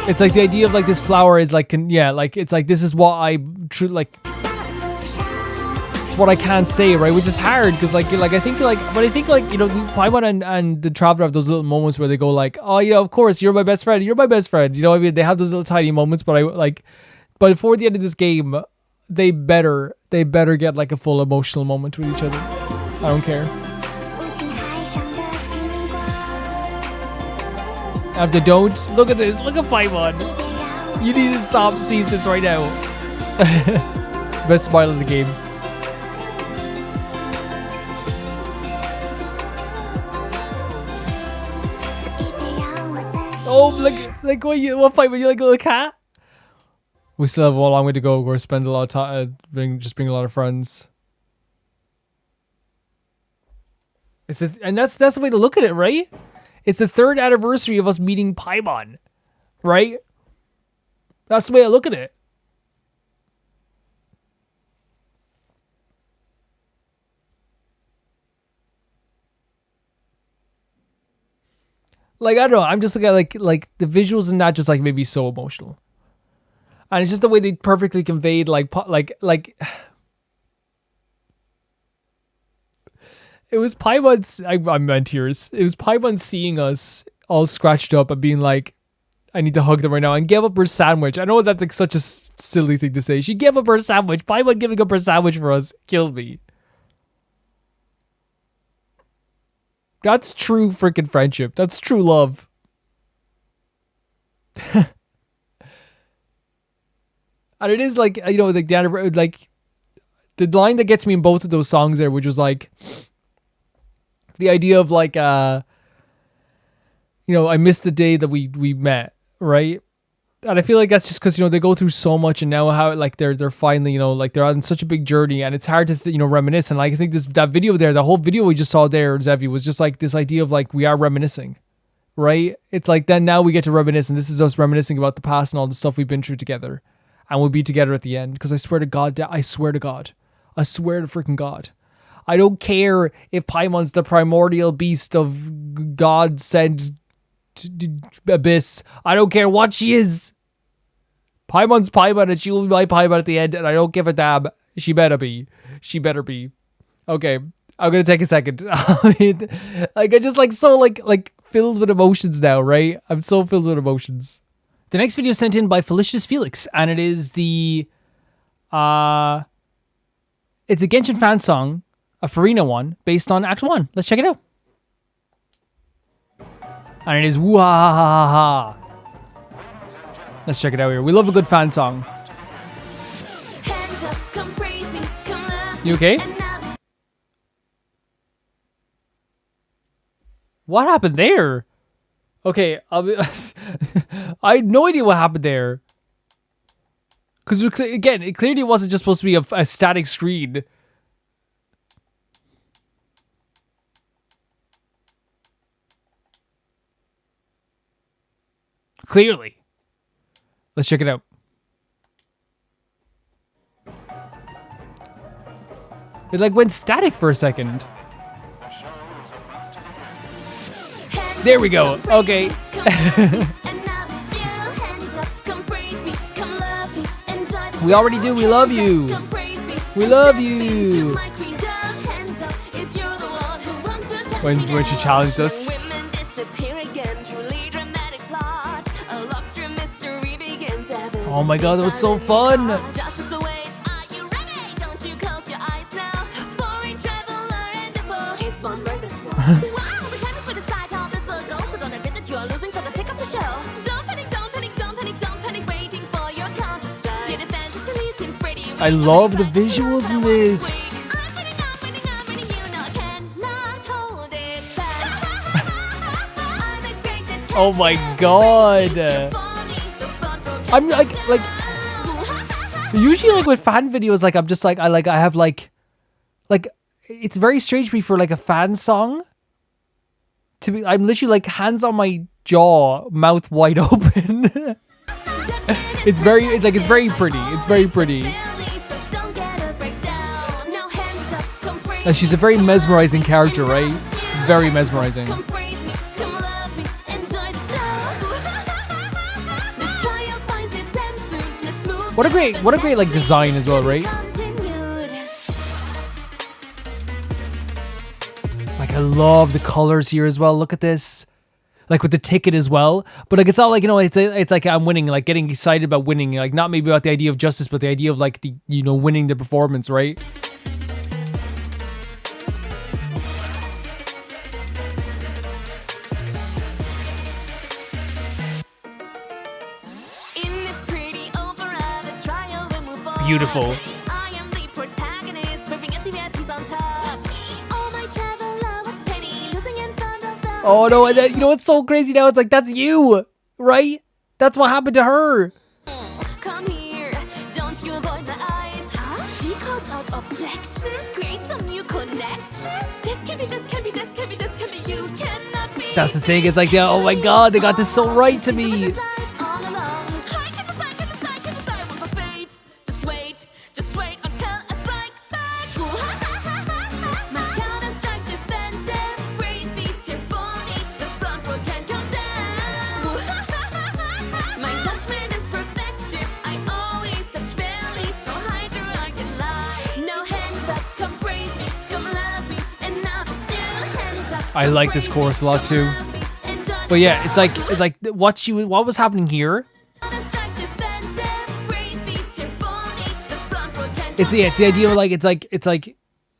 It's like the idea of like this flower is like like it's like this is what I like. It's what I can't say, right? Which is hard because like I think like Paimon and the Traveler have those little moments where they go like, oh of course you're my best friend, you're my best friend. You know what I mean? They have those little tiny moments, but but before the end of this game, they better get like a full emotional moment with each other. I don't care. If they don't, look at this. Look at Paimon. You need to stop. Seize this right now. Best smile in the game. Oh, like what Paimon? You like a little cat? We still have a long way to go. We're spending a lot of time, being a lot of friends. And that's the way to look at it, right? It's the 3rd anniversary of us meeting Paimon, right? That's the way I look at it. Like I don't know. I'm just looking at like the visuals and that just like made me so emotional. And it's just the way they perfectly conveyed like it was Paimon. I'm in tears. It was Paimon seeing us all scratched up and being like, I need to hug them right now, and gave up her sandwich. I know that's like such a silly thing to say. She gave up her sandwich. Paimon giving up her sandwich for us killed me. That's true freaking friendship. That's true love. And it is like, like the line that gets me in both of those songs there, which was like the idea of like, I missed the day that we met, right? And I feel like that's just because, they go through so much, and now how like they're finally, like they're on such a big journey, and it's hard to, reminisce. And like, I think that video there, the whole video we just saw there, Zevi, was just like this idea of like, we are reminiscing, right? It's like, then now we get to reminisce, and this is us reminiscing about the past and all the stuff we've been through together. And we'll be together at the end. Because I swear to God, I swear to freaking God. I don't care if Paimon's the primordial beast of God sent abyss. I don't care what she is. Paimon's Paimon, and she will be my Paimon at the end, and I don't give a damn. She better be. She better be. Okay, I'm gonna take a second. Like I just like so like filled with emotions now, right? I'm so filled with emotions. The next video sent in by Felicious Felix, and it is the it's a Genshin fan song, a Furina one, based on Act 1. Let's check it out. And it is wah. Let's check it out here. We love a good fan song. You okay? What happened there? Okay, I had no idea what happened there. Because, again, it clearly wasn't just supposed to be a static screen. Clearly. Let's check it out. It like went static for a second. There we go. Okay. We already do. We love you. We love you. When she challenged us. Oh my god, that was so fun. I love the visuals in this. Oh my god. I'm like usually like with fan videos, like I'm just like I have like it's very strange for me for like a fan song to be. I'm literally like hands on my jaw, mouth wide open. It's very pretty. It's very pretty. Like she's a very mesmerizing character, right? Very mesmerizing. What a great like design as well, right? Like I love the colors here as well. Look at this. Like with the ticket as well. But like it's all like, you know, it's like I'm winning, like getting excited about winning, like not maybe about the idea of justice, but the idea of like the, you know, winning the performance, right? Beautiful. Oh no, and you know what's so crazy now? It's like, that's you, right? That's what happened to her. Come here, don't you avoid my eyes. Huh? She calls out objections, create some new connections. This can be, this can be, this can be, this can be, you cannot be. That's the thing, it's like, yeah, oh my god, they got this so right to me. I like this chorus a lot too. But yeah, it's like what was happening here. It's the idea of like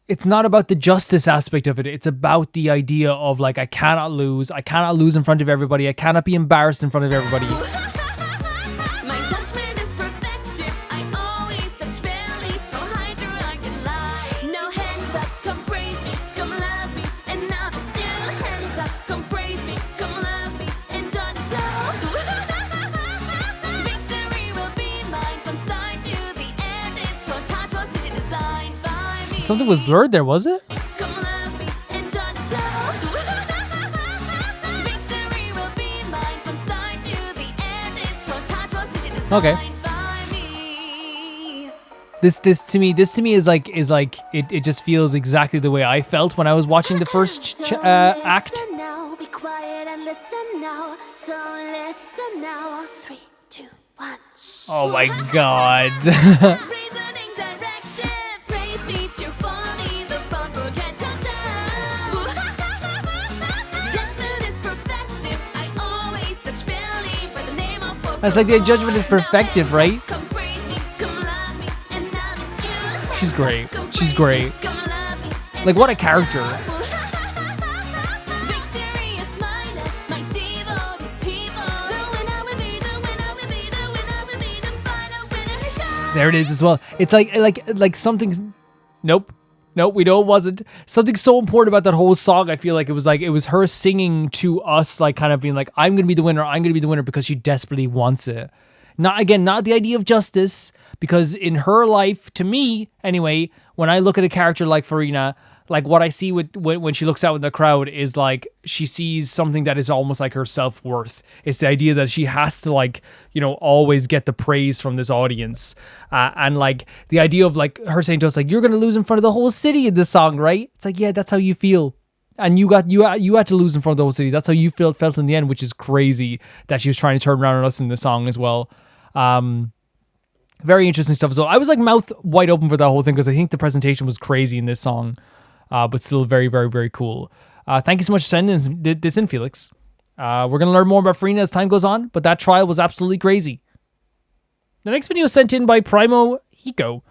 it's not about the justice aspect of it. It's about the idea of like I cannot lose in front of everybody. I cannot be embarrassed in front of everybody. Something was blurred there, was it? Okay. This to me is like it just feels exactly the way I felt when I was watching the first act. Be quiet and listen now. So listen now. 3, 2, 1. Oh my god. That's like the judgment is perfected, right? She's great. She's great. Like, what a character. There it is as well. It's like something. Nope, we know it wasn't. Something so important about that whole song. I feel like it was her singing to us, like kind of being like, "I'm gonna be the winner. I'm gonna be the winner," because she desperately wants it. Not the idea of justice, because in her life, to me anyway, when I look at a character like Furina, like what I see when she looks out in the crowd is like she sees something that is almost like her self-worth. It's the idea that she has to, like, you know, always get the praise from this audience. And like the idea of like her saying to us, like, "You're going to lose in front of the whole city in this song, right?" It's like, yeah, that's how you feel. And you had to lose in front of the whole city. That's how you felt in the end, which is crazy that she was trying to turn around on us in the song as well. Very interesting stuff as well. I was like mouth wide open for that whole thing because I think the presentation was crazy in this song. But still very, very, very cool. Thank you so much for sending this in, Felix. We're going to learn more about Furina as time goes on, but that trial was absolutely crazy. The next video is sent in by Primo Hiko,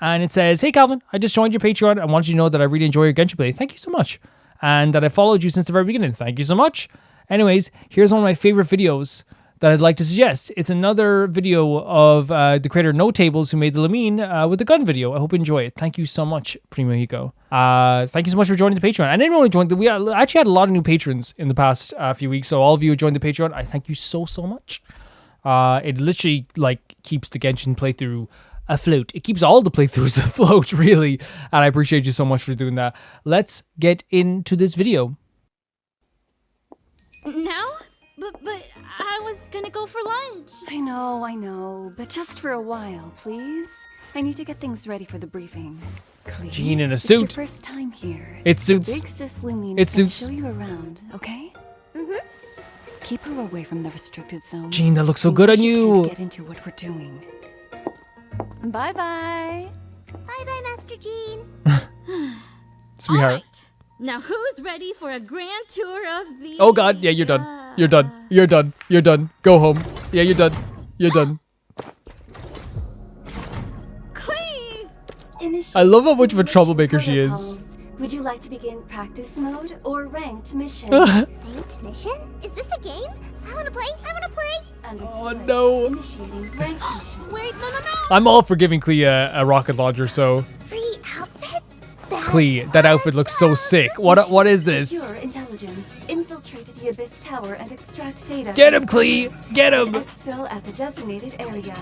and it says, "Hey Calvin, I just joined your Patreon. I want you to know that I really enjoy your Genshin play. Thank you so much. And that I followed you since the very beginning. Thank you so much. Anyways, here's one of my favorite videos that I'd like to suggest. It's another video of the creator No Tables, who made the Lamine with the gun video. I hope you enjoy it. Thank you so much, Primo Hiko. Thank you so much for joining the Patreon. And anyone who joined, we actually had a lot of new patrons in the past few weeks. So all of you who joined the Patreon, I thank you so much. It literally like keeps the Genshin playthrough afloat. It keeps all the playthroughs afloat, really. And I appreciate you so much for doing that. Let's get into this video. Now? But I was gonna go for lunch. I know, but just for a while, please. I need to get things ready for the briefing. Clee, Jean in a suit. It's your first time here. It suits. Big sis Lumine It suits. show you around, okay? Keep her away from the restricted zones. Jean, that looks so good on you. Get into what we're doing. Bye-bye. Bye-bye, Master Jean. Sweetheart. Right. Now who's ready for a grand tour of the... Oh God, yeah, you're done. You're done. You're done. You're done. Go home. Yeah, you're done. You're done. Clee! I love how much of a troublemaker she is. Would you like to begin practice mode or ranked mission? Ranked mission? Is this a game? I wanna play. Oh no. Initiating ranked mission. Wait, no. I'm all for giving Clee a rocket launcher, so. Free outfits? Clee, that outfit looks so sick. What is this? Pure intelligence. Infiltrate the Abyss Tower and extract data. Get him, Clee! Get him! Exfil at the designated area.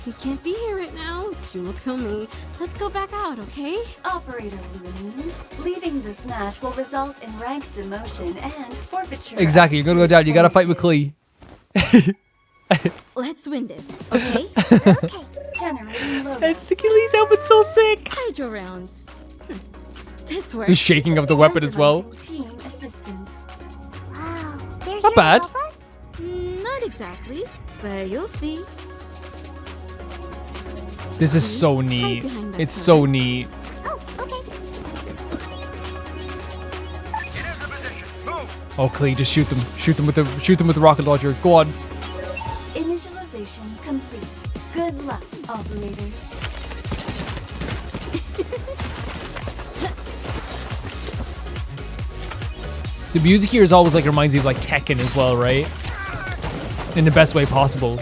We can't be here right now. June will kill me. Let's go back out, okay? Operator Lumine, leaving this match will result in rank demotion and forfeiture. Exactly, you're gonna go down. You gotta fight with Clee. Let's win this, okay? Okay. Generating load. And Clee's outfit's so sick. Hydro rounds. This works. The shaking of the weapon as well. Team assistance. Wow. They're Not here to bad. help us? Not exactly, but you'll see. This is so neat. It's so neat. Oh, okay. Oh, Clee, just shoot them. Shoot them with the rocket launcher. Go on. Initialization complete. Good luck, operators. The music here is always like reminds me of like Tekken as well, right? In the best way possible.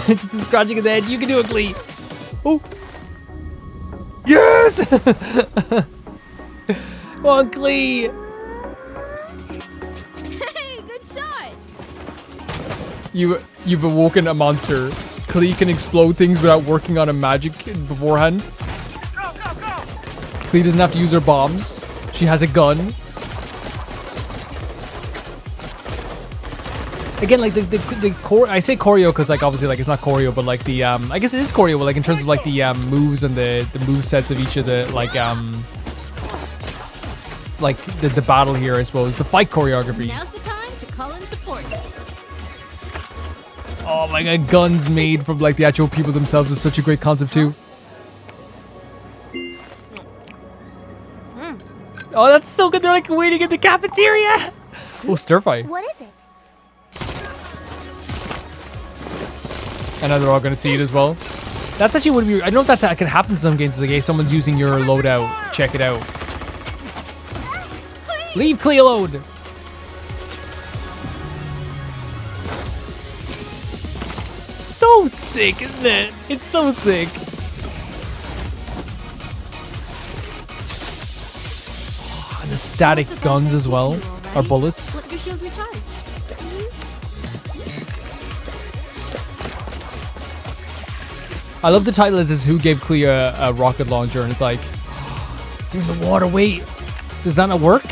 It's the scratching of the head. You can do it, Clee. Oh. Yes! Come on, Clee. Hey, good shot. You've awoken a monster. Clee can explode things without working on a magic beforehand. Clee doesn't have to use her bombs. She has a gun. Again, like the core, I say choreo because like obviously like it's not choreo, but like the I guess it is choreo, but like in terms of like the moves and the move sets of each of the like the battle here, I suppose the fight choreography. Now's the time to call in support. Oh my god, guns made from like the actual people themselves is such a great concept too. Oh, that's so good. They're like waiting in the cafeteria. Oh, stir fry. What is it? And now they're all gonna see it as well. That's actually what we. I don't know if that can happen in some games. Like, hey, someone's using your loadout. Check it out. Leave Klee alone. So sick, isn't it? It's so sick. Oh, and the static guns as well, or bullets. Let your shield recharge. I love the title is Who Gave Klee a rocket launcher, and it's like, they're in the water, wait. Does that not work?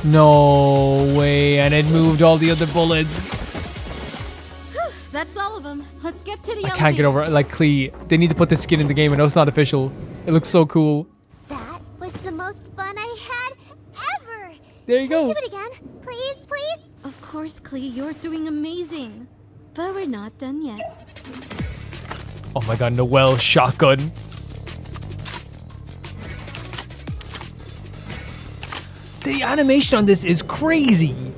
No way, and it moved all the other bullets. That's all of them. Let's get to the I can't get over it. Like, Klee, they need to put this skin in the game. I know it's not official. It looks so cool. That was the most fun I had ever. There you go. Do it again, please, please. Of course, Klee, you're doing amazing. But we're not done yet. Oh my god, Noelle shotgun. The animation on this is crazy.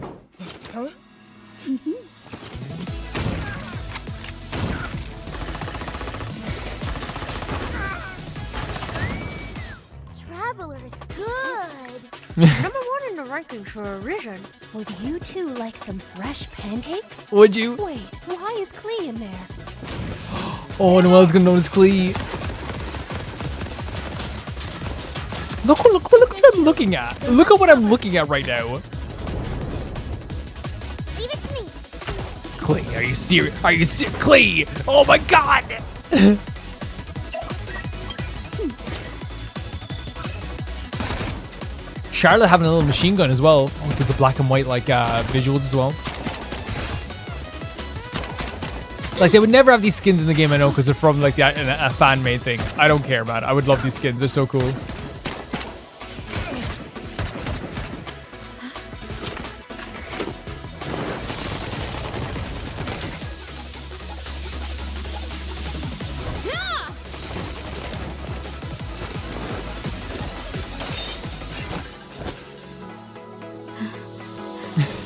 Huh? Traveler's good. Number 1 in the rankings for a reason. Would you two like some fresh pancakes? Would you? Wait, why is Klee in there? Oh, Noelle's gonna notice Klee. Look what I'm looking at. Look at what I'm looking at right now. Leave it to me. Klee, are you serious? Are you serious? Klee! Oh my god! Charlotte having a little machine gun as well. Oh, did the black and white like visuals as well. Like, they would never have these skins in the game, I know, because they're from like a fan-made thing. I don't care, man. I would love these skins. They're so cool.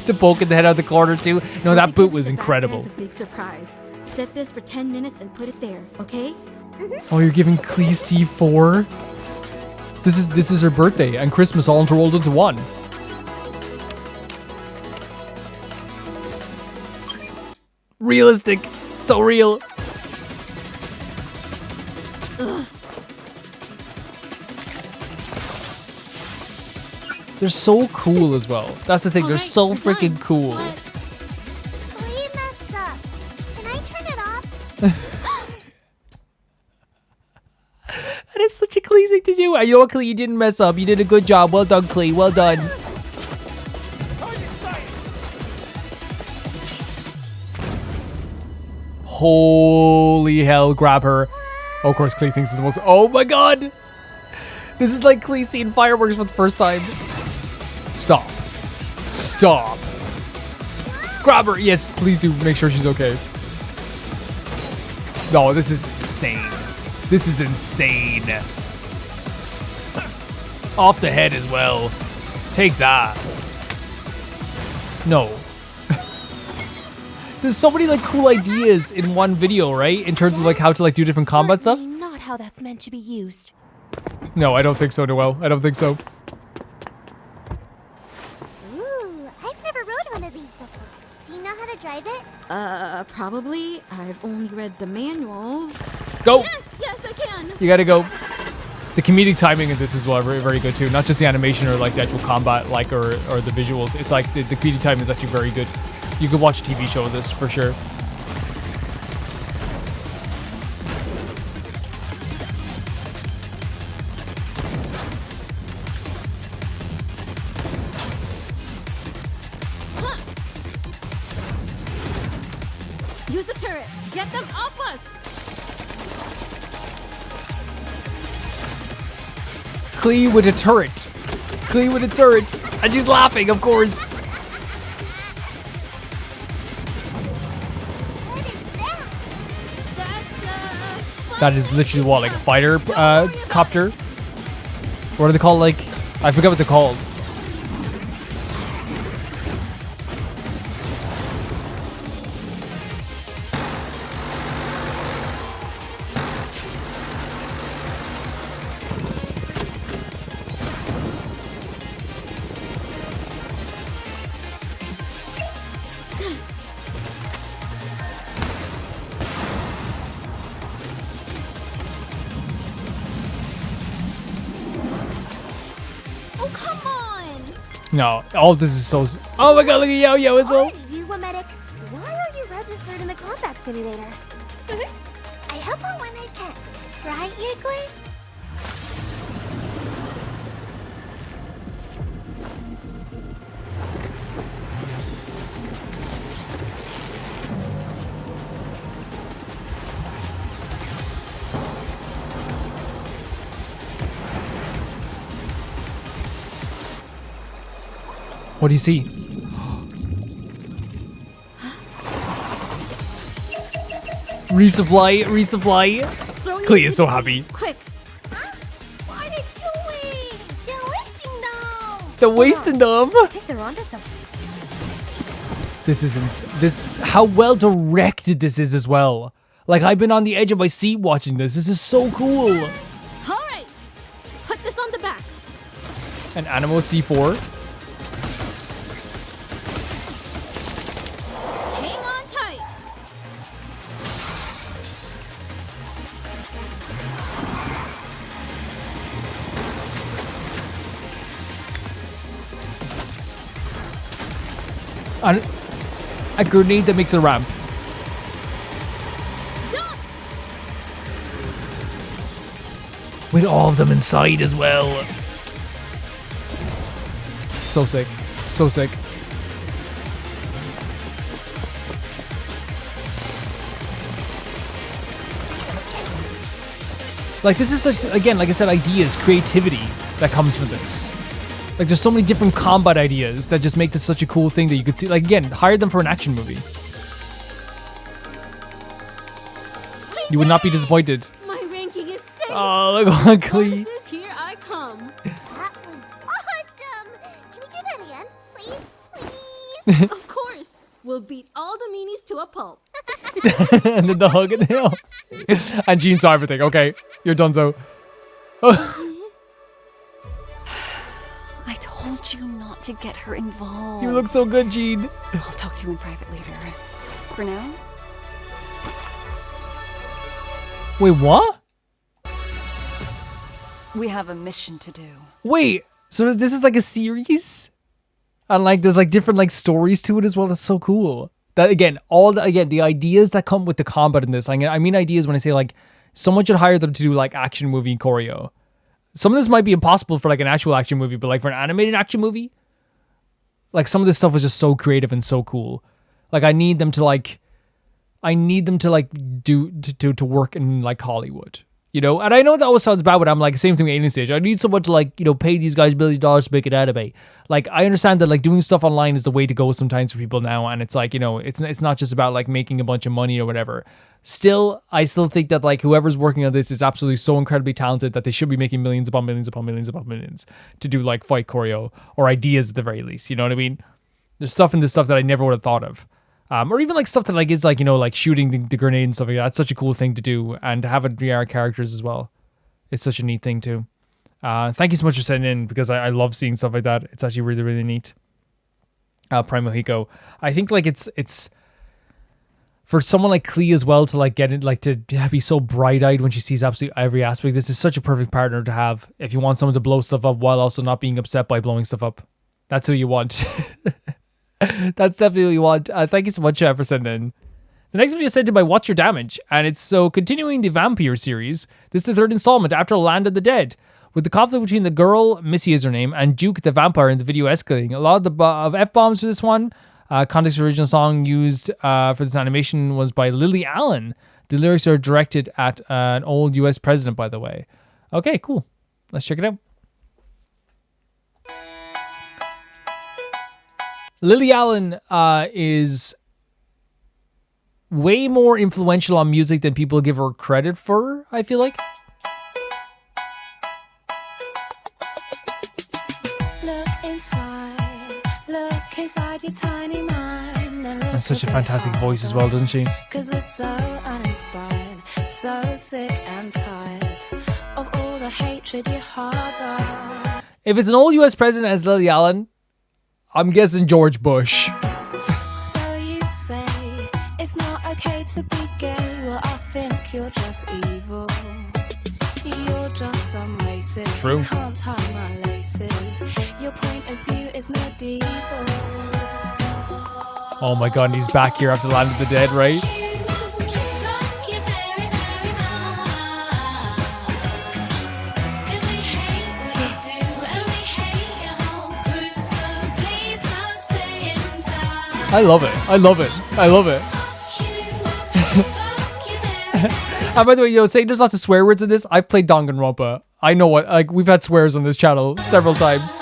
To poke in the head out of the corner too. No, that boot was incredible. That's a big surprise. Set this for 10 minutes and put it there, okay? Oh, you're giving Klee C4? This is her birthday and Christmas all rolled into one. Realistic. So real. Ugh. They're so cool as well. That's the thing. They're so freaking cool. Klee messed up. Can I turn it off? That is such a Klee thing to do. You know what, Klee? You didn't mess up. You did a good job. Well done, Klee. Well done. Holy hell, grab her. Oh, of course, Klee thinks it's the most... Oh my god! This is like Klee seeing fireworks for the first time. Stop. Stop. Grab her. Yes, please do make sure she's okay. No, this is insane. This is insane. Off the head as well. Take that. No. There's so many like cool ideas in one video, right? In terms of like how to like do different combat stuff. Not how that's meant to be used. No, I don't think so, Noelle. I don't think so. Ooh, I've never rode one of these before. Do you know how to drive it? Probably. I've only read the manuals. Go! Yes, I can! You gotta go. The comedic timing of this is well, very, very good too. Not just the animation or like the actual combat, like or the visuals. It's like the comedic timing is actually very good. You could watch a TV show of this for sure. Use the turret! Get them off us! Klee with a turret. Klee with a turret. And she's laughing, of course. That is literally what, like a fighter copter? What are they called? Like, I forget what they're called. No, all of this is so... Oh my god, look at Yo-Yo as well. You, Medic. Why are you registered in the combat simulator? I help out when I can. Right, Yiggly? What do you see? Resupply. Clee is so happy. Quick. What are they doing? They're wasting them. I think they're onto something. This is how well directed this is as well. Like, I've been on the edge of my seat watching this. This is so cool. All right, put this on the back. An Animo C4. Hang on tight. A grenade that makes a ramp. With all of them inside as well. So sick. So sick. Like, this is such, again, like I said, ideas, creativity that comes from this. Like, there's so many different combat ideas that just make this such a cool thing that you could see. Like, again, hire them for an action movie. You would not be disappointed. My ranking is safe. Oh, look at Clee. Bonuses, here I come. That was awesome. Can we do that again, please? Please. Of course. We'll beat all the meanies to a pulp. And then the hug and the and Jean saw everything. Okay, you're done so. I told you not to get her involved. You look so good, Jean. I'll talk to you in private later. For now? Wait, what? We have a mission to do. Wait, so this is like a series? And like there's like different like stories to it as well. That's so cool. That again, the ideas that come with the combat in this. I mean ideas when I say like someone should hire them to do like action movie choreo. Some of this might be impossible for like an actual action movie, but like for an animated action movie, like some of this stuff was just so creative and so cool. Like I need them to do to work in like Hollywood, you know? And I know that always sounds bad, but I'm like, same thing with Alien Stage. I need someone to like, you know, pay these guys $1 billion to make an anime. Like, I understand that like doing stuff online is the way to go sometimes for people now. And it's like, you know, it's not just about like making a bunch of money or whatever. Still, I still think that like whoever's working on this is absolutely so incredibly talented that they should be making millions upon millions upon millions upon millions to do like fight choreo or ideas at the very least. You know what I mean? There's stuff in this stuff that I never would have thought of. Or even like stuff that like is like, you know, like shooting the grenade and stuff like that. That's such a cool thing to do, and to have it VR characters as well. It's such a neat thing too. Thank you so much for sending in, because I love seeing stuff like that. It's actually really, really neat. Primo Hiko. I think like it's for someone like Clee as well to like get it, like to be so bright-eyed when she sees absolutely every aspect. This is such a perfect partner to have if you want someone to blow stuff up while also not being upset by blowing stuff up. That's who you want. That's definitely what you want. Thank you so much for sending in. The next video is sent in by Watch Your Damage, and it's so continuing the Vampire series. This is the third installment after Land of the Dead. With the conflict between the girl, Missy is her name, and Duke the Vampire in the video escalating. A lot of F-bombs for this one. Context for original song used for this animation was by Lily Allen. The lyrics are directed at an old US president, by the way. Okay, cool. Let's check it out. Lily Allen is way more influential on music than people give her credit for, I feel like. Look inside your tiny mind. And such a fantastic voice as well, doesn't she? Cause we're so uninspired, so sick and tired of all the hatred you harbor. If it's an old US president as Lily Allen, I'm guessing George Bush. So you say it's not okay to be gay. Well, I think you're just evil. You're just some racist. True. You can't tie my laces. Your point of view is medieval. Oh my god, and he's back here after Land of the Dead, right? I love it. I love it. I love it. And by the way, saying there's lots of swear words in this, I've played Danganronpa. I know what, like, we've had swears on this channel several times.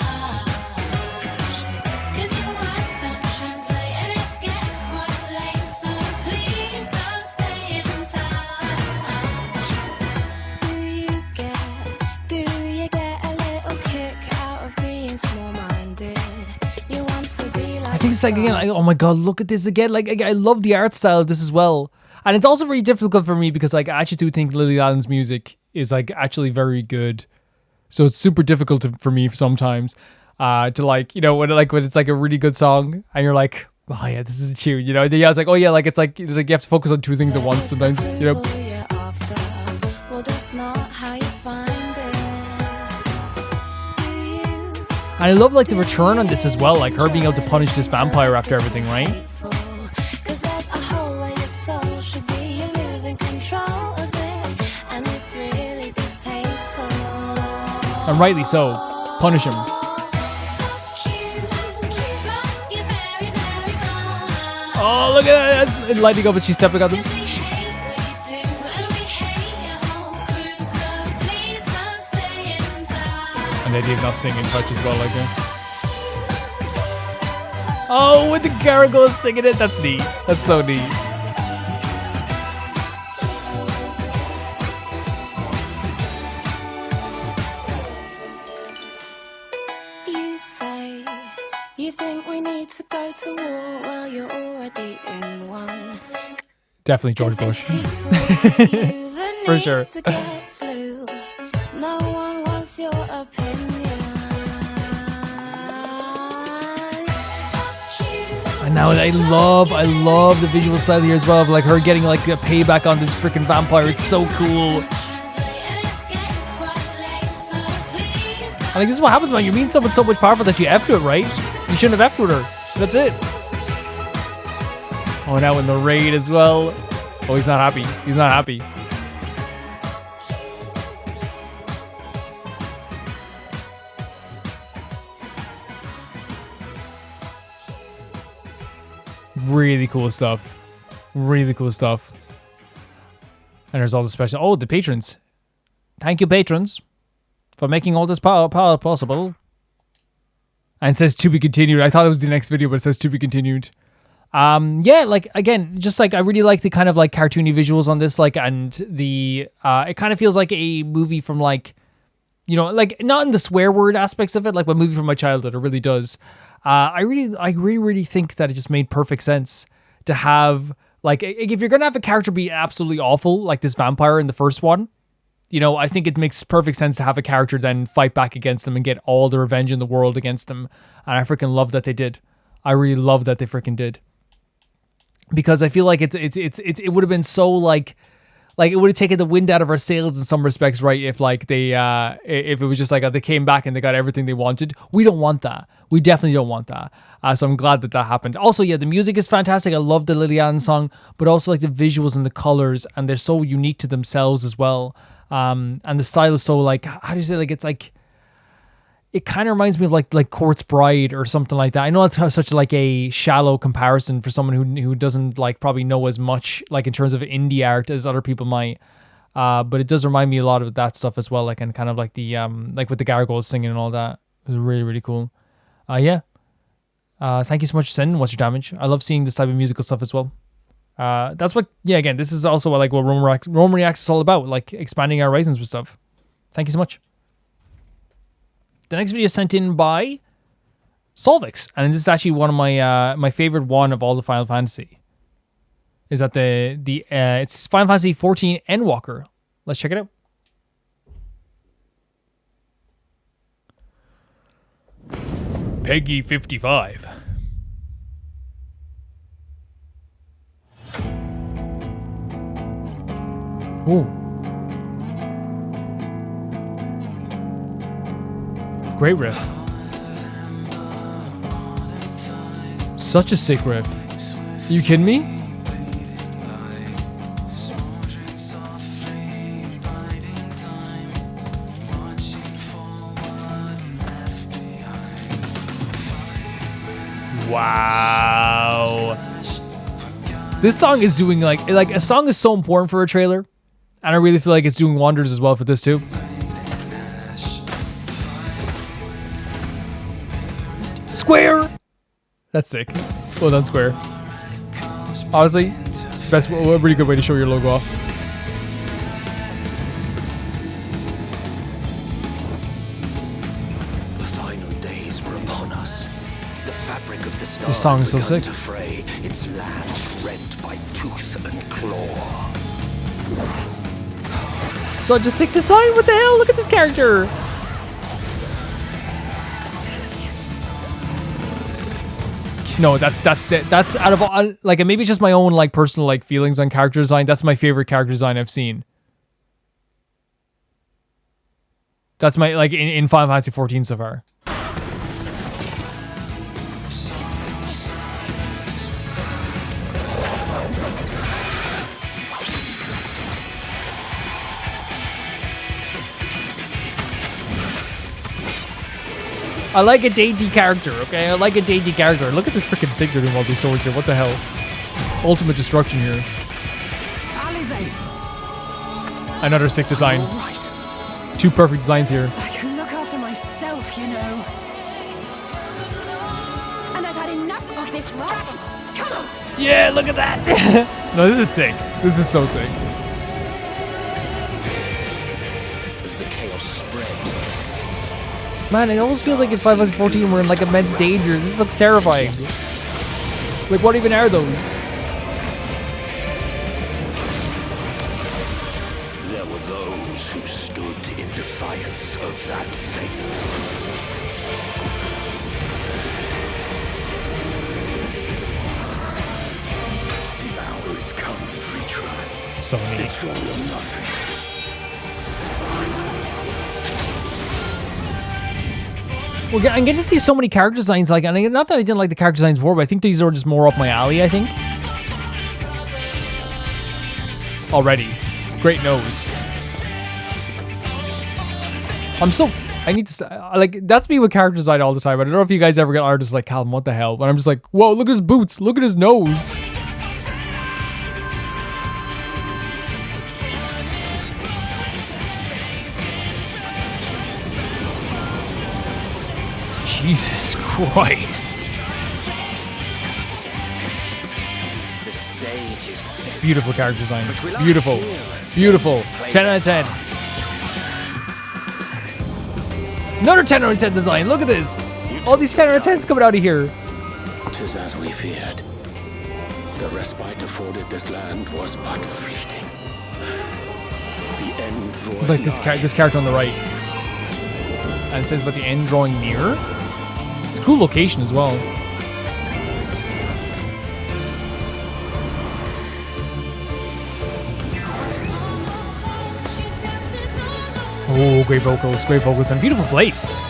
I think it's like, again, like, oh my god, look at this again. Like, I love the art style of this as well. And it's also very difficult for me because, like, I actually do think Lily Allen's music is, like, actually very good. So it's super difficult for me sometimes to, like, you know, when it's like a really good song and you're like, oh yeah, this is a tune, you know. Yeah, it's like, oh yeah, like it's like you have to focus on two things at once sometimes, you know. And I love, like, the return on this as well, like her being able to punish this vampire after everything, right? And rightly so. Punish him. Oh, look at that. It's lighting up as she's stepping on them. And the idea of not singing touch as well, like that. Oh, with the gargoyles singing it. That's neat. That's so neat. You say you think we need to go to war. Well, you're already in one. Definitely George Bush. For sure. No one wants your opinion. And now I love the visual style here as well, of like her getting like a payback on this freaking vampire. It's so cool. And like, this is what happens, man. You mean someone so much powerful that you F to it, right? You shouldn't have F with her. That's it. Oh, now in the raid as well. Oh, he's not happy. He's not happy. Really cool stuff. Really cool stuff. And there's all the special... Oh, the patrons. Thank you, patrons, for making all this possible. And it says to be continued. I thought it was the next video, but it says to be continued. Yeah, like, again, just like, I really like the kind of like cartoony visuals on this, like, and the, it kind of feels like a movie from like, you know, like, not in the swear word aspects of it, like a movie from my childhood. It really does. I really think that it just made perfect sense to have, like, if you're gonna have a character be absolutely awful, like this vampire in the first one, you know, I think it makes perfect sense to have a character then fight back against them and get all the revenge in the world against them. And I freaking love that they did. I really love that they freaking did. Because I feel like it would have been so like it would have taken the wind out of our sails in some respects, right? If like they if it was just like they came back and they got everything they wanted. We don't want that. We definitely don't want that. So I'm glad that happened. Also, yeah, the music is fantastic. I love the Lily Allen song, but also like the visuals and the colors, and they're so unique to themselves as well. And the style is so like, how do you say, like, it's like, it kind of reminds me of like Court's Bride or something like that. I know it's such like a shallow comparison for someone who doesn't like probably know as much like in terms of indie art as other people might. But it does remind me a lot of that stuff as well. Like, and kind of like the like with the gargoyles singing and all that. It was really, really cool. Yeah. Thank you so much for sending What's Your Damage. I love seeing this type of musical stuff as well. That's what, yeah, again, this is also like what Rome Reacts is all about, like expanding our horizons with stuff. Thank you so much. The next video is sent in by Solvix, and this is actually one of my my favorite one of all the Final Fantasy. Is that it's Final Fantasy 14 Endwalker. Let's check it out. Peggy 55. Ooh. Great riff. Such a sick riff. Are you kidding me? Wow. This song is doing like a song is so important for a trailer. And I really feel like it's doing wonders as well for this too. Square! That's sick. Well done, Square. Honestly, a really good way to show your logo off. The final days were upon us. The fabric of the stars This song is so sick. to fray, its land rent by tooth and claw. Such a sick design. What the hell? Look at this character. No, that's out of all, like, maybe it's just my own like personal like feelings on character design. That's my favorite character design I've seen. That's my like in Final Fantasy 14 so far. I like a dainty character, okay? I like a dainty character. Look at this freaking thing they're doing all these swords here. What the hell? Ultimate destruction here. Another sick design. Right. Two perfect designs here. I can look after myself, you know. And I've had enough of this rot. Come on. Yeah, look at that. No, this is sick. This is so sick. As the chaos spread. Man, it almost feels like in Final Fantasy 14 we're in like immense danger. This looks terrifying. Like, what even are those? There were those who stood in defiance of that fate. The hour is come for retry. So neat. It's all or nothing. Well, I'm getting to see so many character designs. Like, and not that I didn't like the character designs before, but I think these are just more up my alley, I think. Already. Great nose. I need to, like, that's me with character design all the time. I don't know if you guys ever get artists like, Calvin, what the hell? But I'm just like, whoa, look at his boots. Look at his nose. Jesus Christ. The stage is Beautiful character design. Beautiful. Beautiful. 10 out of 10. Another 10 out of 10 design. Look at this. All these 10 out of 10s coming out of here. 'Tis as we feared. The respite afforded this land was but fleeting. The end draws Like this character on the right. And it says about the end drawing near. It's a cool location as well. Oh, great vocals, and beautiful place.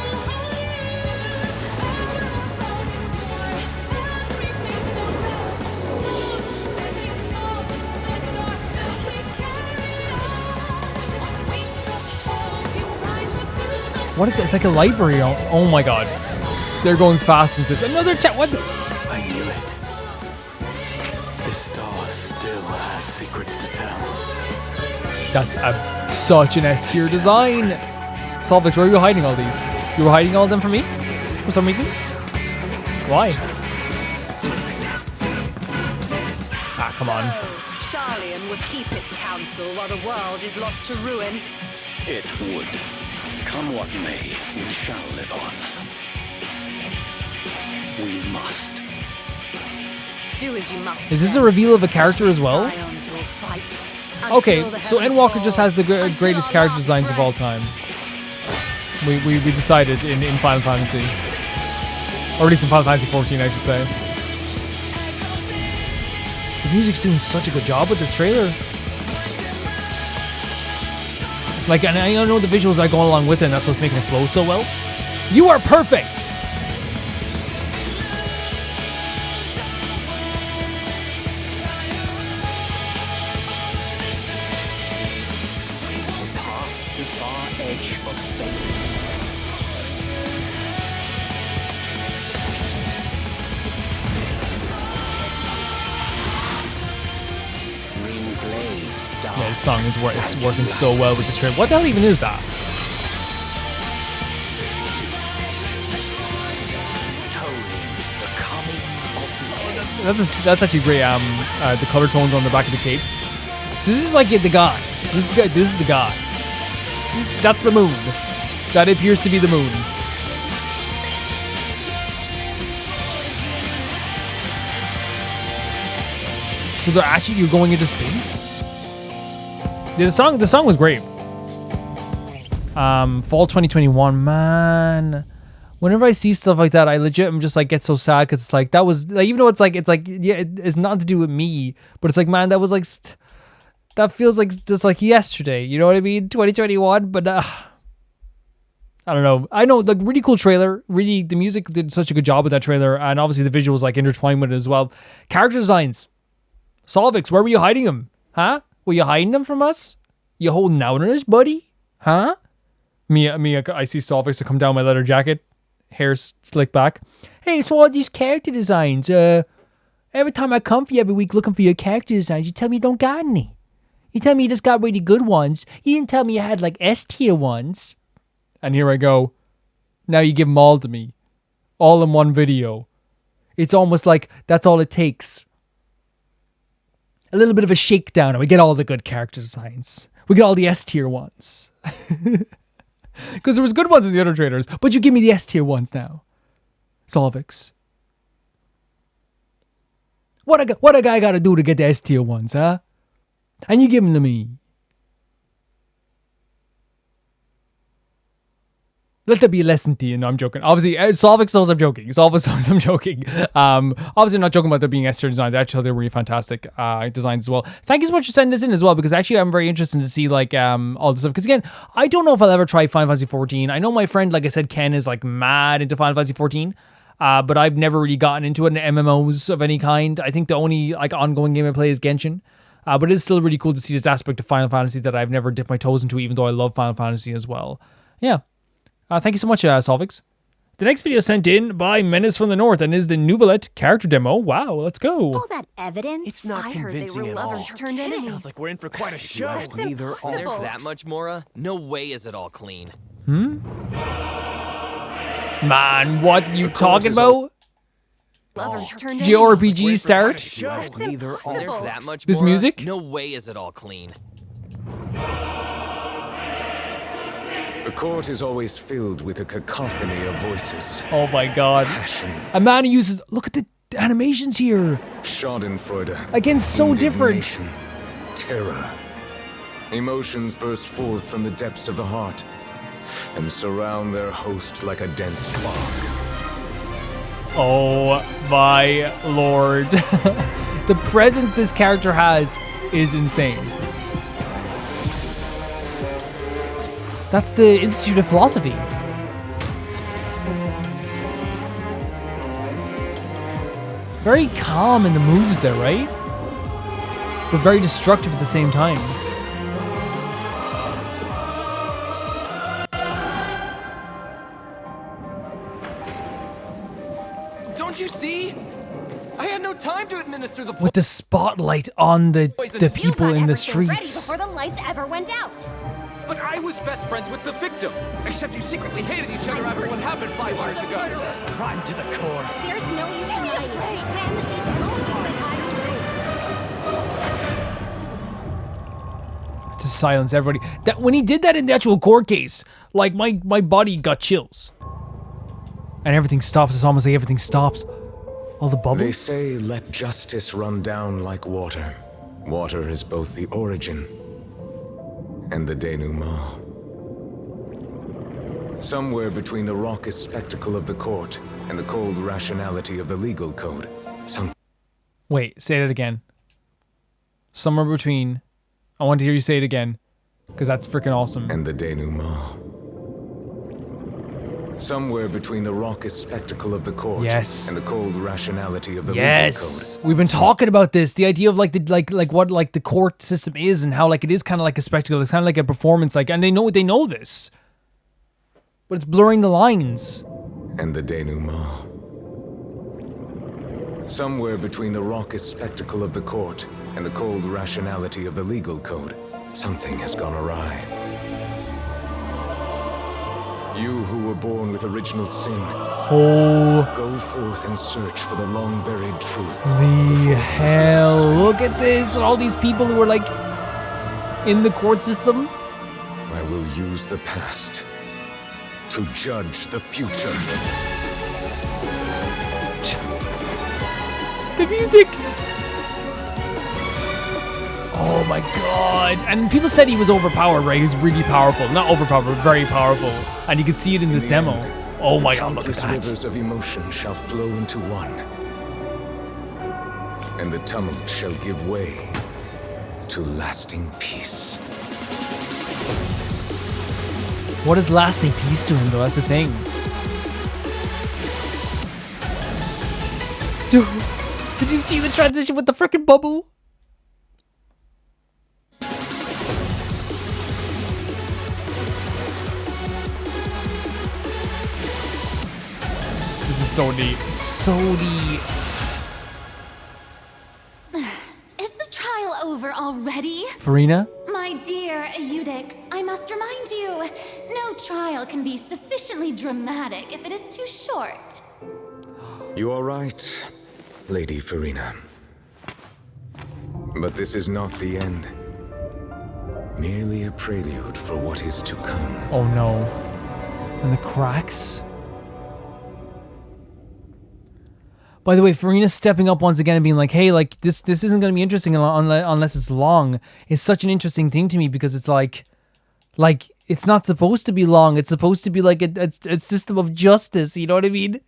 What is it? It's like a library. Oh my god. They're going fast into this. Another what? I knew it. The star still has secrets to tell. That's such an S tier design. Solvix, where are you hiding all these? You were hiding all of them from me? For some reason? Why? Ah, come on. So, Charlian would keep its counsel while the world is lost to ruin. It would. Come what may, we shall live on. We must. Do as you must. Is this a reveal of a character as well? Scions will fight Okay, until the so heavens Endwalker fall, just has the until greatest our character last designs of all time. We decided in Final Fantasy. Or at least in Final Fantasy 14, I should say. The music's doing such a good job with this trailer. Like, and I know the visuals are going along with it, and that's what's making it flow so well. You are perfect! Past the far edge of fate. Green blades dark. Yeah, this song is working so well with this trailer. What the hell even is that? That's actually great. The color tones on the back of the cape. So this is like the guy. This is the guy. That's the moon. That appears to be the moon. So you're going into space? Yeah, the song was great. Fall 2021, man. Whenever I see stuff like that, I legit am just like get so sad because it's like that was like, even though it's like yeah, it's nothing to do with me, but it's like, man, that was like that feels like just like yesterday. You know what I mean? 2021, but I don't know. I know, like, really cool trailer. Really, the music did such a good job with that trailer, and obviously the visuals like intertwined with it as well. Character designs. Solvix, where were you hiding them? Huh? Were you hiding them from us? You holding out on us, buddy? Huh? I see Solvix to come down my leather jacket. Hair slicked back. Hey, so all these character designs. Every time I come for you every week looking for your character designs, you tell me you don't got any. You tell me you just got really good ones. You didn't tell me you had like S-tier ones. And here I go. Now you give them all to me. All in one video. It's almost like that's all it takes. A little bit of a shakedown and we get all the good character designs. We get all the S-tier ones. Because there was good ones in the other trailers, but you give me the S-tier ones now. Solvix. What a guy got to do to get the S-tier ones, huh? And you give them to me. Let there be a lesson to you. No, I'm joking. Obviously, Solvix knows I'm joking. Solvix knows I'm joking. Obviously, I'm not joking about there being S-tier designs. Actually, they're really fantastic designs as well. Thank you so much for sending this in as well, because actually, I'm very interested to see like all this stuff. Because again, I don't know if I'll ever try Final Fantasy 14. I know my friend, like I said, Ken is like mad into Final Fantasy 14. But I've never really gotten into it in MMOs of any kind. I think the only like ongoing game I play is Genshin. But it is still really cool to see this aspect of Final Fantasy that I've never dipped my toes into, even though I love Final Fantasy as well. Yeah. Thank you so much, Solvix. The next video is sent in by Menace from the North and is the Neuvillette character demo. Wow, let's go. All that evidence? It's not I heard they convincing were at lovers all. turned enemies. Sounds like we're in for quite a show. That's Neither are. impossible. There's that much, Mora? No way is it all clean. Man, what you talking about? Lovers turned JRPG start? Neither are. There's that much, This Mora? music? No way is it all clean. The court is always filled with a cacophony of voices. Oh my god. A man who uses... Look at the animations here. Schadenfreude. Again, so different. Terror. Emotions burst forth from the depths of the heart and surround their host like a dense fog. Oh my lord. The presence this character has is insane. That's the Institute of Philosophy. Very calm in the moves there, right? But very destructive at the same time. Don't you see? I had no time to administer the With the spotlight on the people in the streets. Ready before the lights ever went out. But I was best friends with the victim. Except you secretly hated each other after what happened 5 years ago. Rotten to the core. There's no use in hiding. Ran the deep to silence everybody. That when he did that in the actual court case, like my body got chills. And everything stops. It's almost like everything stops. All the bubbles. They say, let justice run down like water. Water is both the origin and the denouement. Somewhere between the raucous spectacle of the court and the cold rationality of the legal code. Wait, say that again. Somewhere between. I want to hear you say it again, because that's freaking awesome. And the denouement. Somewhere between the raucous spectacle of the court and the cold rationality of the legal code. We've been talking about this. The idea of like what like the court system is and how like it is kind of like a spectacle. It's kind of like a performance. Like, and they know this, but it's blurring the lines. And the denouement. Somewhere between the raucous spectacle of the court and the cold rationality of the legal code, something has gone awry. You who were born with original sin, go forth and search for the long-buried truth. The hell! Look at this! All these people who are like in the court system. I will use the past to judge the future. The music! Oh my god. And people said he was overpowered, right? He was really powerful. Not overpowered, but very powerful. And you can see it in this demo. Oh my god, look at that. Rivers of emotion shall flow into one. And the tumult shall give way to lasting peace. What is lasting peace to him, though? That's the thing. Dude, did you see the transition with the freaking bubble? This is so neat. It's so neat. Is the trial over already? Furina? My dear Eudix, I must remind you, no trial can be sufficiently dramatic if it is too short. You are right, Lady Furina. But this is not the end. Merely a prelude for what is to come. Oh no. And the cracks? By the way, Furina's stepping up once again and being like, hey, like, this isn't going to be interesting unless it's long. It's such an interesting thing to me because it's like, it's not supposed to be long. It's supposed to be like a system of justice, you know what I mean?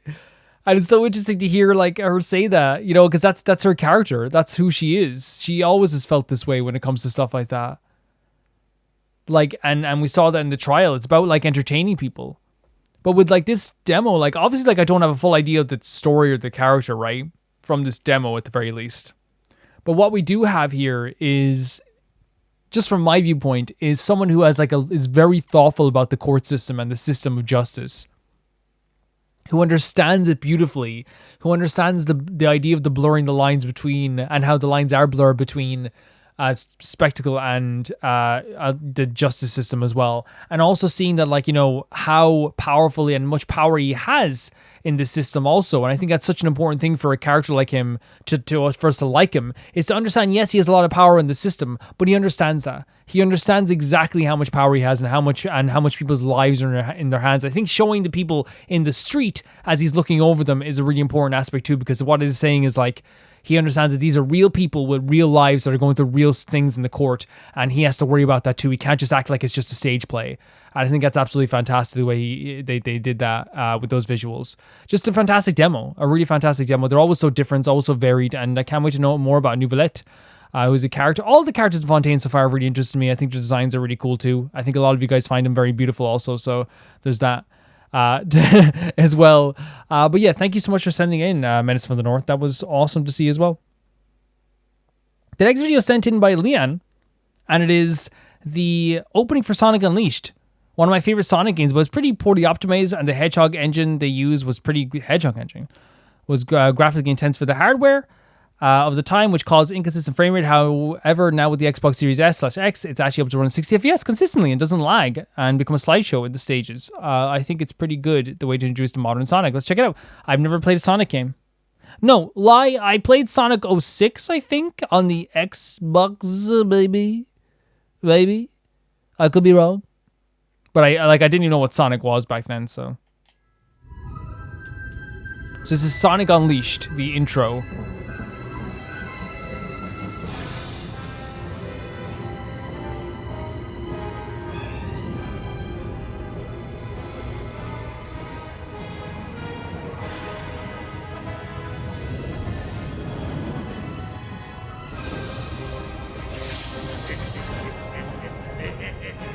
And it's so interesting to hear, like, her say that, you know, because that's her character. That's who she is. She always has felt this way when it comes to stuff like that. Like, and we saw that in the trial. It's about, like, entertaining people. But with like this demo, like obviously like I don't have a full idea of the story or the character, right? From this demo at the very least. But what we do have here is, just from my viewpoint, is someone who has is very thoughtful about the court system and the system of justice. Who understands it beautifully, who understands the idea of the blurring the lines between, and how the lines are blurred between spectacle and the justice system as well, and also seeing that, like, you know, how powerfully and much power he has in this system also. And I think that's such an important thing for a character like him to first to like him, is to understand, yes, he has a lot of power in the system, but he understands that. He understands exactly how much power he has and how much people's lives are in their hands. I think showing the people in the street as he's looking over them is a really important aspect too, because what he's saying is like, he understands that these are real people with real lives that are going through real things in the court, and he has to worry about that too. He can't just act like it's just a stage play. And I think that's absolutely fantastic the way they did that with those visuals. Just a fantastic demo, a really fantastic demo. They're always so different, always so varied, and I can't wait to know more about Neuvillette, who's a character. All the characters in Fontaine so far really interested me. I think the designs are really cool too. I think a lot of you guys find them very beautiful also, so there's that. As well. But yeah, thank you so much for sending in Menace from the North. That was awesome to see as well. The next video sent in by Leon, and it is the opening for Sonic Unleashed. One of my favorite Sonic games, but it's pretty poorly optimized, and the Hedgehog engine they used was graphically intense for the hardware of the time, which caused inconsistent frame rate. However, now with the Xbox Series S/X, it's actually able to run 60 FPS consistently and doesn't lag and become a slideshow in the stages. I think it's pretty good the way to introduce the modern Sonic. Let's check it out. I've never played a Sonic game. No, lie. I played Sonic 06, I think, on the Xbox, baby. Maybe. I could be wrong. But I didn't even know what Sonic was back then, so. So this is Sonic Unleashed, the intro.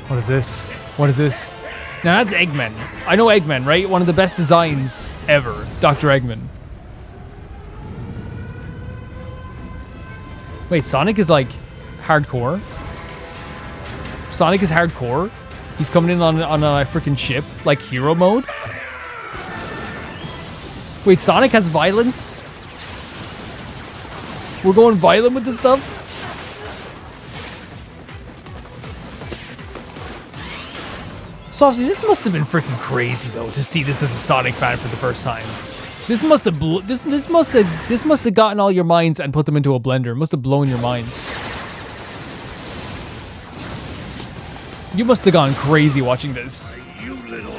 What is this? What is this? Now that's Eggman. I know Eggman, right? One of the best designs ever. Dr. Eggman. Wait, Sonic is like hardcore? Sonic is hardcore? He's coming in on a freaking ship, like hero mode? Wait, Sonic has violence? We're going violent with this stuff? So obviously this must have been freaking crazy though to see this as a Sonic fan for the first time. This must have this must have gotten all your minds and put them into a blender. It must have blown your minds. You must have gone crazy watching this. You little.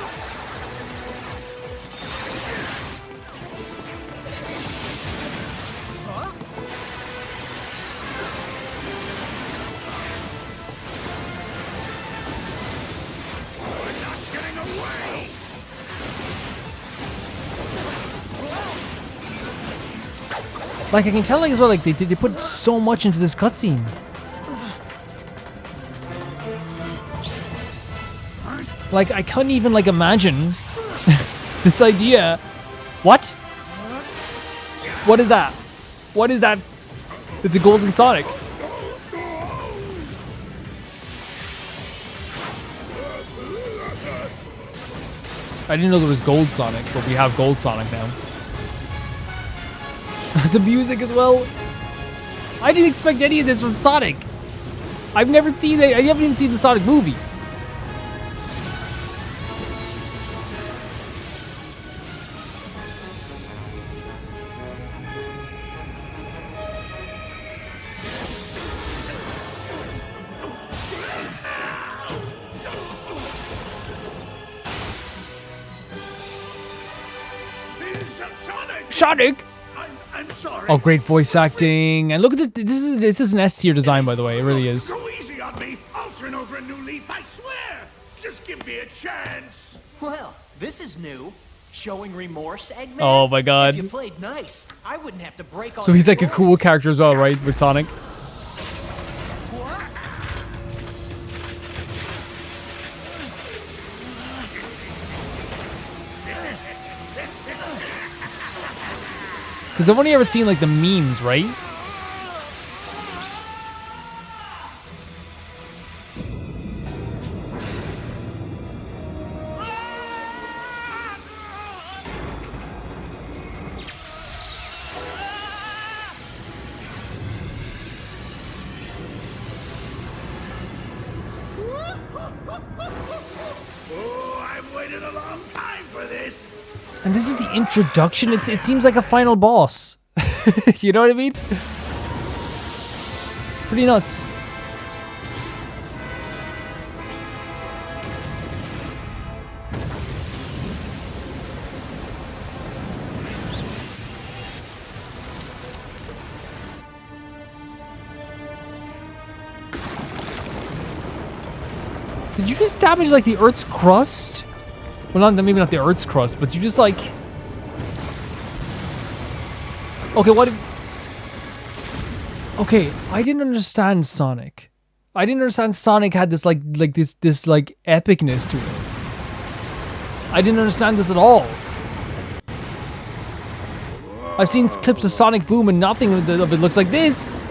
Like I can tell, like as well, like they put so much into this cutscene. Like I couldn't even like imagine this idea. What? What is that? What is that? It's a golden Sonic. I didn't know there was gold Sonic, but we have gold Sonic now. The music as well. I didn't expect any of this from Sonic. I've never seen it. I haven't even seen the Sonic movie. Sonic? I'm sorry. Oh, great voice acting. And look at this. This is an S tier design, by the way. It really is. Go easy on me. I'll turn over a new leaf, I swear. Just give me a chance. Well, this is new. Showing remorse, Eggman. Oh my god. If you played nice, I wouldn't have to break all So he's your like a cool character as well, right? With Sonic. Because I've only ever seen like the memes, right? Oh, I've waited a long time for this. And this is the introduction. It seems like a final boss. You know what I mean? Pretty nuts. Did you just damage like the Earth's crust? Well, maybe not the Earth's crust, but you just like... Okay, what... Okay, I didn't understand Sonic. I didn't understand Sonic had this this epicness to it. I didn't understand this at all. I've seen clips of Sonic Boom and nothing of it looks like this.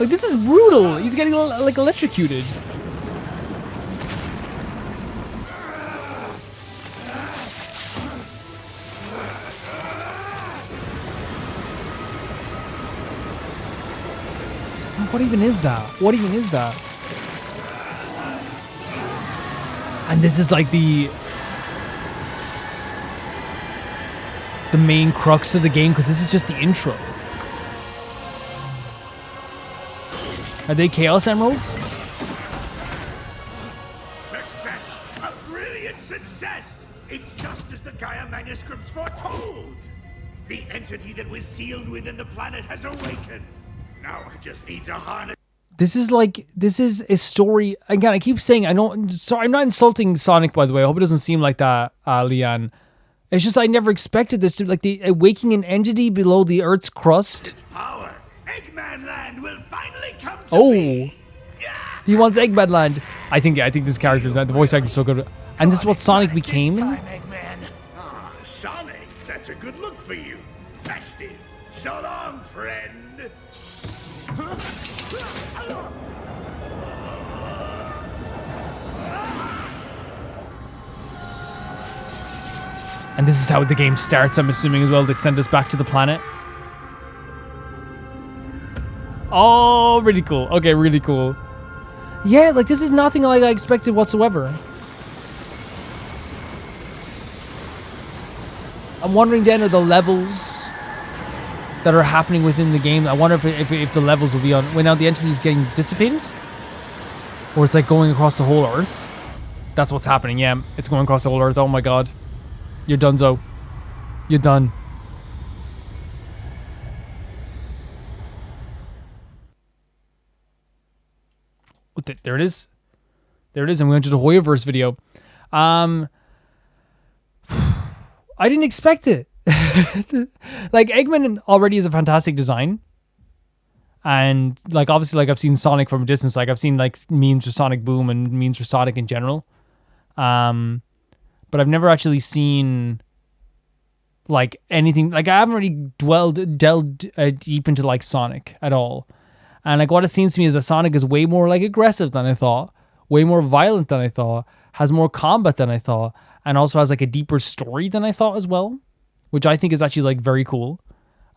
Like, this is brutal. He's getting like electrocuted. What even is that? What even is that? And this is like the main crux of the game, because this is just the intro. Are they Chaos Emeralds? Success! A brilliant success! It's just as the Gaia manuscripts foretold! The entity that was sealed within the planet has awakened. Now I just need to harness... This is a story. Again, I keep saying I'm not insulting Sonic, by the way. I hope it doesn't seem like that, Leanne. It's just I never expected this to, like, the awakening an entity below the Earth's crust. Power! Eggman Land will finally come to me! He wants Eggman Land. I think this character, the voice acting is so good. And this is what Sonic became? Ah, Sonic, that's a good look for you. Festive. So long, friend. And this is how the game starts, I'm assuming, as well. They send us back to the planet. Oh, really cool. Okay, really cool. Yeah, like, this is nothing like I expected whatsoever. I'm wondering then, are the levels that are happening within the game, I wonder if the levels will be on... Wait, now the entity is getting dissipated? Or it's like going across the whole Earth? That's what's happening, yeah. It's going across the whole Earth. Oh my god. You're donezo. You're done. There it is. There it is. And we went to the HoneyWorks video. I didn't expect it. Like, Eggman already is a fantastic design. And, like, obviously, like, I've seen Sonic from a distance. Like, I've seen, like, memes for Sonic Boom and memes for Sonic in general. But I've never actually seen, like, anything. Like, I haven't really delved deep into, like, Sonic at all. And, like, what it seems to me is that Sonic is way more, like, aggressive than I thought. Way more violent than I thought. Has more combat than I thought. And also has, like, a deeper story than I thought as well. Which I think is actually, like, very cool.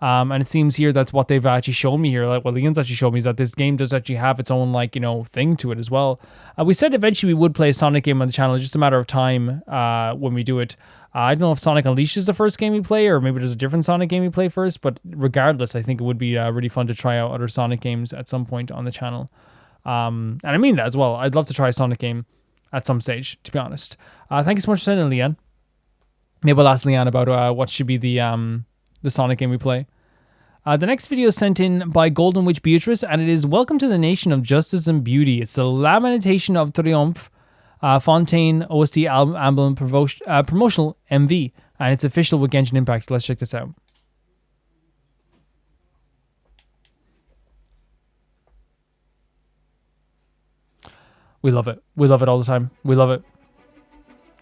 And it seems here that's what they've actually shown me here. Like, what Leon's actually showed me is that this game does actually have its own, like, you know, thing to it as well. We said eventually we would play a Sonic game on the channel. It's just a matter of time when we do it. I don't know if Sonic Unleashed is the first game we play, or maybe there's a different Sonic game we play first. But regardless, I think it would be really fun to try out other Sonic games at some point on the channel. And I mean that as well. I'd love to try a Sonic game at some stage, to be honest. Thank you so much for sending, Leanne. Maybe I'll ask Leanne about what should be the Sonic game we play. The next video is sent in by Golden Witch Beatrice, and it is Welcome to the Nation of Justice and Beauty. It's the Lamentation of Triomphe Fontaine OST album emblem promotional MV, and it's official with Genshin Impact. Let's check this out. We love it. We love it all the time. We love it.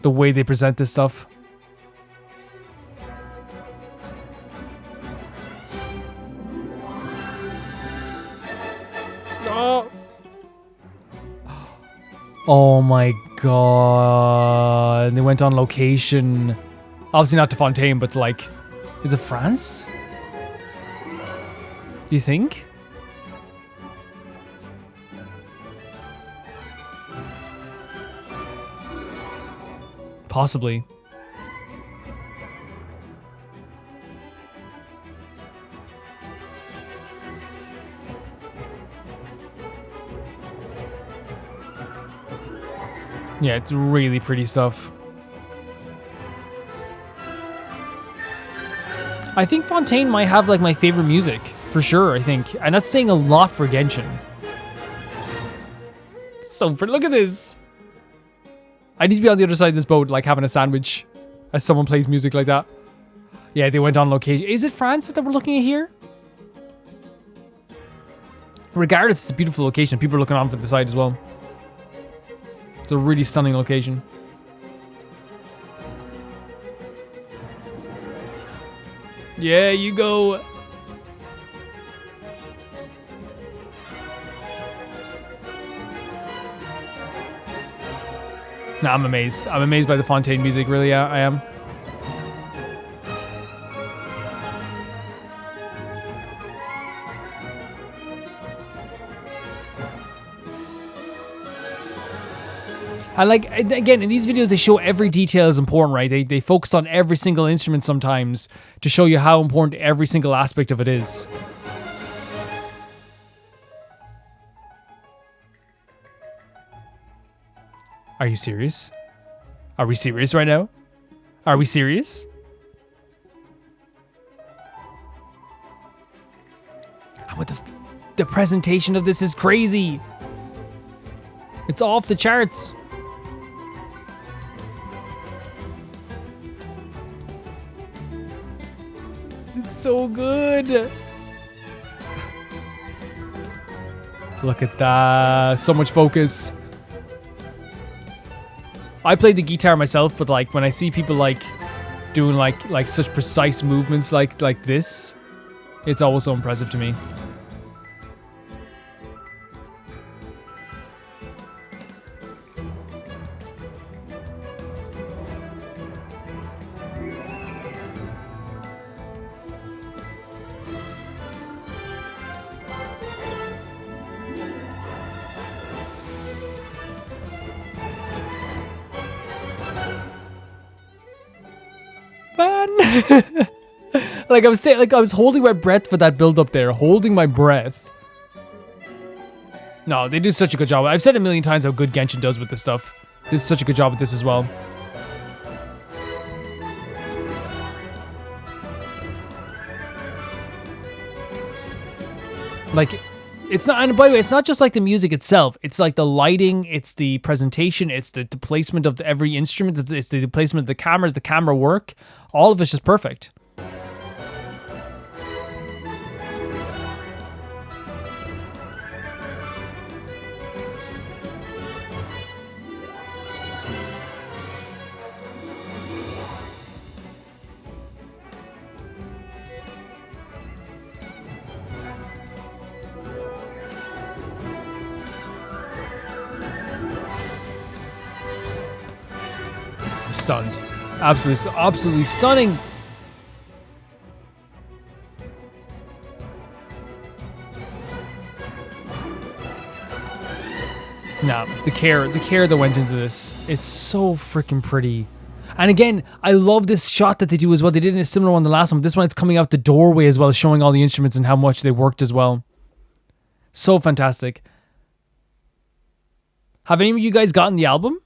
The way they present this stuff. Oh my god. They went on location. Obviously not to Fontaine, but like, is it France? Do you think? Possibly. Yeah, it's really pretty stuff. I think Fontaine might have like my favorite music, for sure, I think. And that's saying a lot for Genshin. So pretty, look at this. I need to be on the other side of this boat, like having a sandwich as someone plays music like that. Yeah, they went on location. Is it France that we're looking at here? Regardless, it's a beautiful location. People are looking on from the side as well. It's a really stunning location. Yeah, you go. No, I'm amazed. I'm amazed by the Fontaine music, really, I am. I like, again, in these videos, they show every detail is important, right? They focus on every single instrument sometimes to show you how important every single aspect of it is. Are you serious? Are we serious right now? Are we serious? What this, the presentation of this is crazy. It's off the charts. It's so good. Look at that. So much focus. I played the guitar myself, but like when I see people like doing like such precise movements like this, it's always so impressive to me. Like I was holding my breath for that build up there, holding my breath. No, they do such a good job. I've said a million times how good Genshin does with this stuff. They did such a good job with this as well. Like, it's not, and by the way, it's not just like the music itself. It's like the lighting, it's the presentation, it's the placement of every instrument, it's the placement of the cameras, the camera work. All of it's just perfect. I'm stunned. Absolutely stunning. Nah, the care that went into this. It's so freaking pretty. And again, I love this shot that they do as well. They did a similar one the last one, but this one it's coming out the doorway as well, showing all the instruments and how much they worked as well. So fantastic. Have any of you guys gotten the album?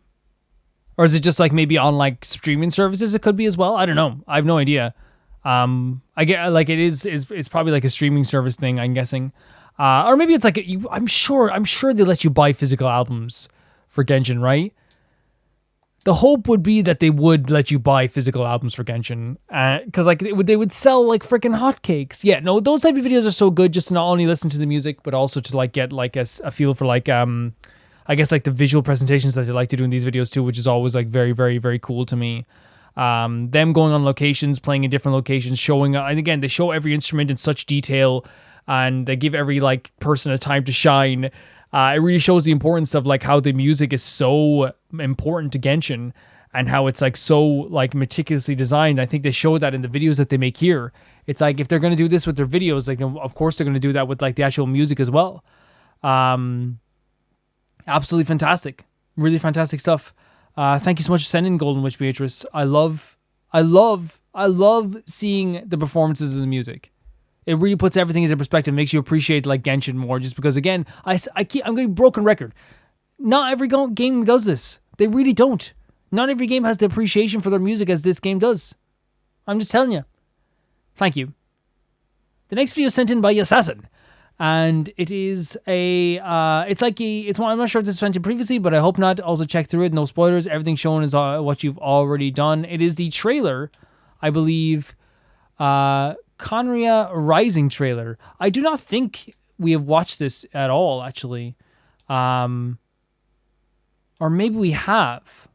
Or is it just like maybe on like streaming services? It could be as well. I don't know. I have no idea. I get like it's probably like a streaming service thing, I'm guessing. Or maybe it's like I'm sure they let you buy physical albums for Genshin, right? The hope would be that they would let you buy physical albums for Genshin, because like they would sell like freaking hotcakes. Yeah, no, those type of videos are so good just to not only listen to the music but also to like get like a feel for like I guess like the visual presentations that they like to do in these videos too, which is always like very, very, very cool to me. Them going on locations, playing in different locations, showing, and again, they show every instrument in such detail, and they give every like person a time to shine. It really shows the importance of like how the music is so important to Genshin, and how it's like so like meticulously designed. I think they show that in the videos that they make here. It's like if they're going to do this with their videos, like of course they're going to do that with like the actual music as well. Absolutely fantastic. Really fantastic stuff. Thank you so much for sending Golden Witch Beatrice. I love seeing the performances of the music. It really puts everything into perspective, makes you appreciate like Genshin more, just because again, I'm going broken record. Not every game does this. They really don't. Not every game has the appreciation for their music as this game does. I'm just telling you. Thank you. The next video is sent in by Assassin. And it is it's one, I'm not sure if this was sent in previously, but I hope not. Also check through it, no spoilers. Everything shown is what you've already done. It is the trailer, I believe, Khaenri'ah Rising trailer. I do not think we have watched this at all, actually. Or maybe we have.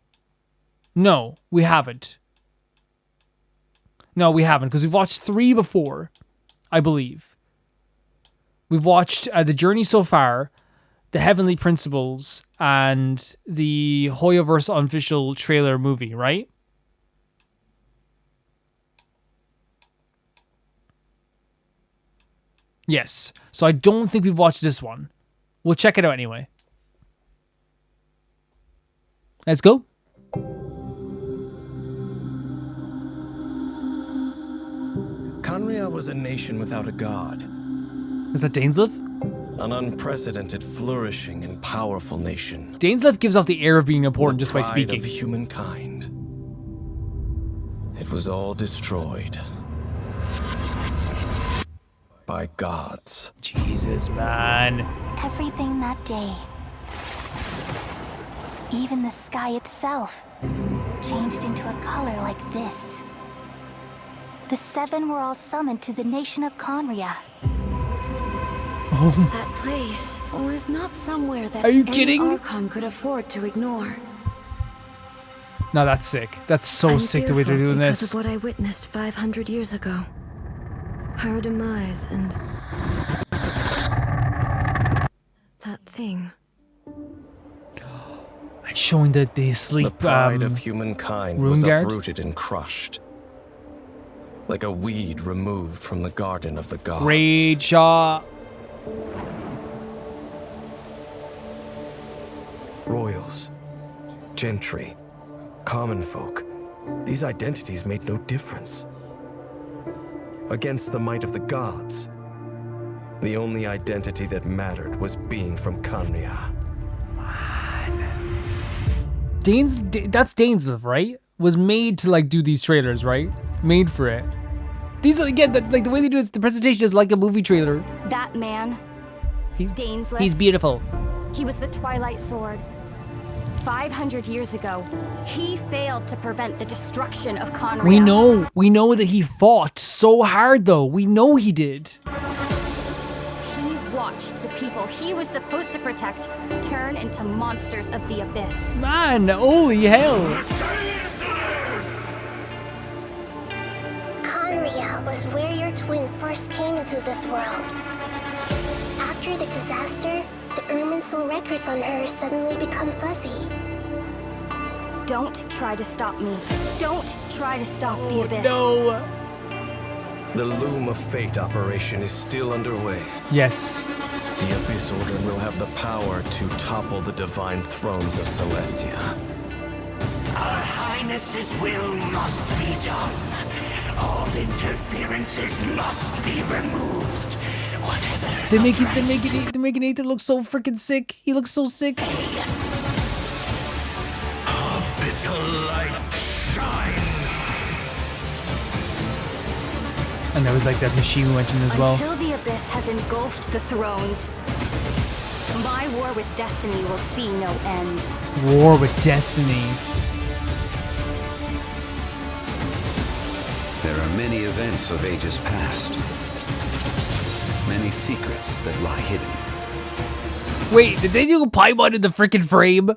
No, we haven't. No, we haven't, because we've watched 3 before, I believe. We've watched The Journey So Far, The Heavenly Principles, and the Hoyoverse unofficial trailer movie, right? Yes. So I don't think we've watched this one. We'll check it out anyway. Let's go. Khaenri'ah was a nation without a god. Is that Dainsleif? An unprecedented, flourishing, and powerful nation. Dainsleif gives off the air of being important just by Pride speaking. of humankind. It was all destroyed. By gods. Jesus, man. Everything that day, even the sky itself, changed into a color like this. The seven were all summoned to the nation of Khaenri'ah. That place was not somewhere that Are you any kidding? Archon could afford to ignore. No, that's sick. That's so I'm sick the way they're fearful doing because this. of what I witnessed 500 years ago. Her demise and that thing. And showing that they sleep. The pride of humankind Rune was Guard? uprooted and crushed. Like a weed removed from the garden of the gods. Great shot. Royals, gentry, common folk. These identities made no difference. Against the might of the gods, the only identity that mattered was being from Khaenri'ah. That's Dainsleif, right? Was made to like do these trailers, right? Made for it. These are again like the way they do it. The presentation is like a movie trailer. That man, Dainsleif. He's beautiful. He was the Twilight Sword. 500 years ago, he failed to prevent the destruction of Khaenri'ah. We know that he fought so hard though. We know he did. He watched the people he was supposed to protect turn into monsters of the abyss. Man, holy hell. Khaenri'ah was where your twin first came into this world. After the disaster, the Irminsul records on her suddenly become fuzzy. Don't try to stop me. Don't try to stop the abyss. No. The Loom of Fate operation is still underway. Yes. The Abyss Order will have the power to topple the divine thrones of Celestia. Our Highness's will must be done. All interferences must be removed. Whatever. They're making Aether look so freaking sick. He looks so sick. Abyssal light shine. And there was like that machine we mentioned as well. Until the abyss has engulfed the thrones, my war with destiny will see no end. War with Destiny. There are many events of ages past. Many secrets that lie hidden. Wait, did they do Paimon in the freaking frame?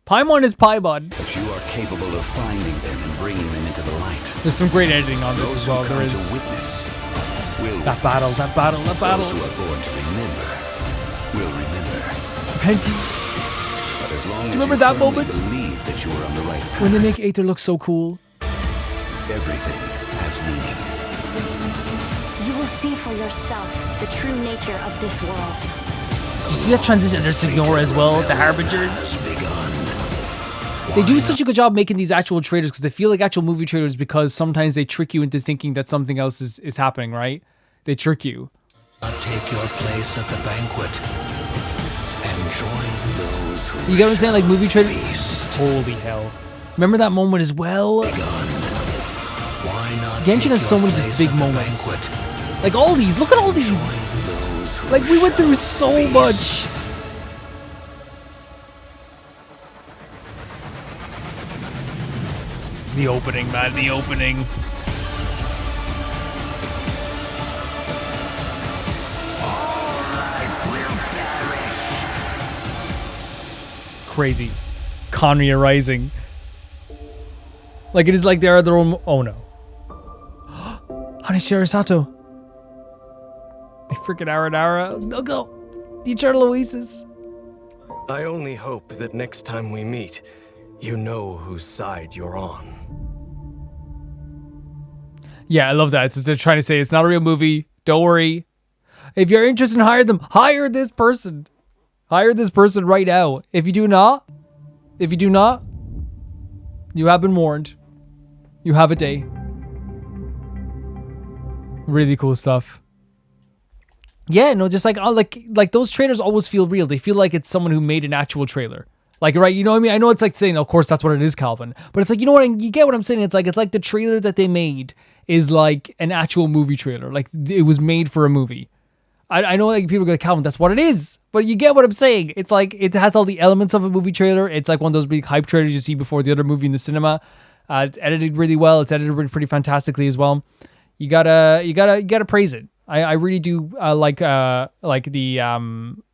Paimon is Paimon. But you are capable of finding them and bringing them into the light. There's some great editing on this as well. There is that battle. Those who are born to remember will remember. Plenty. But as long Do you as remember you that firmly moment? believe that you are on the right path, When they make Aether look so cool. everything has meaning. You will see for yourself the true nature of this world. Did you see that transition under Signora as well? The Harbingers. They do such a good job making these actual trailers because they feel like actual movie trailers because sometimes they trick you into thinking that something else is happening, right? They trick you. Take your place at the banquet and join those who You get what I'm saying? Like movie trailers. Holy hell. Remember that moment as well? Genshin has so many just big moments. Like all these. Look at all these. Like we went through so much. The opening, man. The opening. Crazy. Khaenri'ah Rising. Like it is like they are their own. Oh no. Honey Shirasato. The freaking Aradara. No go. The Eternal Oasis. I only hope that next time we meet, you know whose side you're on. Yeah, I love that. It's just they're trying to say it's not a real movie. Don't worry. If you're interested in hiring them, hire this person. Hire this person right now. If you do not, you have been warned. You have a day. Really cool stuff. Yeah, no, just like, oh, like those trailers always feel real. They feel like it's someone who made an actual trailer. Like, right, you know what I mean? I know it's like saying, of course, that's what it is, Calvin. But it's like, you know what? You get what I'm saying? It's like the trailer that they made is like an actual movie trailer. Like, it was made for a movie. I know like people go, Calvin, that's what it is. But you get what I'm saying. It's like, it has all the elements of a movie trailer. It's like one of those big hype trailers you see before the other movie in the cinema. It's edited really well. It's edited pretty fantastically as well. You gotta praise it. I really do like the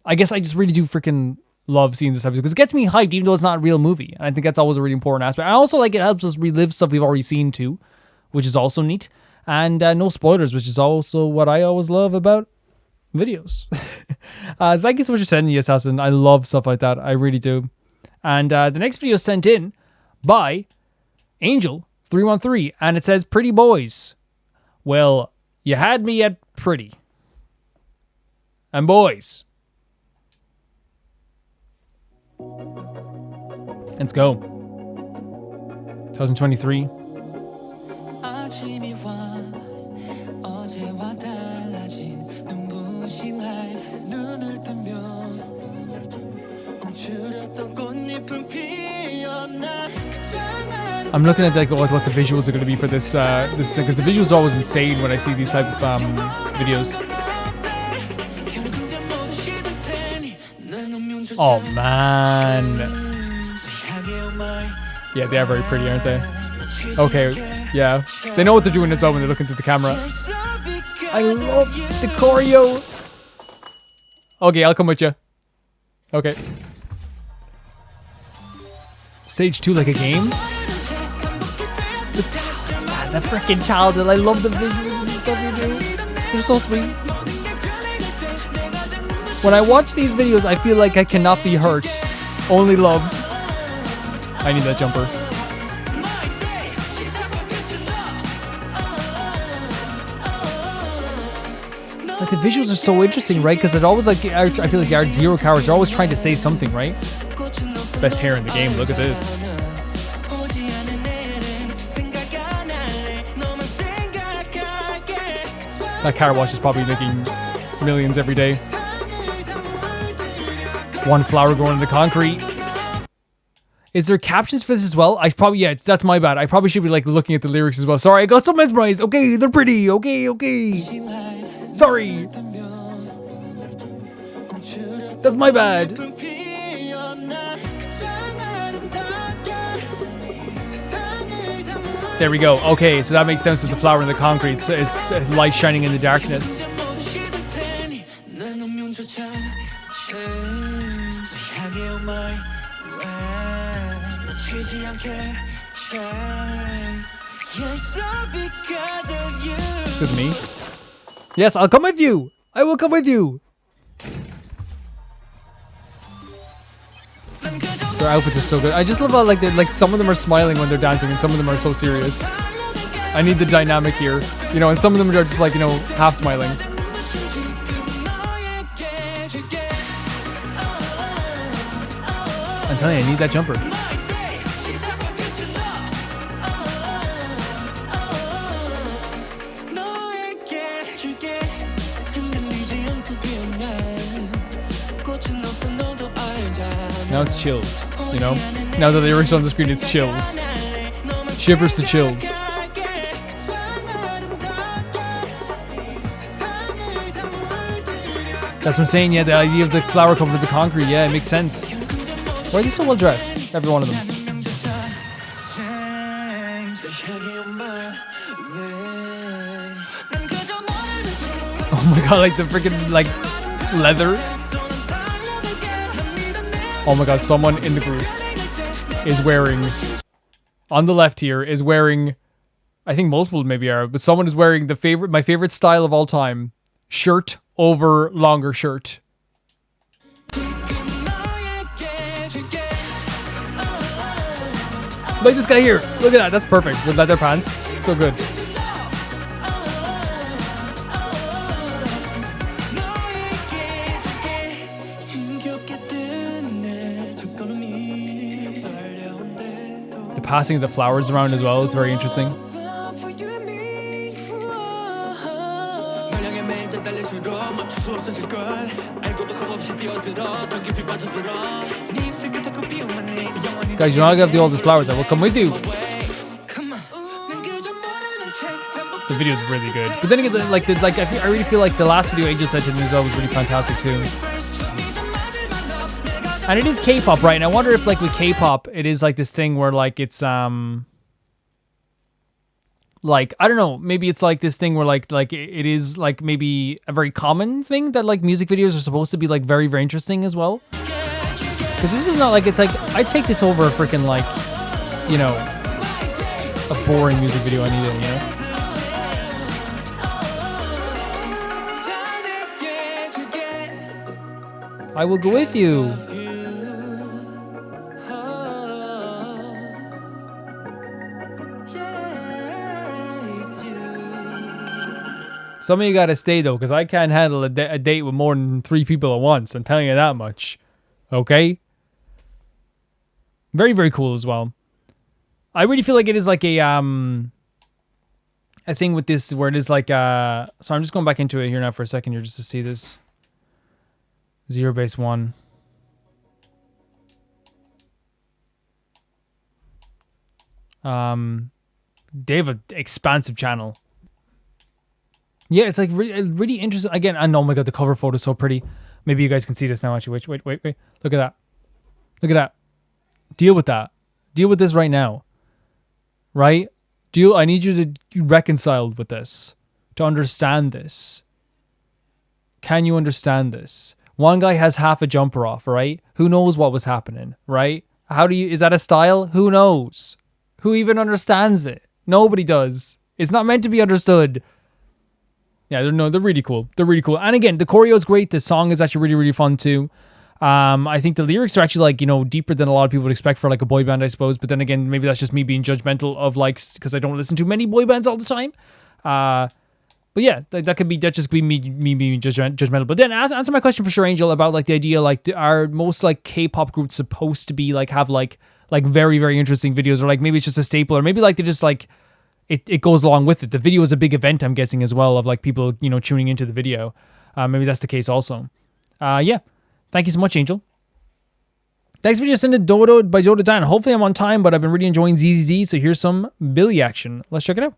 I guess I just really do freaking love seeing this episode because it gets me hyped even though it's not a real movie. And I think that's always a really important aspect. I also like it helps us relive stuff we've already seen too, which is also neat. And no spoilers, which is also what I always love about videos. Thank you so much for sending me, Assassin. I love stuff like that. I really do. And the next video is sent in by Angel313 and it says, "Pretty boys. Well, you had me at pretty. And boys." Let's go. 2023. I'm looking at like what the visuals are going to be for this this thing because the visuals are always insane when I see these type of videos. Oh man, yeah, they are very pretty, aren't they? Okay, yeah, they know what they're doing as well when they look into the camera. I love the choreo. Okay, I'll come with you. Okay. Stage 2 like a game? The talent, man, the freaking talented. I love the visuals and the stuff you do. They're so sweet. When I watch these videos, I feel like I cannot be hurt, only loved. I need that jumper. Like the visuals are so interesting, right? Because it always like I feel like the Zero characters are always trying to say something, right? Best hair in the game. Look at this. That car wash is probably making millions every day. One flower going in the concrete. Is there captions for this as well? Yeah, that's my bad. I probably should be like looking at the lyrics as well. Sorry, I got so mesmerized. Okay, they're pretty. Okay. Sorry. That's my bad. There we go. Okay, so that makes sense with the flower in the concrete. So it's light shining in the darkness. Excuse me. Yes, I'll come with you. I will come with you. Their outfits are so good. I just love how like some of them are smiling when they're dancing and some of them are so serious. I need the dynamic here, you know, and some of them are just like, you know, half smiling. I'm telling you, I need that jumper. Now it's chills, you know? Now that the lyrics on the screen, it's chills. Shivers to chills. That's what I'm saying, yeah, the idea of the flower coming to the concrete, yeah, it makes sense. Why are they so well dressed? Every one of them. Oh my god, like the freaking, like, leather. Oh my god, someone in the group is wearing, on the left here, is wearing, I think multiple maybe are, but someone is wearing my favorite style of all time, shirt over longer shirt. Like this guy here, look at that, that's perfect, with leather pants, so good. Passing the flowers around as well, it's very interesting. Guys, you know I have the oldest flowers. I will come with you. The video is really good, but then again, I really feel like the last video Angel sent to me as well was really fantastic too. And it is K-pop, right? And I wonder if, like, with K-pop, it is like this thing where, like, it's like, I don't know, maybe it's like this thing where like it is like maybe a very common thing that like music videos are supposed to be like very, very interesting as well. Because this is not like, it's like, I take this over a freaking like, you know, a boring music video any day, you know? I will go with you. Some of you gotta stay though, because I can't handle a date with more than 3 people at once. I'm telling you that much. Okay? Very, very cool as well. I really feel like it is like a thing with this where it is like so I'm just going back into it here now for a second here just to see this. Zero base 1. They have an expansive channel. Yeah, it's like really interesting. Again, and oh my god, the cover photo is so pretty. Maybe you guys can see this now, actually. Wait. Look at that. Look at that. Deal with that. Deal with this right now. Right? I need you to be reconciled with this. To understand this. Can you understand this? One guy has half a jumper off, right? Who knows what was happening, right? Is that a style? Who knows? Who even understands it? Nobody does. It's not meant to be understood. Yeah, they're really cool. They're really cool. And again, the choreo is great. The song is actually really, really fun too. I think the lyrics are actually like, you know, deeper than a lot of people would expect for like a boy band, I suppose. But then again, maybe that's just me being judgmental of like, because I don't listen to many boy bands all the time. But yeah, that just could be me being judgmental. But then answer my question for sure, Angel, about like the idea, like are most like K-pop groups supposed to be like have like very, very interesting videos, or like maybe it's just a staple, or maybe like they just like it goes along with it. The video is a big event, I'm guessing, as well, of like people, you know, tuning into the video. Maybe that's the case also. Yeah. Thank you so much, Angel. Next video sent to Dodo by Dodo Dan. Hopefully I'm on time, but I've been really enjoying ZZZ, so here's some Billy action. Let's check it out.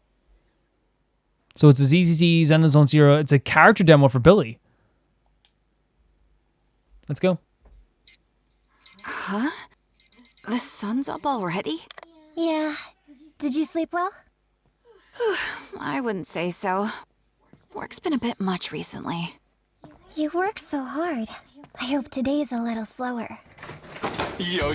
So it's a ZZZ Zenless Zone Zero. It's a character demo for Billy. Let's go. Huh? The sun's up already? Yeah. Did you sleep well? I wouldn't say so. Work's been a bit much recently. You work so hard. I hope today's a little slower. Yo,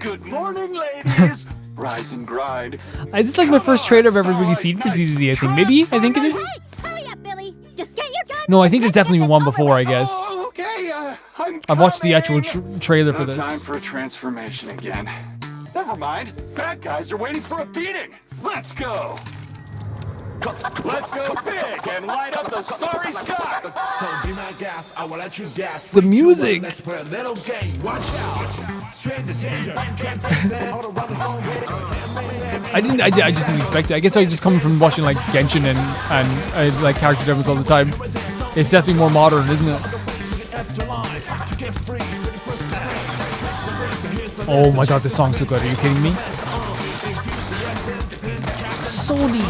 good morning, ladies. Rise and grind. Is this like my first trailer I've ever really seen for ZZZ, I think? Maybe? I think it is? Hurry up, Billy. Just get your gun. No, I think there's definitely been one before, I guess. Oh, okay, I've watched the actual trailer for this. Time for a transformation again. Never mind. Bad guys are waiting for a beating. Let's go. Let's go big and light up the starry sky. So be my gas, I will let you gas. The music. Let's play a little game. Watch out. Straight to danger. I just didn't expect it. I guess I just coming from watching like Genshin and like character demos all the time. It's definitely more modern, isn't it? Oh my god, this song's so good. Are you kidding me? Sony.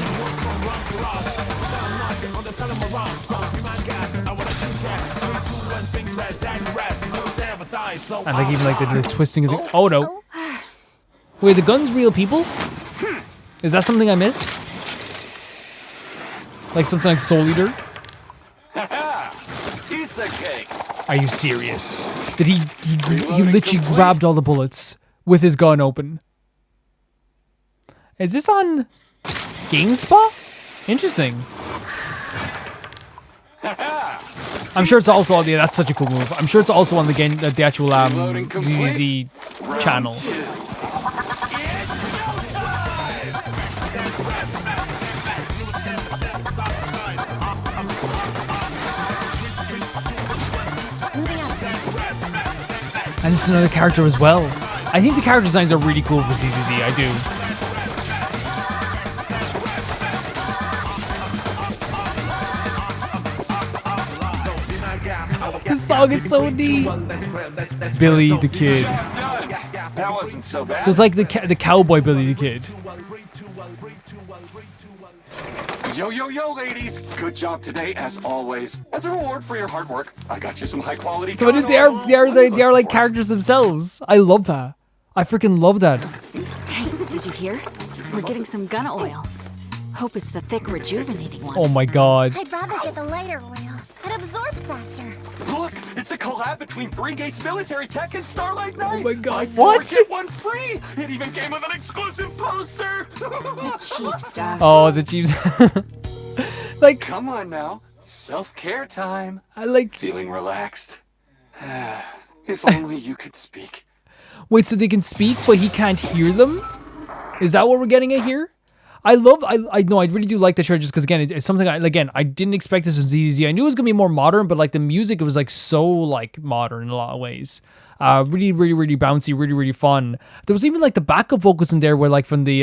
And like even like the twisting of the... Oh no. Wait, the gun's real people? Is that something I missed? Like something like Soul Eater? Piece of cake. Are you serious? Did he literally grabbed all the bullets with his gun open? Is this on GameSpot? Interesting. I'm sure it's also on the... That's such a cool move. I'm sure it's also on the actual ZZZ channel. And this is another character as well. I think the character designs are really cool for ZZZ. I do. This song is so neat. Billy the Kid. That wasn't so bad. So it's like the cowboy Billy the Kid. Yo, yo, yo, ladies! Good job today, as always. As a reward for your hard work, I got you some high-quality. So they are like characters themselves. I love that. I freaking love that. Hey, did you hear? We're getting some gun oil. Hope it's the thick, rejuvenating one. Oh my god. I'd rather get the lighter oil. It absorbs faster. Look, it's a collab between Three Gates Military Tech and Starlight Night. Oh my god, Buy four, what? Get one free. It even came with an exclusive poster. The cheap stuff. Oh, the cheap. Like, come on now, self-care time. I like feeling relaxed. If only you could speak. Wait, so they can speak, but he can't hear them? Is that what we're getting at here? I know, I really do like the trailer just because, again, it's something, I didn't expect this from ZZZ. I knew it was going to be more modern, but, like, the music, it was, like, so, like, modern in a lot of ways. Really, really, really bouncy, really, really fun. There was even, like, the backup vocals in there where, like, from the,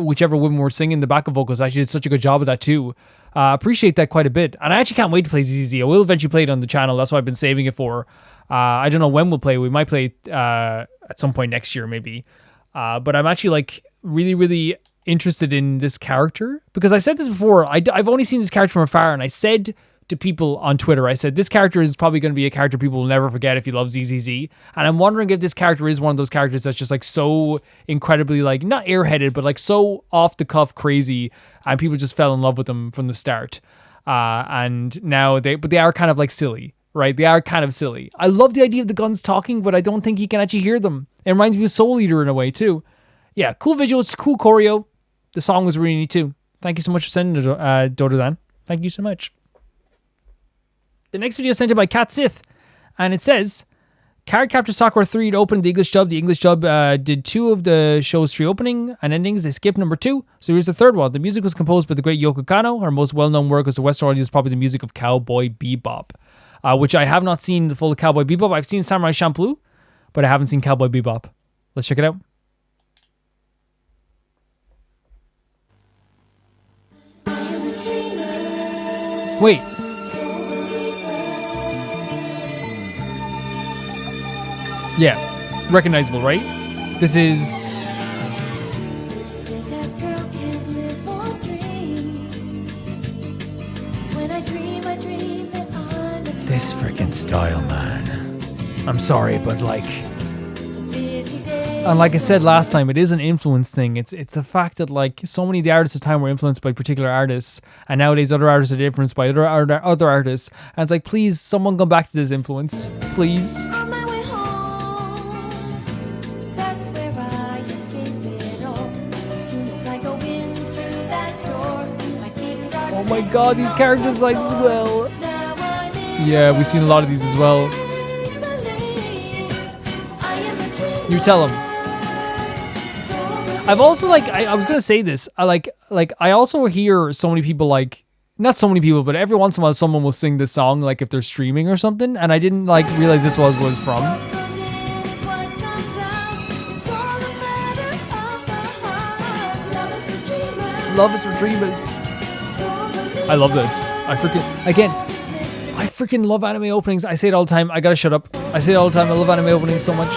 whichever women were singing the backup vocals, actually did such a good job of that, too. Appreciate that quite a bit. And I actually can't wait to play ZZZ. I will eventually play it on the channel. That's what I've been saving it for. I don't know when we'll play. We might play it, at some point next year, maybe. But I'm actually, like, really, really interested in this character because I said this before. I've only seen this character from afar, and I said to people on Twitter, I said this character is probably going to be a character people will never forget if you love ZZZ. And I'm wondering if this character is one of those characters that's just like so incredibly like not airheaded, but like so off the cuff crazy, and people just fell in love with them from the start. And now they are kind of like silly, right? They are kind of silly. I love the idea of the guns talking, but I don't think he can actually hear them. It reminds me of Soul Eater in a way too. Yeah, cool visuals, cool choreo. The song was really neat too. Thank you so much for sending it, Dododan. Thank you so much. The next video is sent in by Cat Sith, and it says, Cardcaptor Sakura 3 opened the English dub. The English dub did 2 of the show's 3 opening and endings. They skipped number 2, so here's the third one. The music was composed by the great Yoko Kanno. Her most well-known work as a Western audience is probably the music of Cowboy Bebop, which I have not seen the full Cowboy Bebop. I've seen Samurai Champloo, but I haven't seen Cowboy Bebop. Let's check it out. Wait. Yeah, recognizable, right? This is... This freaking style, man. I'm sorry, but like... And like I said last time, it is an influence thing. It's the fact that like so many of the artists at the time were influenced by particular artists, and nowadays other artists are influenced by other artists. And it's like, please, someone come back to this influence, please. Oh my god, these characters like as well. Yeah, we've seen a lot of these as well. You tell them. I've also like I was gonna say this. I also hear so many people like, not so many people, but every once in a while someone will sing this song like if they're streaming or something, and I didn't like realize this was what it was from. Love is for dreamers. I love this. I freaking love anime openings. I say it all the time. I gotta shut up. I say it all the time. I love anime openings so much.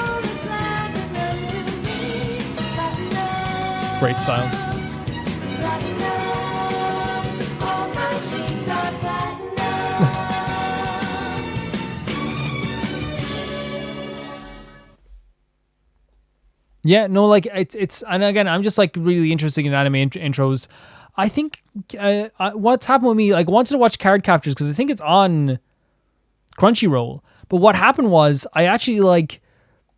Great style. Yeah, no, like it's, and again, I'm just like really interested in anime intros. I think what's happened with me, like, I wanted to watch Cardcaptors because I think it's on Crunchyroll. But what happened was I actually like,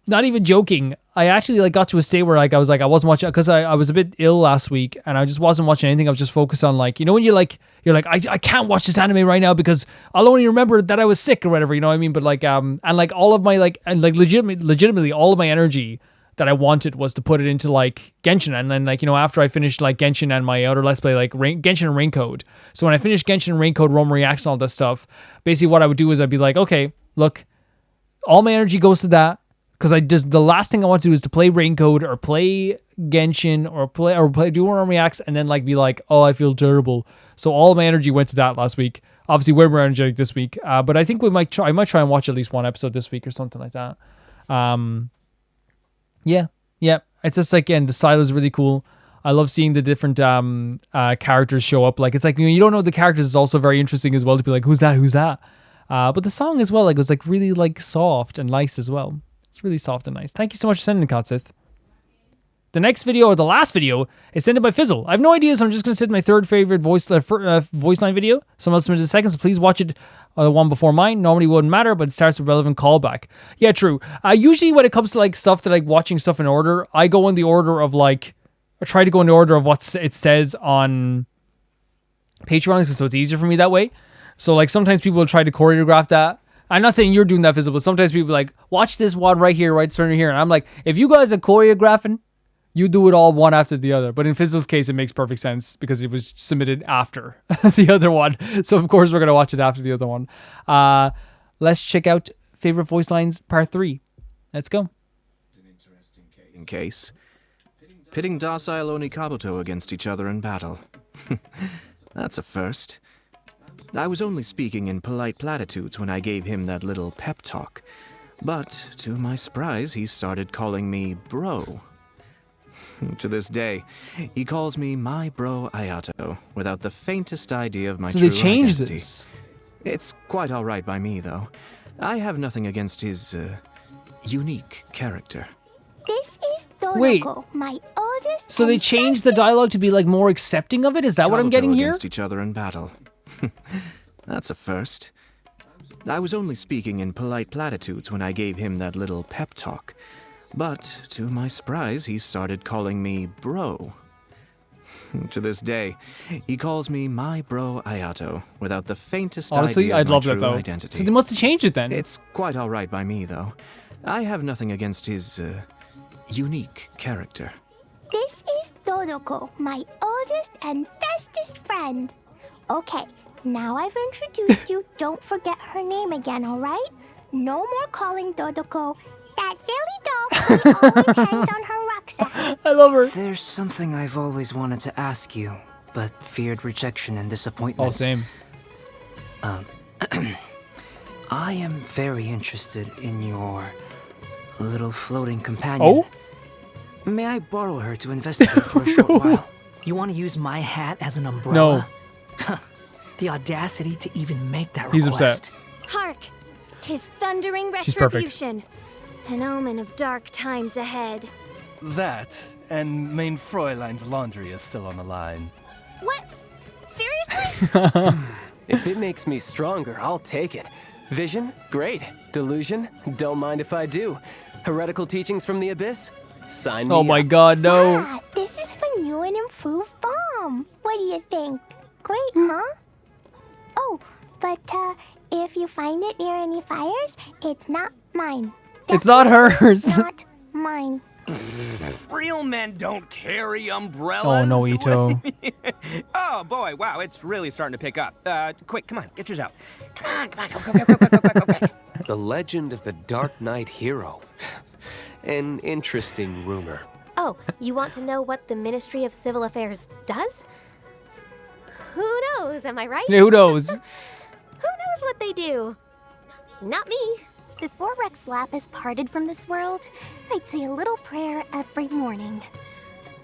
not even joking, I actually like got to a state where like I wasn't watching because I was a bit ill last week and I just wasn't watching anything. I was just focused on like, you know, when you're like I can't watch this anime right now because I'll only remember that I was sick or whatever, you know what I mean? But like and like all of my like, and like legitimately all of my energy that I wanted was to put it into like Genshin, and then like, you know, after I finished like Genshin and my other Let's Play like Genshin and Raincode. So when I finished Genshin and Raincode, Rome Reacts and all that stuff, basically what I would do is I'd be like, okay, look, all my energy goes to that because the last thing I want to do is to play Raincode or play Genshin or play do Rome Reacts and then like be like, oh, I feel terrible. So all my energy went to that last week. Obviously, we're more energetic this week. But I think I might try and watch at least one episode this week or something like that. Yeah. It's just like, again, the style is really cool. I love seeing the different characters show up. Like, it's like, you don't know the characters is also very interesting as well to be like, who's that? But the song as well, like, was like really like soft and nice as well. It's really soft and nice. Thank you so much for sending it, Kotsith. The next video, or the last video, is sent in by Fizzle. I have no idea, so I'm just going to send my third favorite voice line video. Someone else submitted a second, so please watch it, the one before mine. Normally it wouldn't matter, but it starts with relevant callback. Yeah, true. Usually when it comes to like stuff, to like watching stuff in order, I go in the order of like, I try to go in the order of what it says on Patreon, so it's easier for me that way. So like sometimes people will try to choreograph that. I'm not saying you're doing that, Fizzle, but sometimes people like, watch this one right here, right turn here. And I'm like, if you guys are choreographing, you do it all one after the other. But in Fizzle's case, it makes perfect sense because it was submitted after the other one. So of course we're going to watch it after the other one. Let's check out favorite voice lines part 3. Let's go. In case. Pitting docile Onikabuto against each other in battle. That's a first. I was only speaking in polite platitudes when I gave him that little pep talk. But, to my surprise, he started calling me bro. To this day, he calls me my bro Ayato, without the faintest idea of my true identity. So they changed this. It's quite all right by me, though. I have nothing against his, unique character. This is Doroko, Wait. my oldest. So they changed the dialogue to be like more accepting of it? Is that what I'm getting here? Against each other in battle. That's a first. I was only speaking in polite platitudes when I gave him that little pep talk. But, to my surprise, he started calling me bro. To this day, he calls me my bro Ayato, without the faintest Honestly, idea I'd of love my that true though. identity. So they must have changed it then. It's quite all right by me, though. I have nothing against his, unique character. This is Doroko, my oldest and bestest friend. Okay, now I've introduced you, don't forget her name again, alright? No more calling Doroko that silly dog who always hangs on her rucksack. I love her. There's something I've always wanted to ask you, but feared rejection and disappointment. Oh, same. I am very interested in your little floating companion. Oh? May I borrow her to investigate for a short while? You want to use my hat as an umbrella? No. The audacity to even make that request. He's upset. Hark! 'Tis thundering She's perfect. retribution. An omen of dark times ahead. That, and main Fräulein's laundry is still on the line. What? Seriously? If it makes me stronger, I'll take it. Vision? Great. Delusion? Don't mind if I do. Heretical teachings from the abyss? Sign me Oh my up. god, no. Yeah, this is for you and improved bomb. What do you think? Great, huh? Oh, but if you find it near any fires, it's not mine. It's not hers. Not mine. Real men don't carry umbrellas. Oh no, Ito. Oh boy, wow, it's really starting to pick up. Quick, come on, get yours out. Come on, go. The legend of the Dark Knight hero. An interesting rumor. Oh, you want to know what the Ministry of Civil Affairs does? Who knows, am I right? Yeah, who knows? Who knows what they do? Not me. Before Rex Lapis parted from this world, I'd say a little prayer every morning.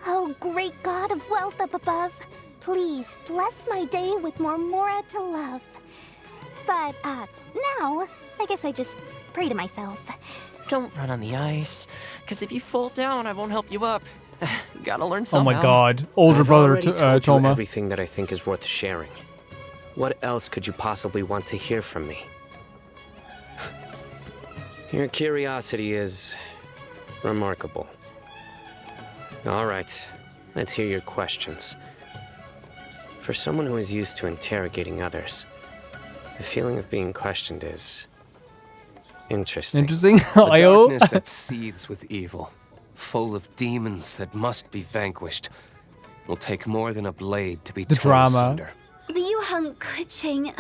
Oh, great God of wealth up above, please bless my day with more Mora to love. But, now, I guess I just pray to myself. Don't run on the ice, because if you fall down, I won't help you up. Gotta learn Oh somehow. my god. Older I've brother already told you Toma. everything that I think is worth sharing. What else could you possibly want to hear from me? Your curiosity is remarkable. All right, let's hear your questions. For someone who is used to interrogating others, the feeling of being questioned is interesting. Interesting. A I.O. darkness that seethes with evil, full of demons that must be vanquished, will take more than a blade to be The torn drama. asunder. Liu Heng Kuching.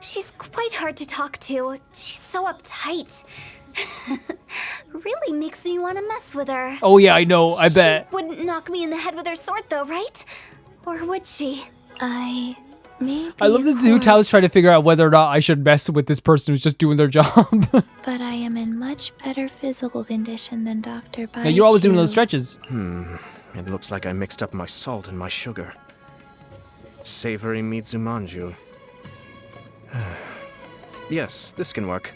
She's quite hard to talk to. She's so uptight. Really makes me want to mess with her. Oh yeah, I know. I bet. Wouldn't knock me in the head with her sword though, right? Or would she? I Maybe I love that the two towels try to figure out whether or not I should mess with this person who's just doing their job. But I am in much better physical condition than Dr. Baichu. Yeah, you're always doing those stretches. It looks like I mixed up my salt and my sugar. Savory Mitsumanju. Yes, this can work.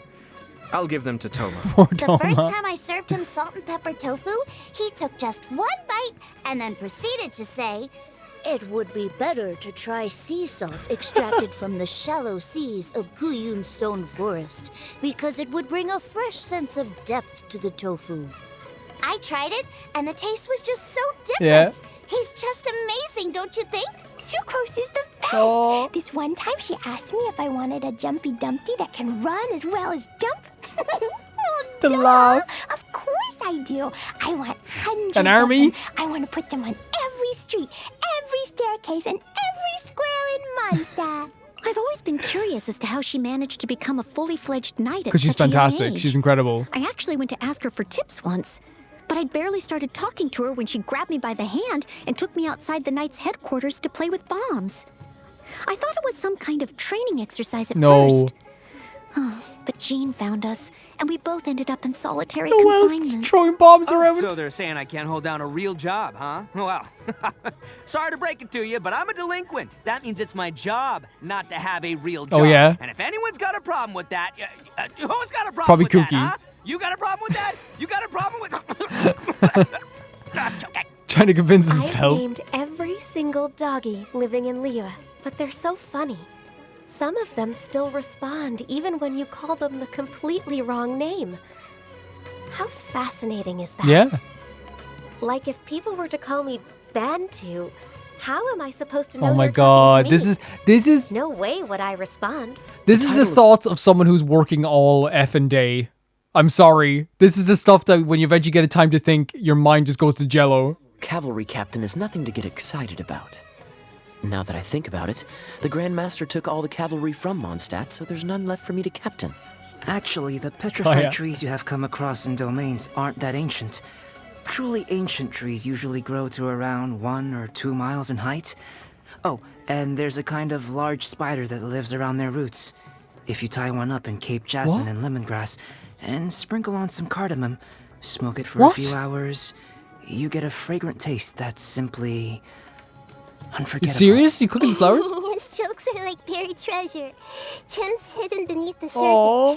I'll give them to Toma. The first time I served him salt and pepper tofu, he took just one bite and then proceeded to say, "It would be better to try sea salt extracted from the shallow seas of Guyun Stone Forest, because it would bring a fresh sense of depth to the tofu." I tried it, and the taste was just so different. Yeah. He's just amazing, don't you think? Sucrose is the best. Oh. This one time she asked me if I wanted a Jumpy Dumpty that can run as well as jump. The laugh. Of course I do. I want hundreds An army? of them. I want to put them on every street, every staircase, and every square in Mondstadt. I've always been curious as to how she managed to become a fully fledged knight at Because she's such a young fantastic. age. She's incredible. I actually went to ask her for tips once, but I'd barely started talking to her when she grabbed me by the hand and took me outside the knight's headquarters to play with bombs. I thought it was some kind of training exercise at first. Oh, but Jean found us, and we both ended up in solitary confinement. Throwing bombs around. So they're saying I can't hold down a real job, huh? Well, sorry to break it to you, but I'm a delinquent. That means it's my job not to have a real job. Oh, yeah? And if anyone's got a problem with that, who's got a problem Probably with that, Kooky. huh? You got a problem with that? You got a problem with... Trying to convince I've himself. named every single doggy living in Liyue, but they're so funny. Some of them still respond even when you call them the completely wrong name. How fascinating is that? Yeah. Like if people were to call me Bantu, how am I supposed to know Oh my they're god. talking to me? This is No way would I respond. This is the thoughts of someone who's working all effing day. I'm sorry. This is the stuff that when you eventually get a time to think, your mind just goes to jello. Cavalry captain is nothing to get excited about. Now that I think about it, the Grand Master took all the cavalry from Mondstadt, so there's none left for me to captain. Actually, the petrified yeah. trees you have come across in domains aren't that ancient. Truly ancient trees usually grow to around 1 or 2 miles in height. Oh, and there's a kind of large spider that lives around their roots. If you tie one up in Cape Jasmine and lemongrass, and sprinkle on some cardamom, smoke it for a few hours, you get a fragrant taste that's simply unforgettable. You serious? You cooking flowers? His jokes are like buried treasure. Gems hidden beneath the surface. Aw.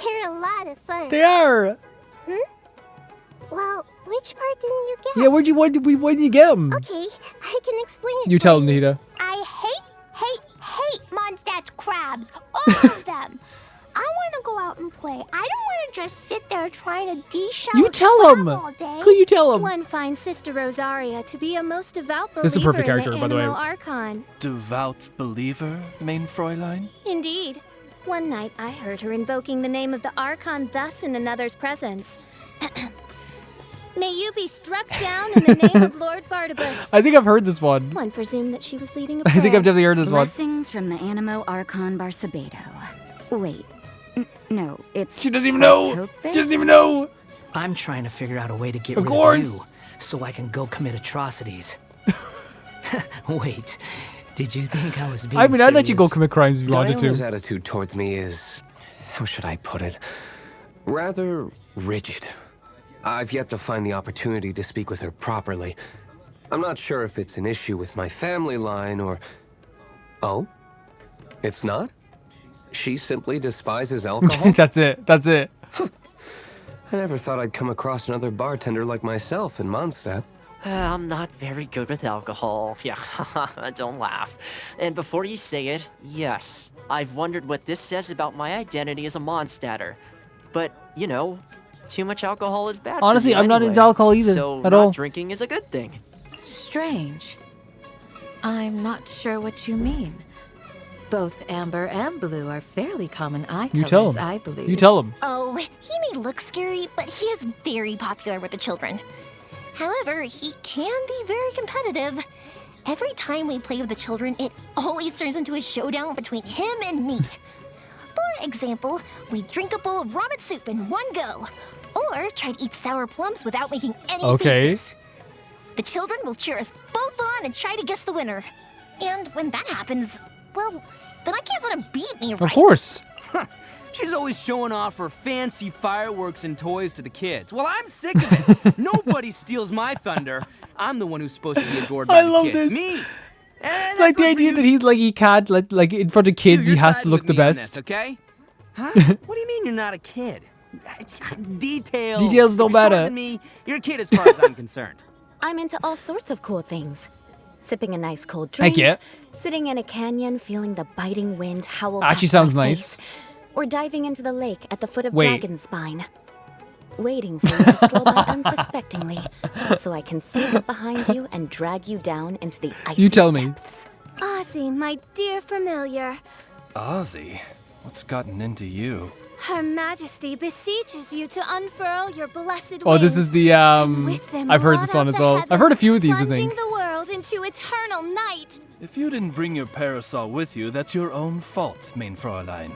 They're a lot of fun. They are. Well, which part didn't you get? Yeah, where did you get them? Okay, I can explain it. You tell Nita. I hate Mondstadt's crabs. All of them. I want to go out and play. I don't want to just sit there trying to de-shell You tell him. all day. Could you tell him? One finds Sister Rosaria to be a most devout believer This is a perfect in character, the by the way. Animal Archon. Devout believer, main Fräulein? Indeed. One night I heard her invoking the name of the Archon thus in another's presence. May you be struck down in the name of Lord Barnabas. I think I've heard this one. One presumed that she was leading a I prayer. think I've definitely heard this one. Blessings from the Animo Archon Barsabedo. Wait. No, it's... She doesn't even know. She doesn't even know. I'm trying to figure out a way to get Of rid course. of you, so I can go commit atrocities. Wait, did you think I was being I mean, I'd let you go serious? commit crimes if you wanted Diana's to. attitude towards me is, how should I put it, rather rigid. I've yet to find the opportunity to speak with her properly. I'm not sure if it's an issue with my family line or... Oh? It's not? She simply despises alcohol? That's it. That's it. I never thought I'd come across another bartender like myself in Mondstadt. I'm not very good with alcohol. Yeah, don't laugh. And before you say it, yes, I've wondered what this says about my identity as a Mondstadter. But, you know, too much alcohol is bad Honestly, for you I'm not anyway, into alcohol either, so at not all. drinking is a good thing. Strange. I'm not sure what you mean. Both amber and blue are fairly common eye You colors, tell him. I believe. You tell him. Oh, he may look scary, but he is very popular with the children. However, he can be very competitive. Every time we play with the children, it always turns into a showdown between him and me. For example, we drink a bowl of ramen soup in one go, or try to eat sour plums without making any faces. The children will cheer us both on and try to guess the winner. And when that happens, Well, then I can't let him beat me, right? Of course. She's always showing off her fancy fireworks and toys to the kids. Well, I'm sick of it. Nobody steals my thunder. I'm the one who's supposed to be adored by the kids. Me. Like the idea that he can't like in front of kids he has to look the best. This, okay? Huh? What do you mean you're not a kid? Details. Details don't matter. Than me, you're a kid as far as I'm concerned. I'm into all sorts of cool things. Sipping a nice cold drink. Heck yeah. Sitting in a canyon, feeling the biting wind howl. Actually sounds nice. Or diving into the lake at the foot of Wait. Dragon's Spine. Waiting for you to stroll by unsuspectingly, so I can sneak up behind you and drag you down into the icy You tell depths. me. Ozzy, my dear familiar. Ozzy? What's gotten into you? Her Majesty beseeches you to unfurl your blessed wings. Oh, this is the with them I've heard blot this one out as the well. I've heard a few of these, I plunging think. the world into eternal night. If you didn't bring your parasol with you, that's your own fault, mein Fräulein.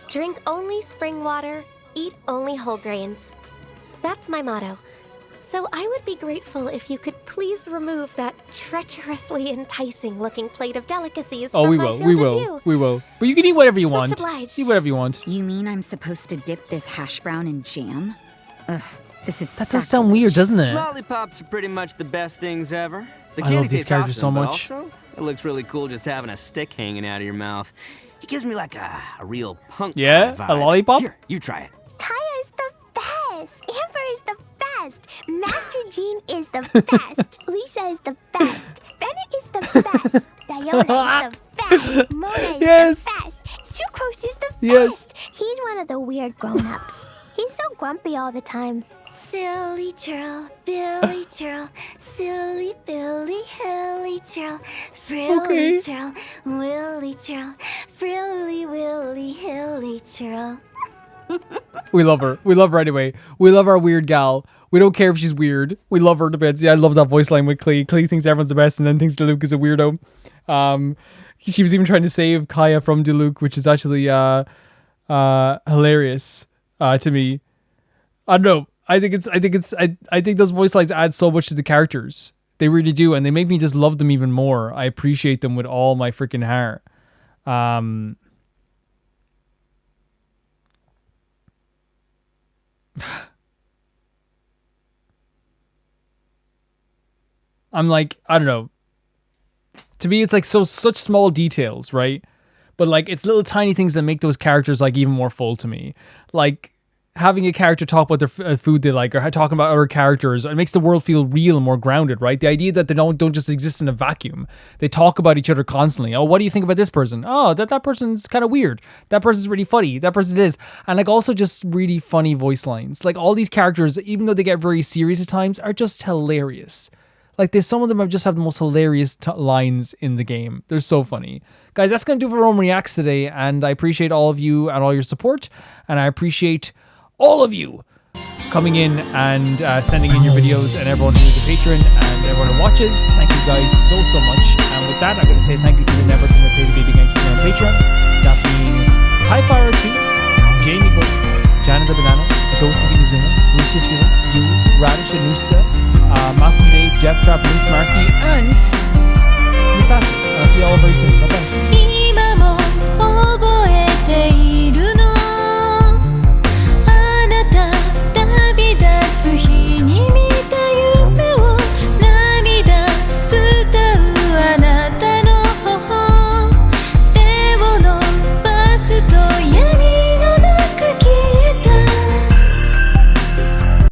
Drink only spring water, eat only whole grains. That's my motto. So I would be grateful if you could please remove that treacherously enticing-looking plate of delicacies from my field of view. We will. But you can eat whatever you Much want. obliged. Eat whatever you want. You mean I'm supposed to dip this hash brown in jam? Ugh, this is That does sound weird, doesn't it? Lollipops are pretty much the best things ever. The I candy love these tastes characters so awesome, but much. Also, it looks really cool just having a stick hanging out of your mouth. It gives me like a real punk Yeah? kind of A vibe. lollipop? Here, you try it. Kaya is the best. Amber is the best. Master Jean is the best. Lisa is the best. Bennett is the best. Diona is the best. Mona is the best. Sucrose is the best. He's one of the weird grown-ups. He's so grumpy all the time. Silly churl, Billy churl, silly Billy, hilly churl, frilly churl, willy churl, frilly willy, hilly churl. We love her. We love her anyway. We love our weird gal. We don't care if she's weird. We love her to bits. Yeah, I love that voice line with Klee. Klee thinks everyone's the best and then thinks Diluc is a weirdo. She was even trying to save Kaya from Diluc, which is actually hilarious to me. I don't know. I think those voice lines add so much to the characters. They really do, and they make me just love them even more. I appreciate them with all my freaking heart. I'm like, I don't know. To me, it's like such small details, right? But like, it's little tiny things that make those characters like even more full to me. Like having a character talk about their food they like, or talking about other characters, it makes the world feel real and more grounded, right? The idea that they don't just exist in a vacuum. They talk about each other constantly. Oh, what do you think about this person? Oh, that person's kind of weird. That person's really funny. That person is. And like also just really funny voice lines. Like all these characters, even though they get very serious at times, are just hilarious. Like some of them have the most hilarious lines in the game. They're so funny. Guys, that's going to do for Rome Reacts today. And I appreciate all of you and all your support. And I appreciate all of you coming in and sending in your videos, and everyone who's a patron and everyone who watches. Thank you guys so much. And with that, I'm going to say thank you to the network and the Play the Baby Gangster on Patreon. That being Tyfire2, Jamie Gold, Janet the Banana, Ghost of Inazuma, Lucius Felix, you, Radish Anusa, Matthew Dave, Jeff Trap, Luis Markey, and